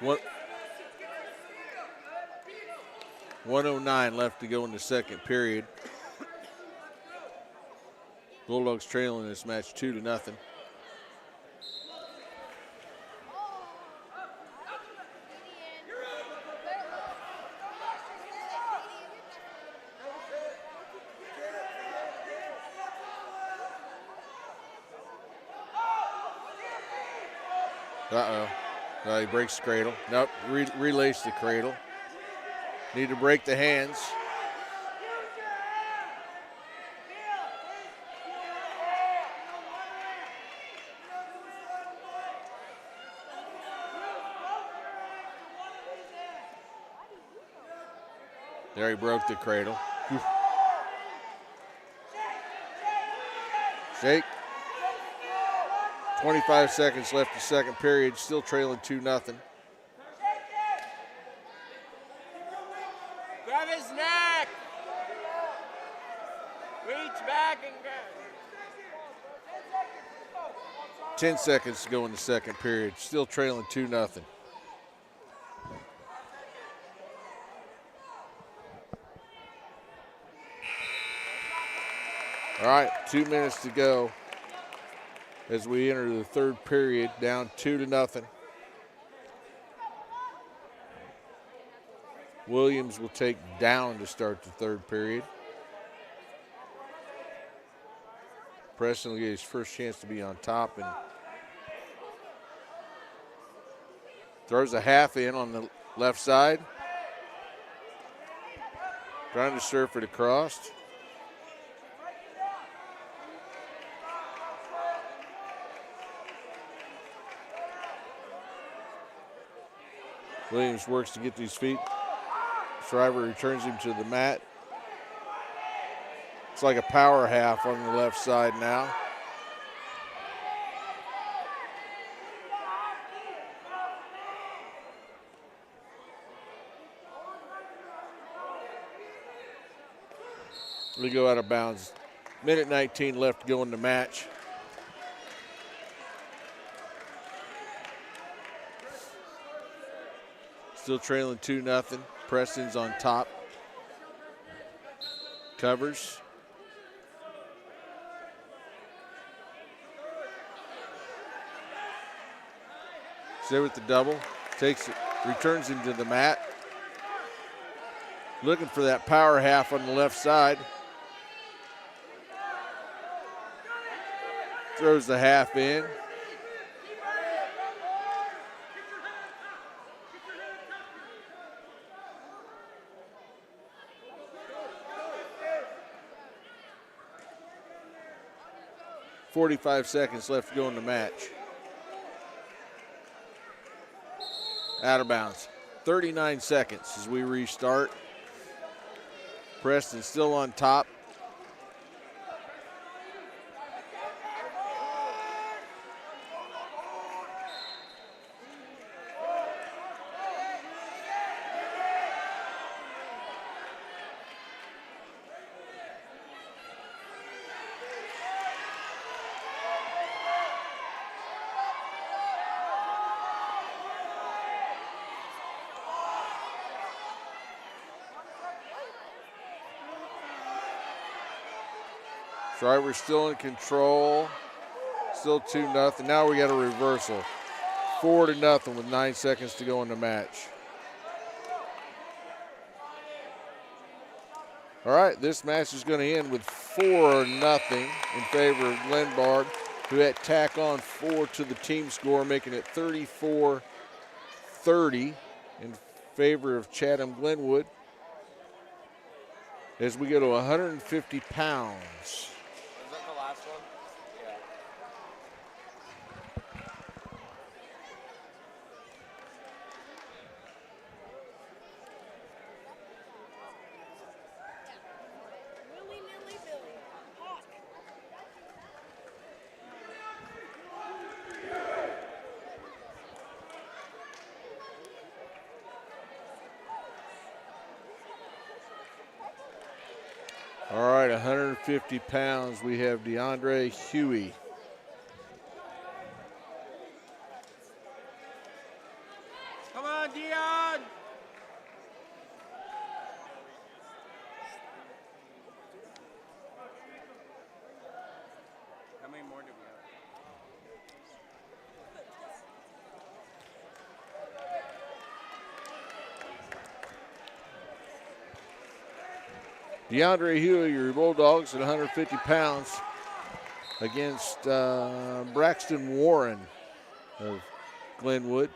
1:09 left to go in the second period. Bulldogs trailing this match 2-0. He breaks the cradle. Nope, relays the cradle. Need to break the hands. There, he broke the cradle. Shake. 25 seconds left in the second period, still trailing 2-0. Grab his neck. Reach back and grab. 10 seconds to go in the second period, still trailing 2-0. All right, 2 minutes to go as we enter the third period, down 2-0. Williams will take down to start the third period. Preston will get his first chance to be on top and throws a half in on the left side. Trying to surf it across. Williams works to get to his feet. Shriver returns him to the mat. It's like a power half on the left side now. We go out of bounds. Minute 19 left to go in the match. Still trailing 2-0. Preston's on top. Covers. Stay with the double. Takes it, returns him to the mat. Looking for that power half on the left side. Throws the half in. .45 seconds left to go in the match. Out of bounds. 39 seconds as we restart. Preston still on top. Shriver's still in control. Still 2-0. Now we got a reversal. 4-0 with 9 seconds to go in the match. All right, this match is going to end with 4-0 in favor of Glenbard, who had tack on 4 to the team score, making it 34-30 in favor of Chatham Glenwood. As we go to 150 pounds. Was that the last one? Yeah. Willy-nilly Billy. Hawk. All right, 150 pounds. We have DeAndre Huey. Come on, Dion! How many more do we have? DeAndre Huey, your Bulldogs at 150 pounds against Braxton Warren of Glenwood.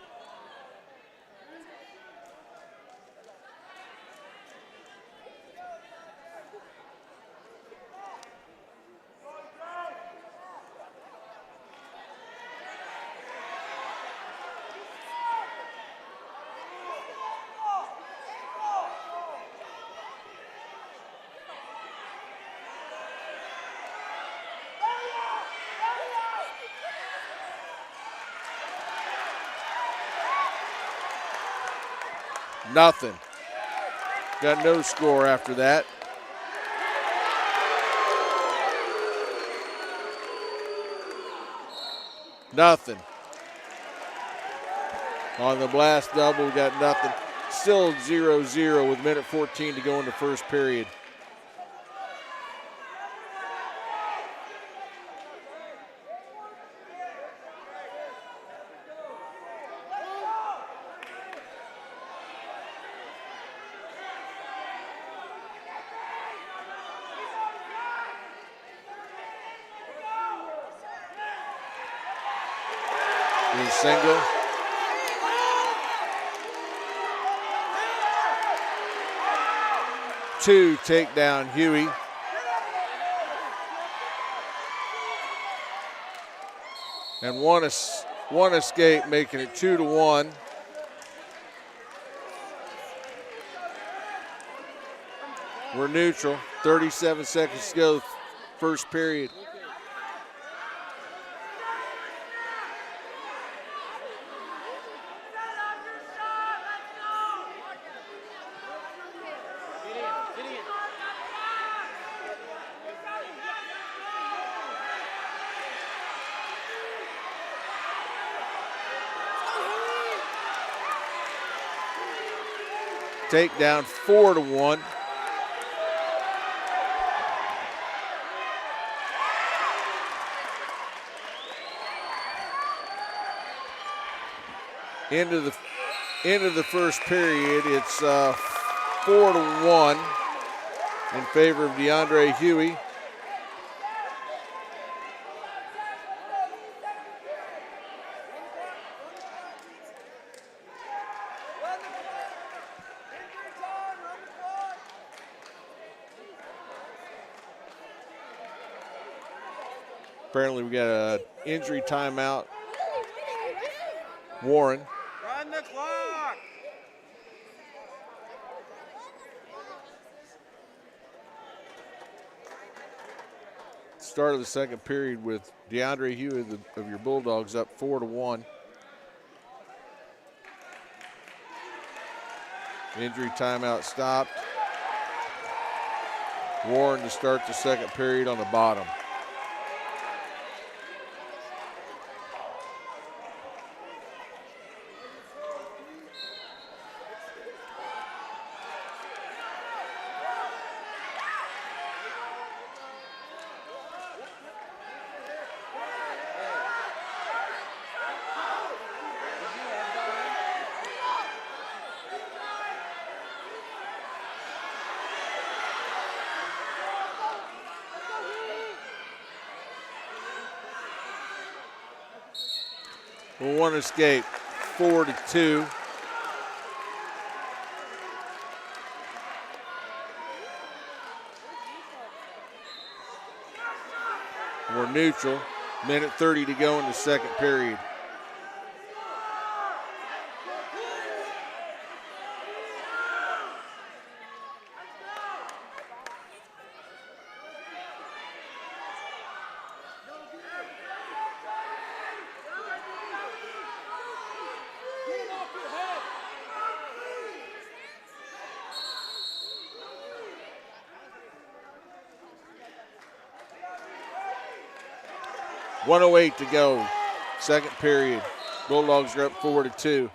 Nothing. Got no score after that. Nothing. On the blast double, we got nothing. Still 0-0 with minute 14 to go in the first period. Single. Two takedown Huey. And one escape, making it 2-1. We're neutral. 37 seconds to go, first period. Takedown 4-1. Into the first period, it's 4-1 in favor of DeAndre Huey. Apparently we got an injury timeout. Warren. Run the clock! Start of the second period with DeAndre Huey of your Bulldogs up 4-1. Injury timeout stopped. Warren to start the second period on the bottom. One escape, 4-2. We're neutral. Minute 30 to go in the second period. .108 to go, second period. Bulldogs are up 4-2.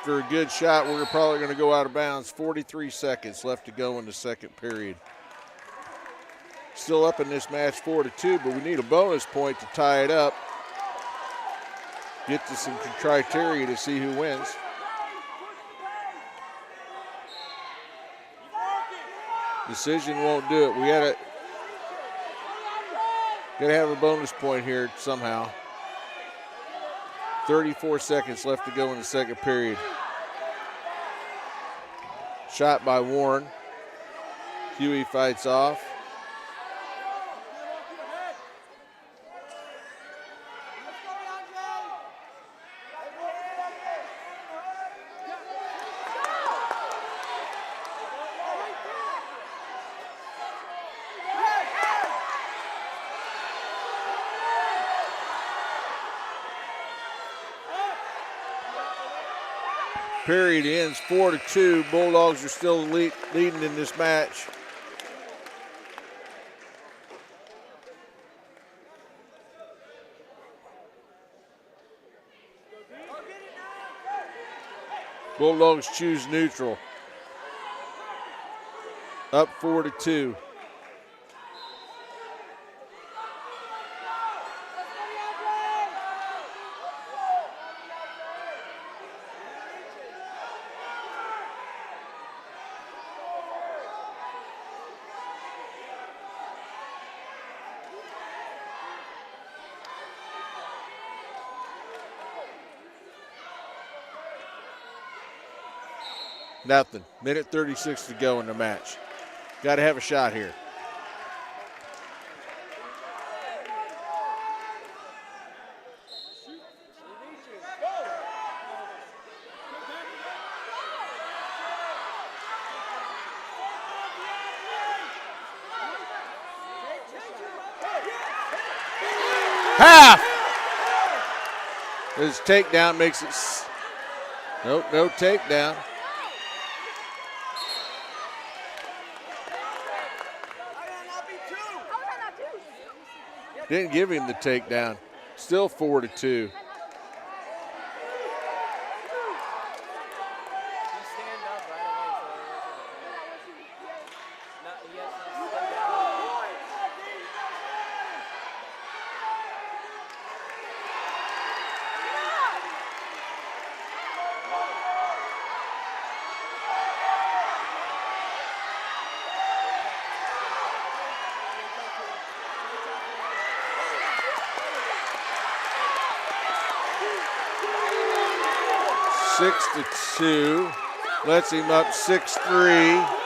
After a good shot, we're probably going to go out of bounds. 43 seconds left to go in the second period. Still up in this match 4-2, but we need a bonus point to tie it up. Get to some criteria to see who wins. Decision won't do it. We gotta have a bonus point here somehow. 34 seconds left to go in the second period. Shot by Warren. Huey fights off. Period ends 4-2. Bulldogs are still leading in this match. Bulldogs choose neutral. Up 4-2. Nothing. Minute 36 to go in the match. Got to have a shot here. Half! His takedown makes it. Nope, no takedown. Didn't give him the takedown. Still 4-2. Six to 2. Lets him up 6-3.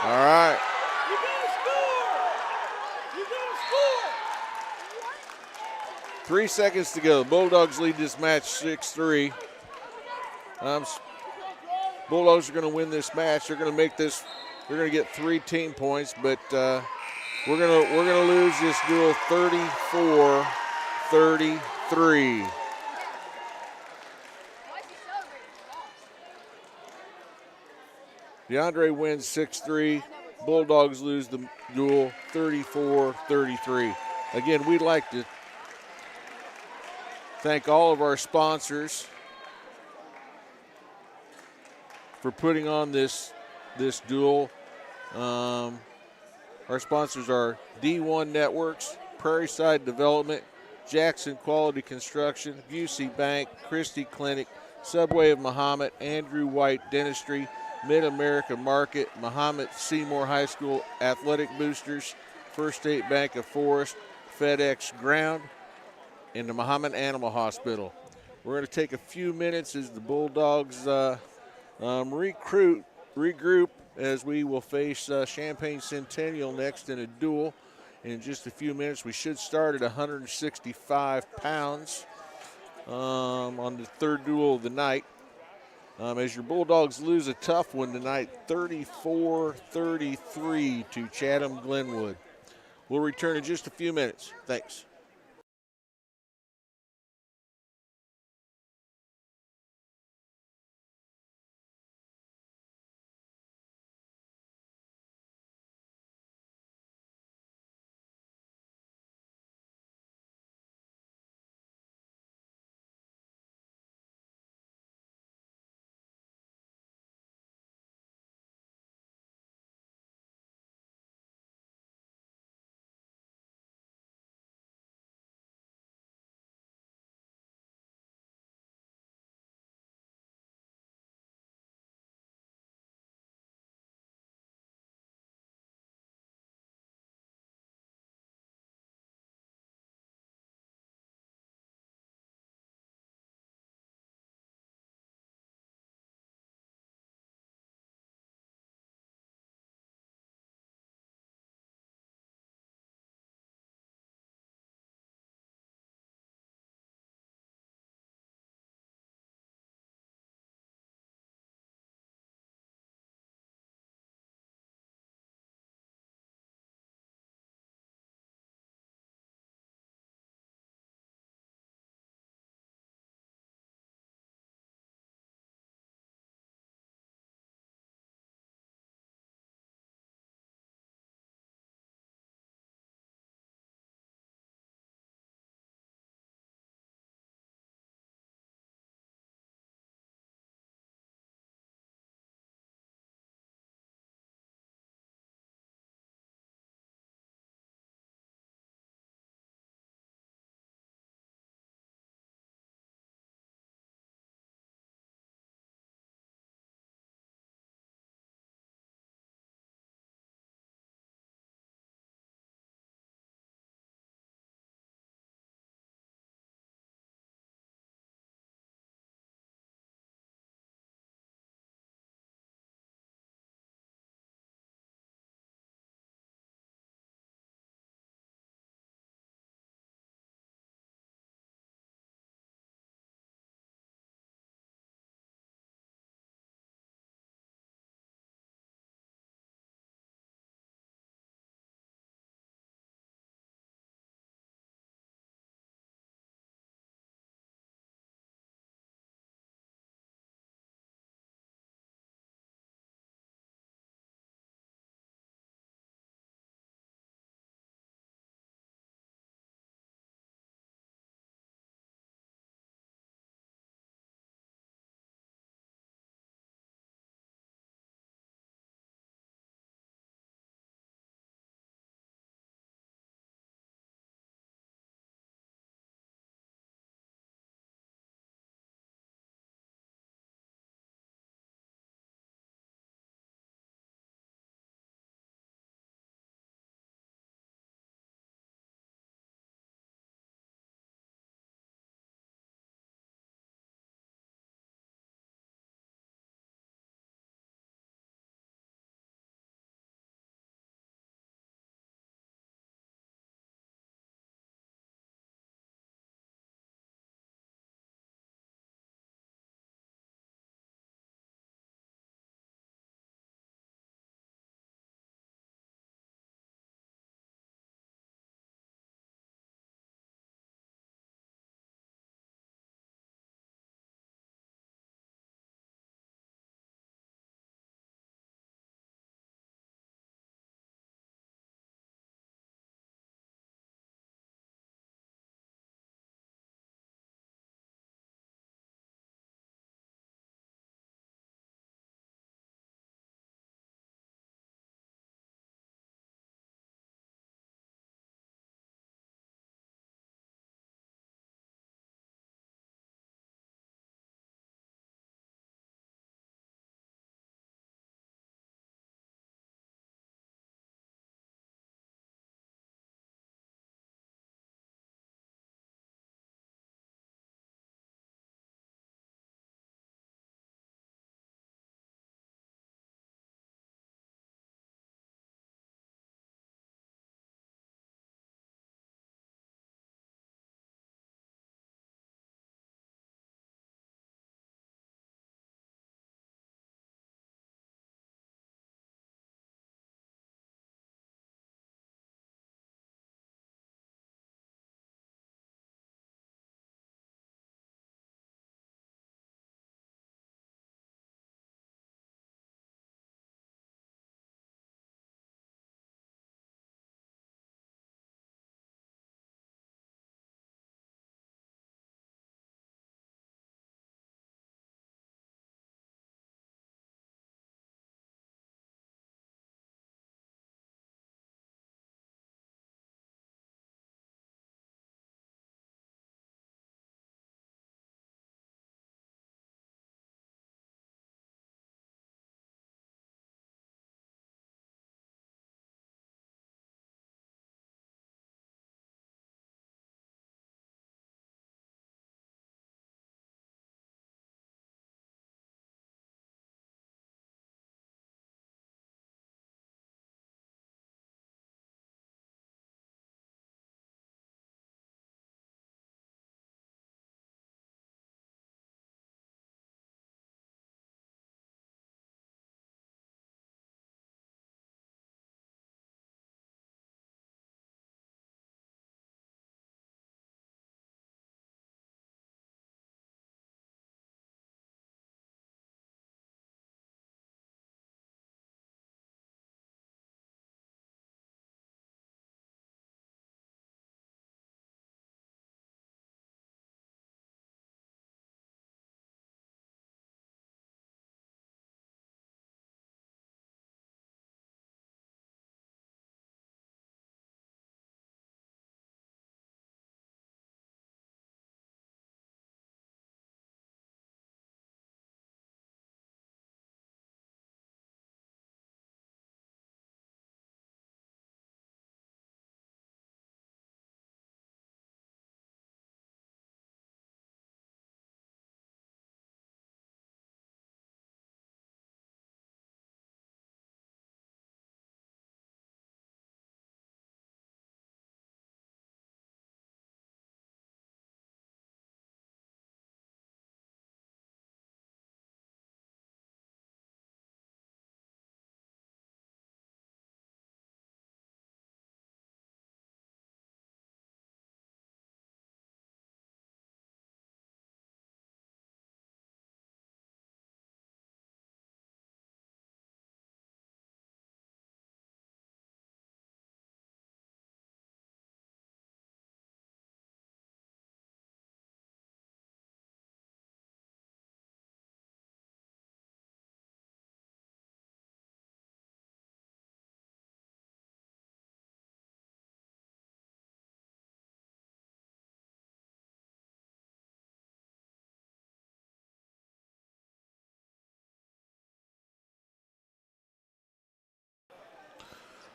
All right. You gotta score! You gotta score! 3 seconds to go. Bulldogs lead this match 6-3. Bulldogs are going to win this match. They're going to make this. They're going to get 3 team points, but We're gonna lose this duel 34-33. DeAndre wins 6-3. Bulldogs lose the duel 34-33. Again, we'd like to thank all of our sponsors for putting on this duel. Our sponsors are D1 Networks, Prairie Side Development, Jackson Quality Construction, Busey Bank, Christie Clinic, Subway of Muhammad, Andrew White Dentistry, Mid-America Market, Muhammad Seymour High School Athletic Boosters, First State Bank of Forest, FedEx Ground, and the Muhammad Animal Hospital. We're going to take a few minutes as the Bulldogs regroup as we will face Champaign Centennial next in a duel in just a few minutes. We should start at 165 pounds on the third duel of the night. As your Bulldogs lose a tough one tonight, 34-33 to Chatham Glenwood. We'll return in just a few minutes. Thanks.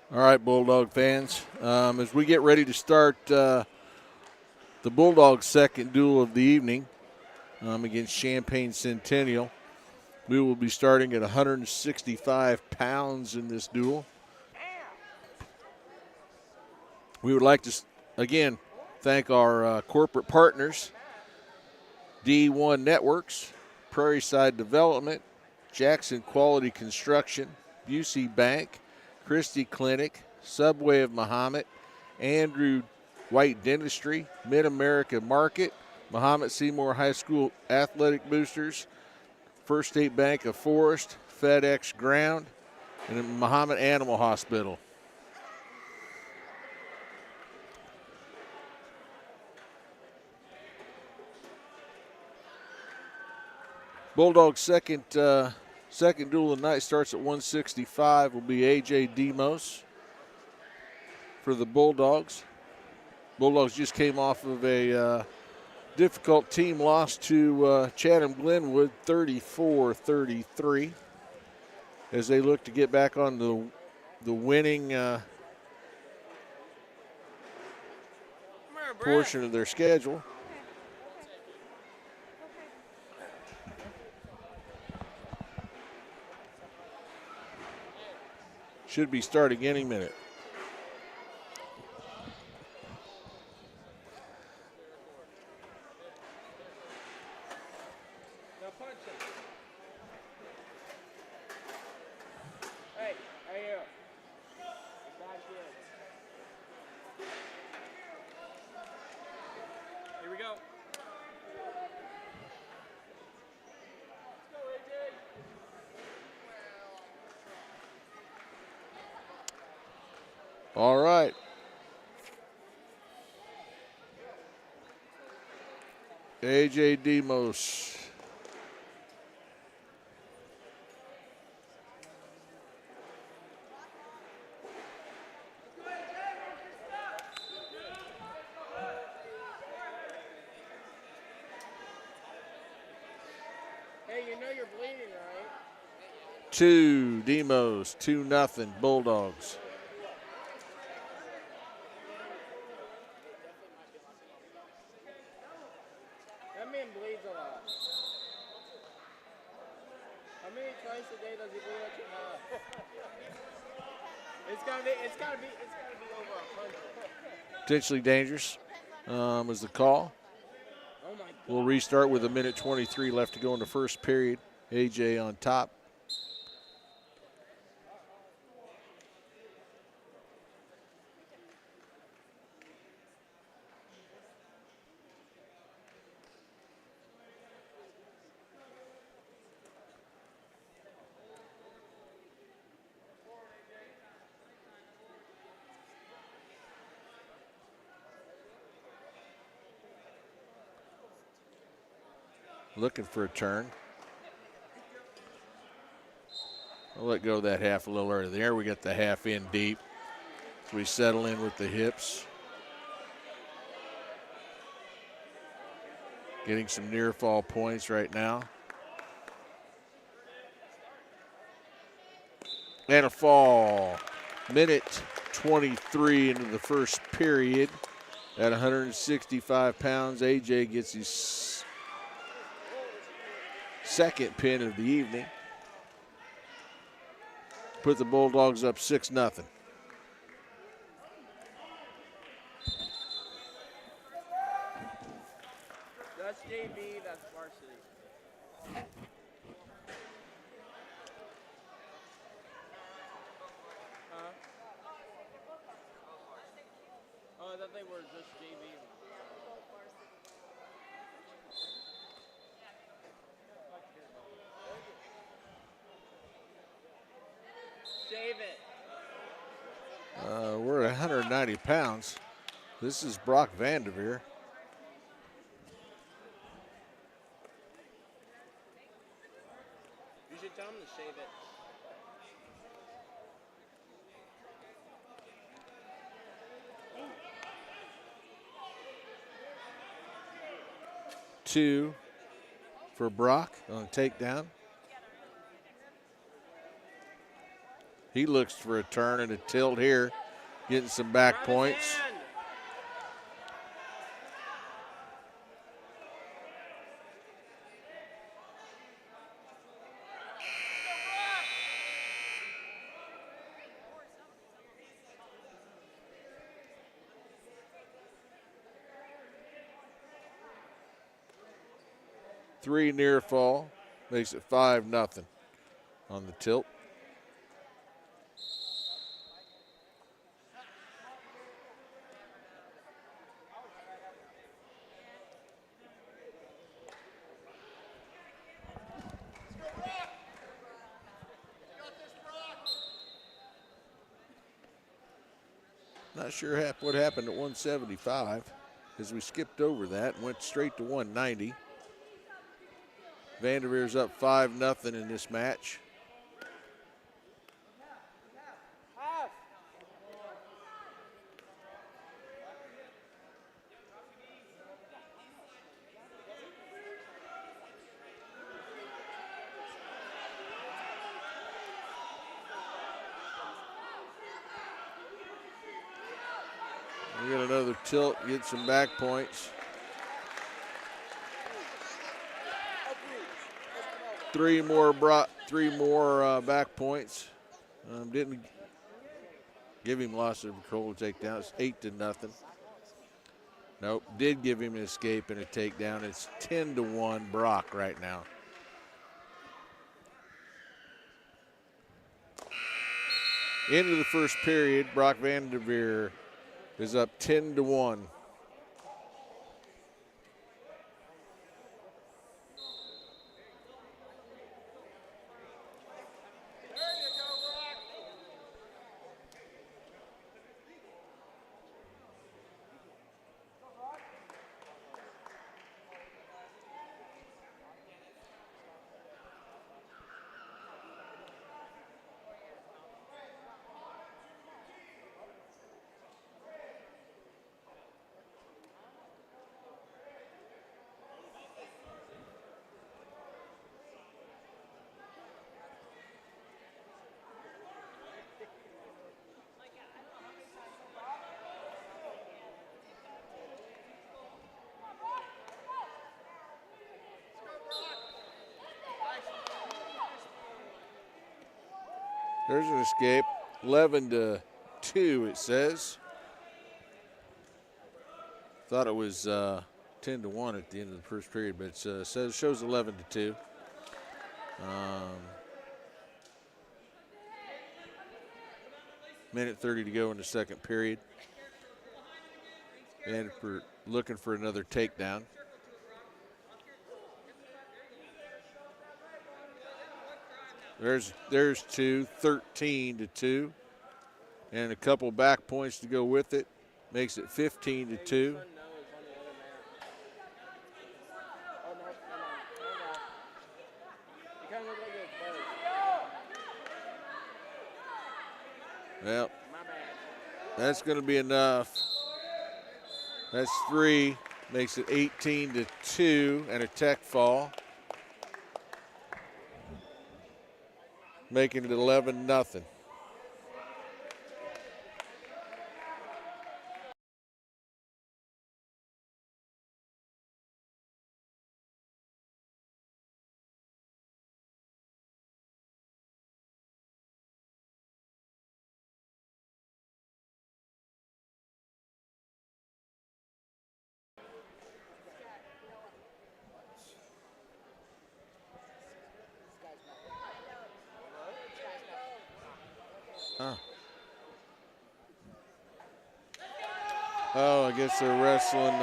All right, Bulldog fans. As we get ready to start the Bulldogs' second duel of the evening against Champaign Centennial, we will be starting at 165 pounds in this duel. We would like to, again, thank our corporate partners, D1 Networks, Prairie Side Development, Jackson Quality Construction, Busey Bank, Christie Clinic, Subway of Muhammad, Andrew White Dentistry, Mid-America Market, Muhammad Seymour High School Athletic Boosters, First State Bank of Forest, FedEx Ground, and Muhammad Animal Hospital. Bulldogs' second duel of the night starts at 165. Will be A.J. Demos for the Bulldogs. Bulldogs just came off of a difficult team loss to Chatham-Glenwood, 34-33, as they look to get back on the winning portion of their schedule. Should be starting any minute. Now punch him. Hey, right here. Bad kids. Here we go. Let's go, AJ. All right. A.J. Demos. Hey, you know you're bleeding, right? 2, Demos, 2-0, Bulldogs. That man bleeds a lot. How many times a day does he bleed at your mouth? It's gotta be over 100. Potentially dangerous was the call. Oh my God. We'll restart with 1:23 left to go in the first period. A.J. on top. Looking for a turn. I'll let go of that half a little early. There we get the half in deep. So we settle in with the hips. Getting some near fall points right now. And a fall. Minute 23 into the first period. At 165 pounds, A.J. gets his second pin of the evening. Put the Bulldogs up 6-0. That's JV, that's varsity. Huh? Oh, I thought they were just JV. Save it. We're at 190 pounds. This is Brock Vanderveer. You should tell him to shave it. Two for Brock on takedown. He looks for a turn and a tilt here, getting some back points. Three near fall, makes it 5-0 on the tilt. Not sure what happened at 175 as we skipped over that and went straight to 190. Vanderveer's up 5-0 in this match. We got another tilt, get some back points. Three more back points. Didn't give him loss of control takedown. It's 8-0. Nope, did give him an escape and a takedown. It's 10-1 Brock right now. Into the first period, Brock Vanderveer is up 10-1. There's an escape. 11-2, it says. Thought it was 10-1 at the end of the first period, but it shows 11-2. Minute 30 to go in the second period. And for looking for another takedown. There's two, 13-2. And a couple back points to go with it. Makes it 15-2. Well, that's going to be enough. That's three. Makes it 18-2 and a tech fall. Making it 11-0. Oh, I guess they're wrestling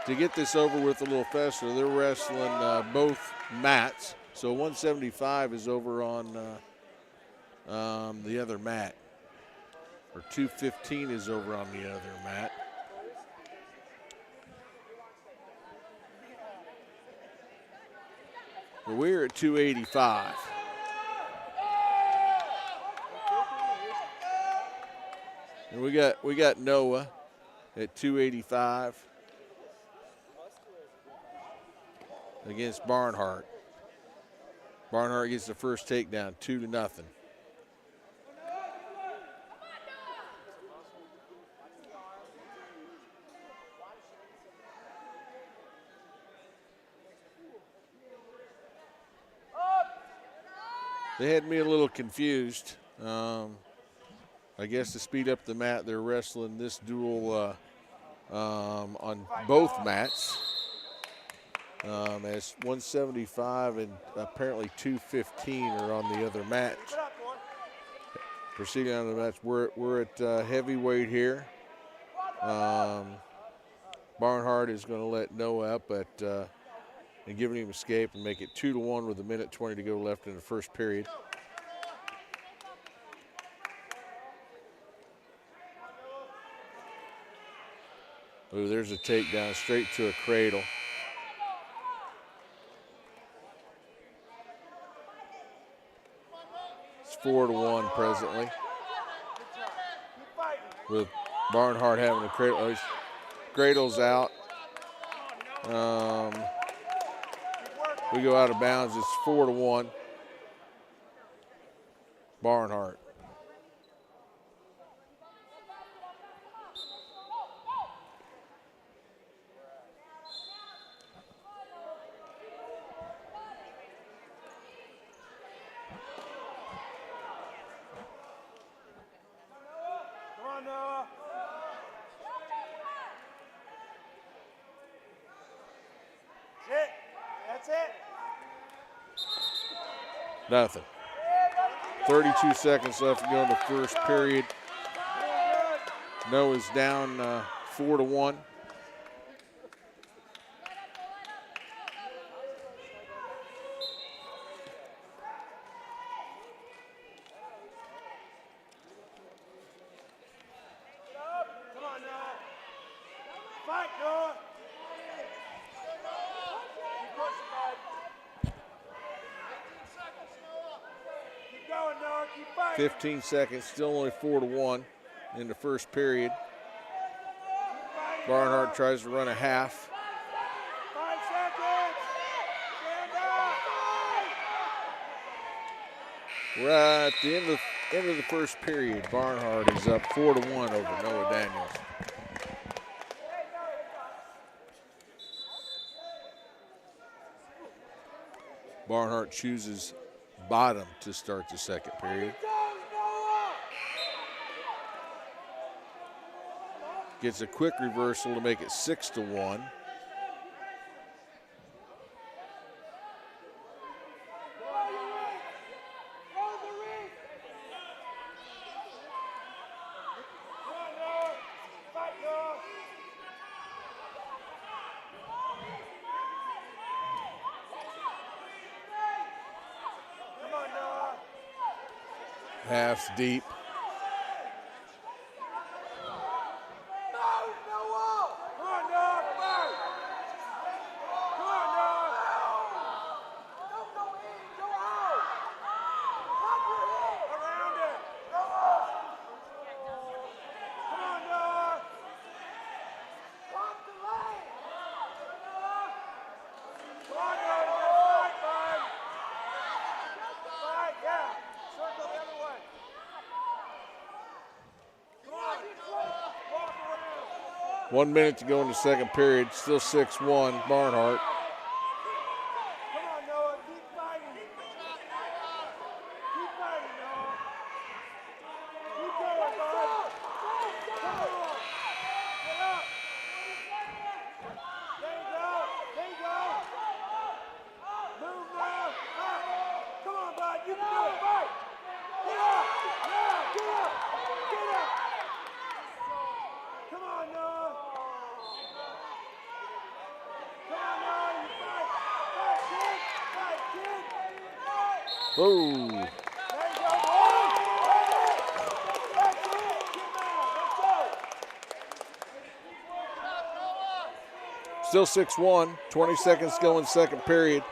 to get this over with a little faster. They're wrestling both mats. So 175 is over on the other mat. Or 215 is over on the other mat. But we're at 285. And we got Noah at 285 against Barnhart. Barnhart gets the first takedown, 2-0. They had me a little confused. I guess to speed up the mat, they're wrestling this duel on both mats. As 175 and apparently 215 are on the other mat. Proceeding on the match, we're at heavyweight here. Barnhart is going to let Noah up and giving him escape and make it 2-1 with 1:20 to go left in the first period. Ooh, there's a takedown straight to a cradle. It's 4-1 presently. With Barnhart having a cradle. Oh, cradle's out. We go out of bounds. It's 4-1. Barnhart. That's it. Nothing. 32 seconds left to go in the first period. Noah's down 4-1. Come on now. Fight, Noah. Keep pushing, bud. Keep going, Noah. Keep fighting. 15 seconds, still only 4-1 in the first period. Barnhart tries to run a half. 5 seconds. Stand up. We're at the end of the first period. Barnhart is up 4-1 over Noah Daniels. Barnhart chooses bottom to start the second period. Gets a quick reversal to make it 6-1. Half's deep. One minute to go in the second period. Still 6-1, Barnhart. Come on, Noah. Keep fighting. Keep fighting, Noah. Keep going, bud. Come on. Get up. There you go. There you go. Move now. Come on, bud. You can do it. Fight. Get up. Yeah, get up. Get up. Come on, Noah. Whoa. There you go, boy. Still 6-1, 20 seconds to go in second period.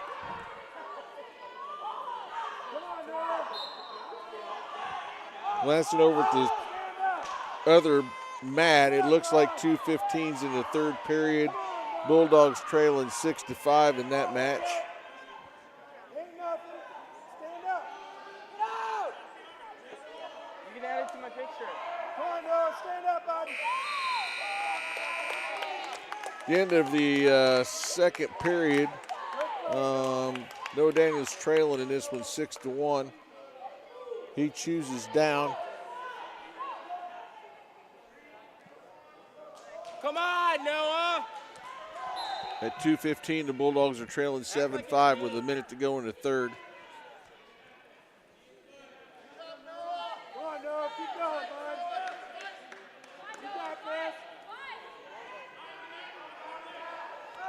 Glancing over at the other mat, it looks like 2:15s in the third period. Bulldogs trailing 6-5 in that match. Ain't nothing. Stand up. No! You can add it to my picture. Come on, Noah. Stand up, buddy. The end of the second period. Noah Daniels trailing in this one 6-1. He chooses down. Come on, Noah. At 2:15, the Bulldogs are trailing 7-5 with a minute to go in the third. Come on, Noah. Keep going, bud. You got this.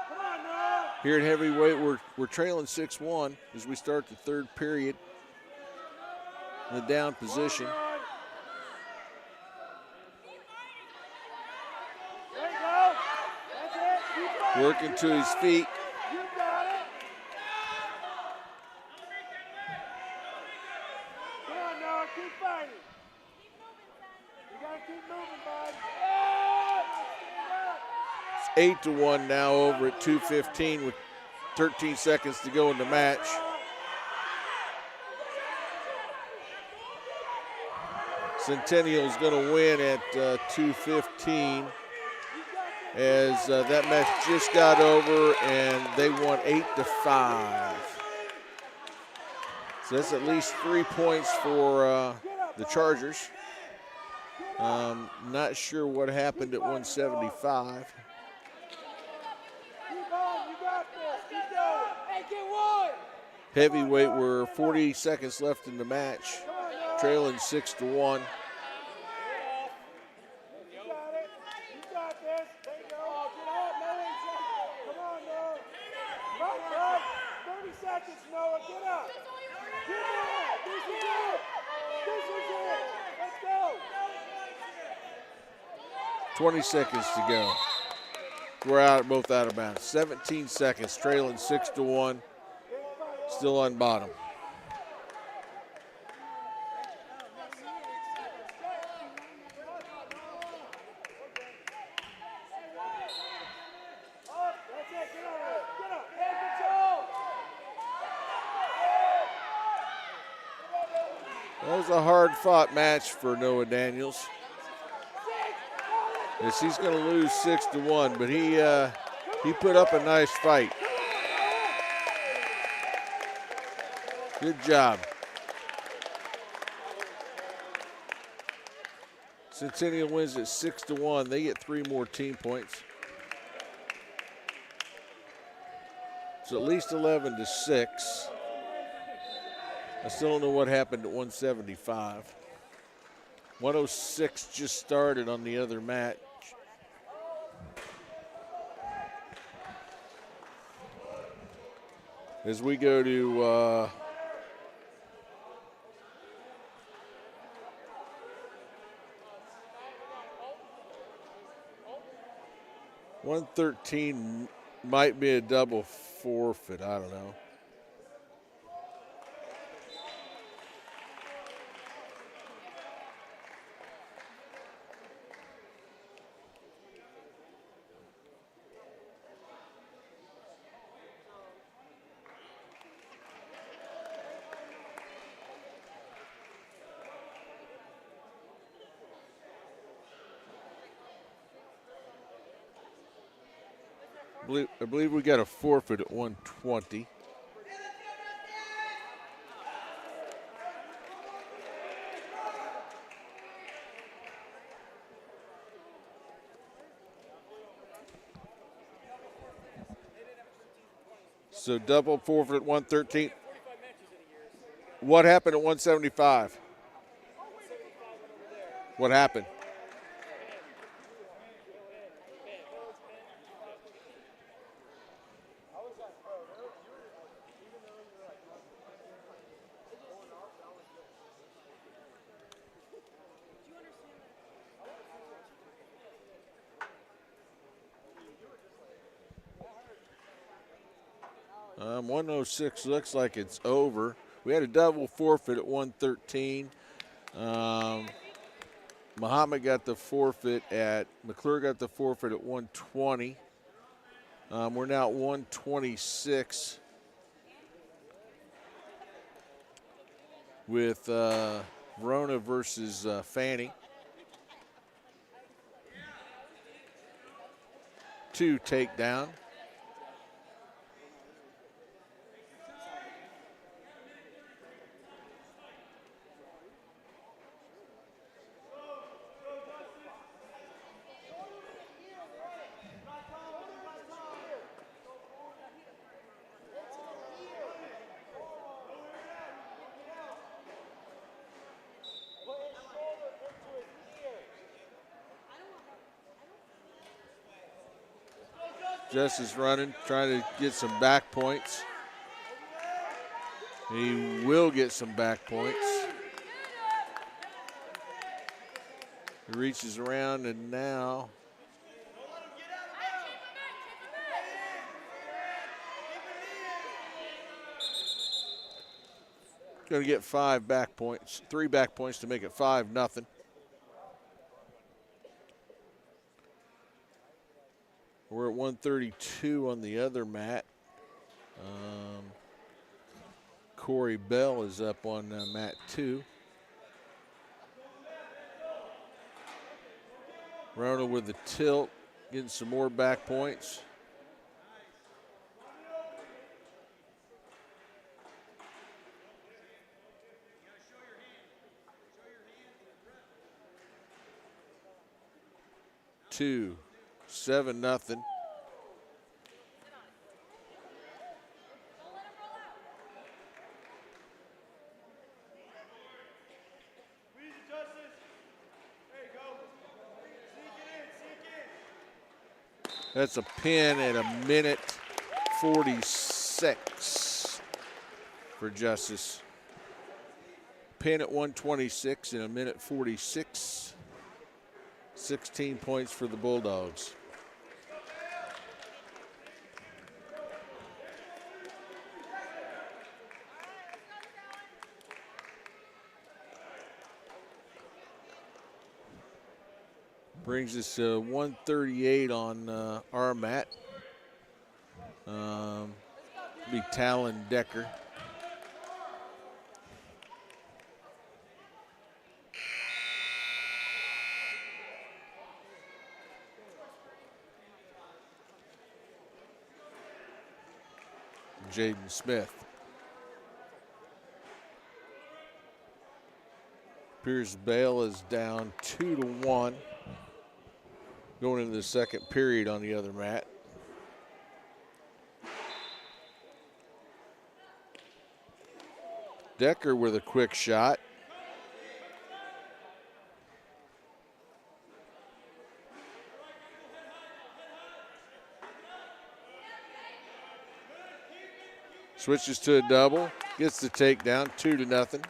Come on, Noah. Here at heavyweight, we're trailing 6-1 as we start the third period in the down position. There you go. That's it. Keep going. Working to his feet. You got it. Come on, Noah. Keep fighting. You got to keep moving, bud. It's 8-1 now over at 2:15 with 13 seconds to go in the match. Centennial's going to win at 2:15 as that match just got over and they won 8-5. So that's at least 3 points for the Chargers. Not sure what happened at 175. Keep on. You got this. Keep going. Hey, get one. Heavyweight, we're 40 seconds left in the match, trailing 6-1. You got it. You got this. There you go. Get out, Noah. Come on, Noah. Right. 30 seconds, Noah. Get up. Get up. This is it. This is it. Let's go. 20 seconds to go. We're both out of bounds. 17 seconds, trailing 6-1, still on bottom. Up. That's it. Get up. Get up. Hand control. That was a hard-fought match for Noah Daniels. Yes, he's going to lose 6-1, but he put up a nice fight. Good job. Centennial wins at 6-1. They get 3 more team points. It's at least 11-6. I still don't know what happened at 175. 106 just started on the other match. As we go to 113 might be a double forfeit. I don't know. I believe we got a forfeit at 120. So double forfeit at 113. What happened at 175? What happened? Um, 106 looks like it's over. We had a double forfeit at 113. Muhammad got the forfeit at, McClure got the forfeit at 120. We're now at 126 with Verona versus Fanny. 2 takedown. Justice running, trying to get some back points. He will get some back points. He reaches around and now going to get 5 back points, 3 back points to make it 5-0. We're at 132 on the other mat. Corey Bell is up on mat 2. Rona with the tilt, getting some more back points. Two, 7-0. That's a pin at 1:46 for Justice. Pin at 1:26 in 1:46. 16 points for the Bulldogs. Brings us to 138 on our mat. Be Talon Decker. Jaden Smith. Pierce Bale is down 2-1. Going into the second period on the other mat. Decker with a quick shot. Switches to a double, gets the takedown, 2-0.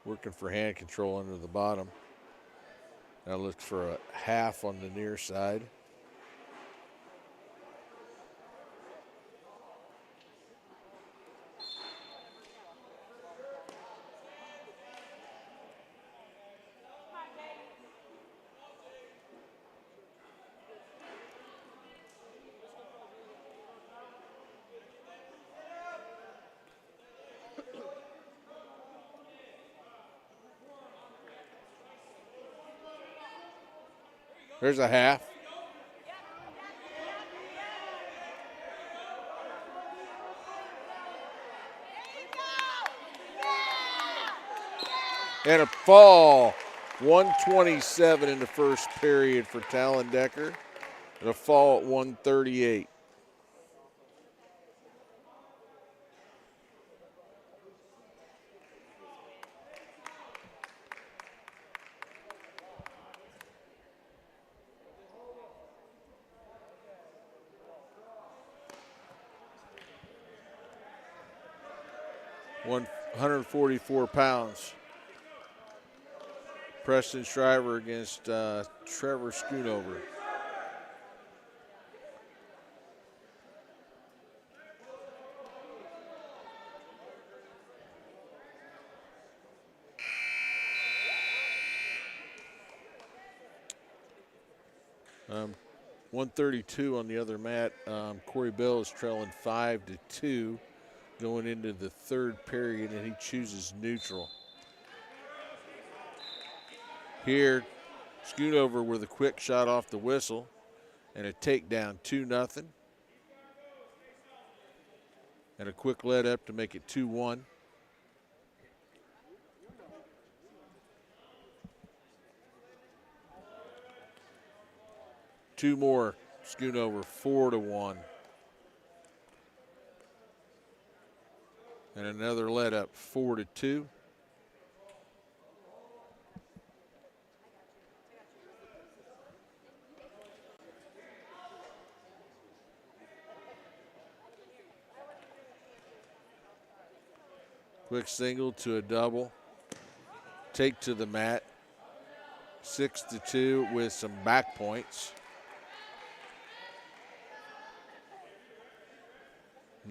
Working for hand control under the bottom. Now looks for a half on the near side. There's a half. And a fall. 127 in the first period for Talon Decker. And a fall at 138. One 144 pounds. Preston Shriver against Trevor Schoonover. Um, 132 on the other mat. Corey Bell is trailing 5-2 going into the third period, and he chooses neutral. Here, Schoonover with a quick shot off the whistle and a takedown, 2-0. And a quick let up to make it 2-1. 2 more. Schoonover 4-1. And another let up 4-2. Quick single to a double. Take to the mat. 6-2 with some back points.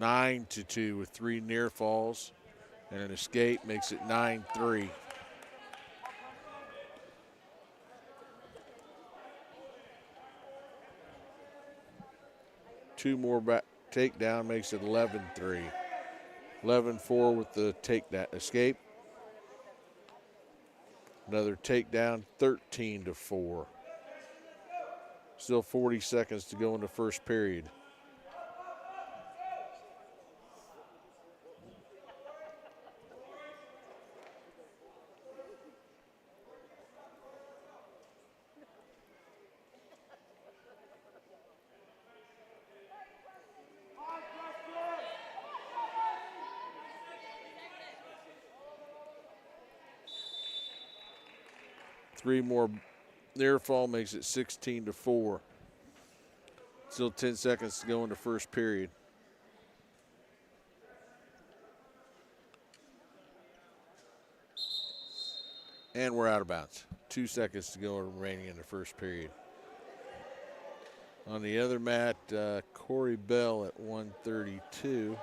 9-2 with 3 near falls and an escape makes it 9-3. Two more back takedown makes it 11-3. 11-4 with the takedown escape. Another takedown, 13-4. Still 40 seconds to go in the first period. Three more near fall makes it 16-4. Still 10 seconds to go in the first period. And we're out of bounds. 2 seconds to go remaining in the first period. On the other mat, Corey Bell at 132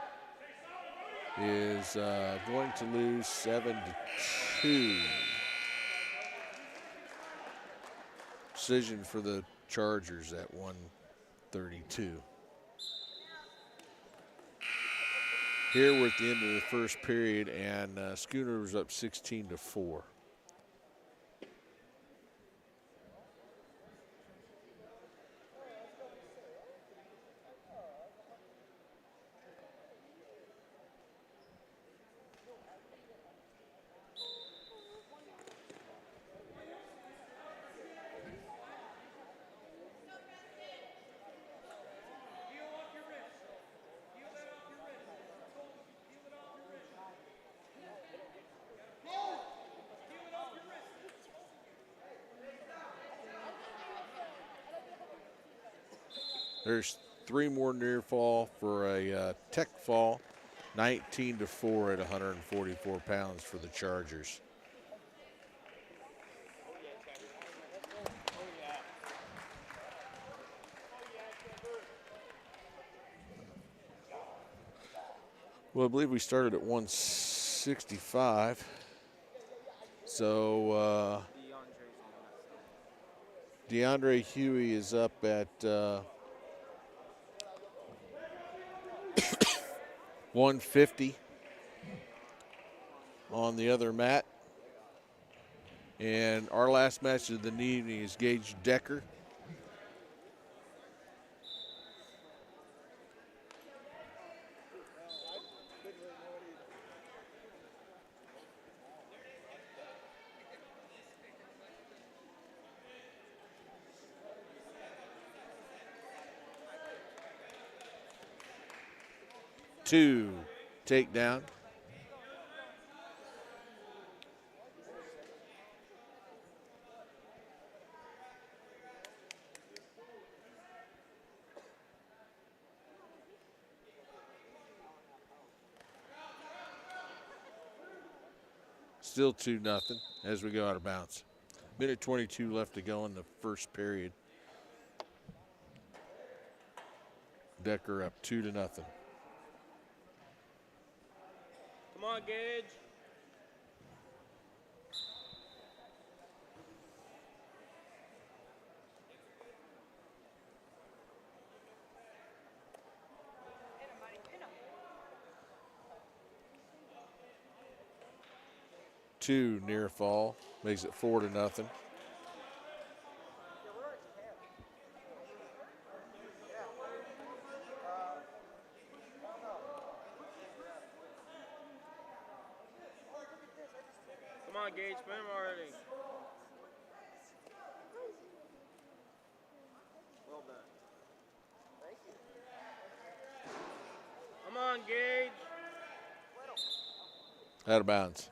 is going to lose 7-2. Decision for the Chargers at 132. Here we're at the end of the first period, and Schooner was up 16-4. There's 3 more near fall for a tech fall, 19-4 at 144 pounds for the Chargers. Well, I believe we started at 165. So DeAndre Huey is up at 150 on the other mat. And our last match of the evening is Gage Decker. Two takedown. Still 2-0 as we go out of bounds. Minute 22 left to go in the first period. Decker up 2-0. Come on, Gage. Two near fall makes it 4-0. Come on, Gage, spin him already. on, Gage. Out of bounds.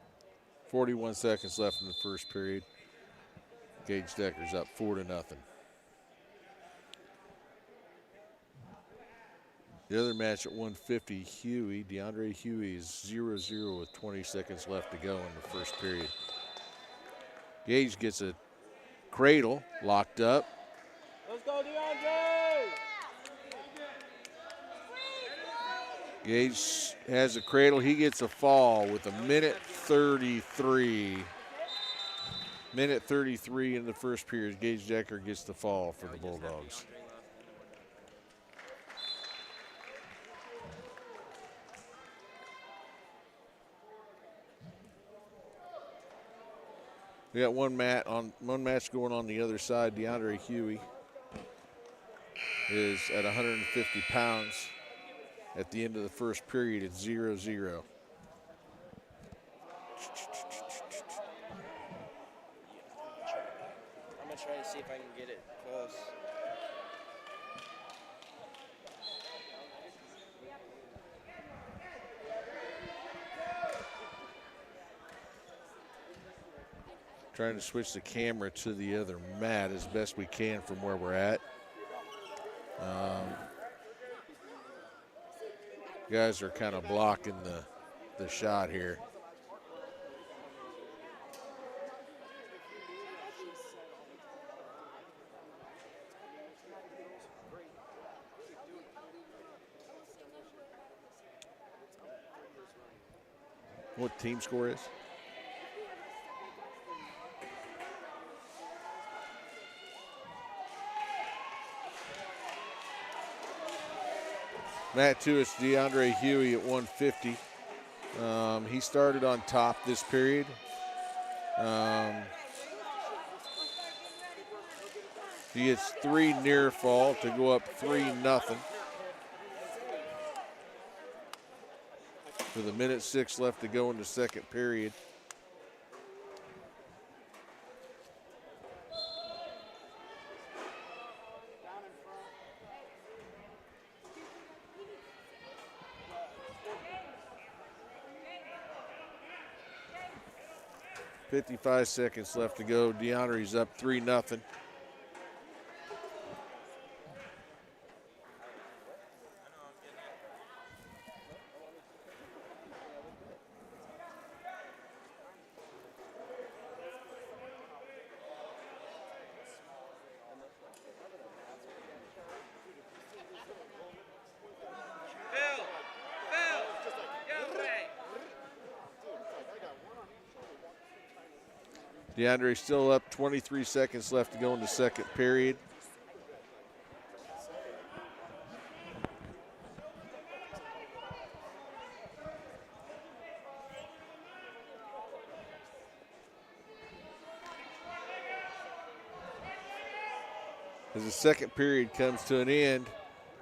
41 seconds left in the first period. Gage Decker's up 4-0. The other match at 150, DeAndre Huey is 0-0 with 20 seconds left to go in the first period. Gage gets a cradle locked up. Let's go, DeAndre! Gage has a cradle. He gets a fall with a minute 33. Minute 33 in the first period. Gage Decker gets the fall for the Bulldogs. We got one match going on the other side. DeAndre Huey is at 150 pounds. At the end of the first period, it's 0-0. I'm going to try to see if I can get it close. Trying to switch the camera to the other mat as best we can from where we're at. Guys are kind of blocking the shot here. What team score is? Mat 2, it's DeAndre Huey at 150. He started on top this period. He gets 3 near fall to go up 3-0. With a minute 6 left to go in the second period. .55 seconds left to go. DeAndre's up 3-0. DeAndre still up, 23 seconds left to go in the second period. As the second period comes to an end,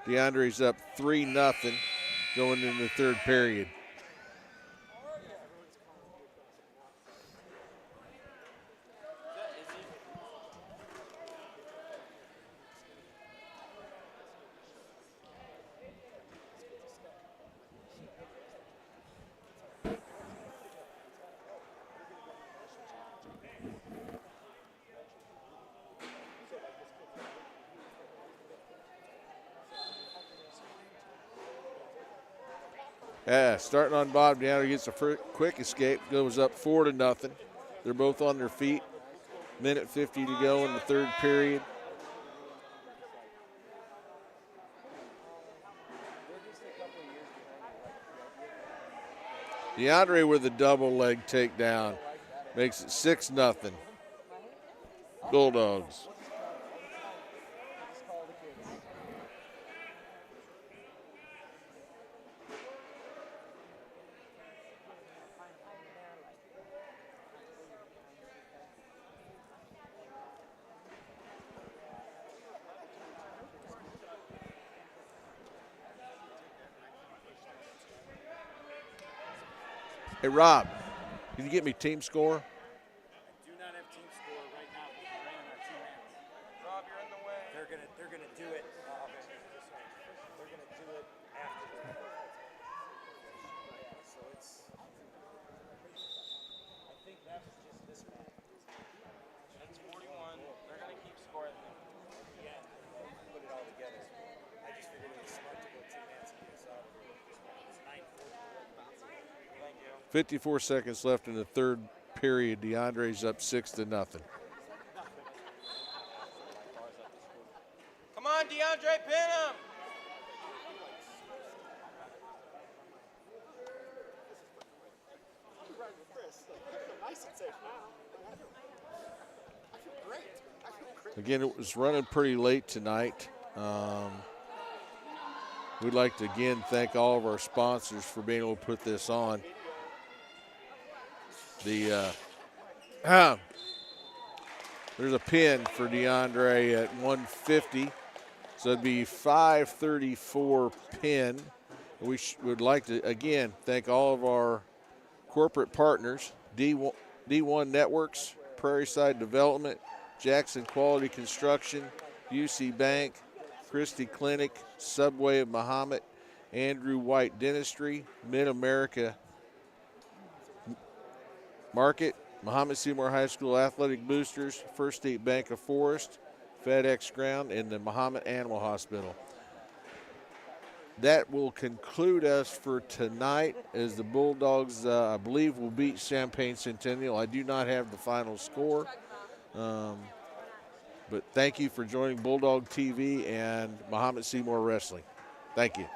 DeAndre's up 3-0 going into the third period. Yeah, starting on bottom, DeAndre gets a quick escape, goes up 4-0. They're both on their feet. Minute 50 to go in the third period. DeAndre with a double leg takedown makes it 6-0. Bulldogs. Hey, Rob, can you get me team score? Do not have team score right now. We're running our 2 mans. Rob, you're in the way. They're gonna do it. They're gonna do it after the. 54 seconds left in the third period. DeAndre's up 6-0. Come on, DeAndre, pin him. Again, it was running pretty late tonight. We'd like to again thank all of our sponsors for being able to put this on. There's a pin for DeAndre at 150, so it'd be 534 pin. We would like to again thank all of our corporate partners: D1 Networks, Prairie Side Development, Jackson Quality Construction, UC Bank, Christie Clinic, Subway of Mahomet, Andrew White Dentistry, Mid-America Market, Mahomet Seymour High School Athletic Boosters, First State Bank of Forest, FedEx Ground, and the Mahomet Animal Hospital. That will conclude us for tonight as the Bulldogs, I believe, will beat Champaign Centennial. I do not have the final score. But thank you for joining Bulldog TV and Mahomet Seymour Wrestling. Thank you.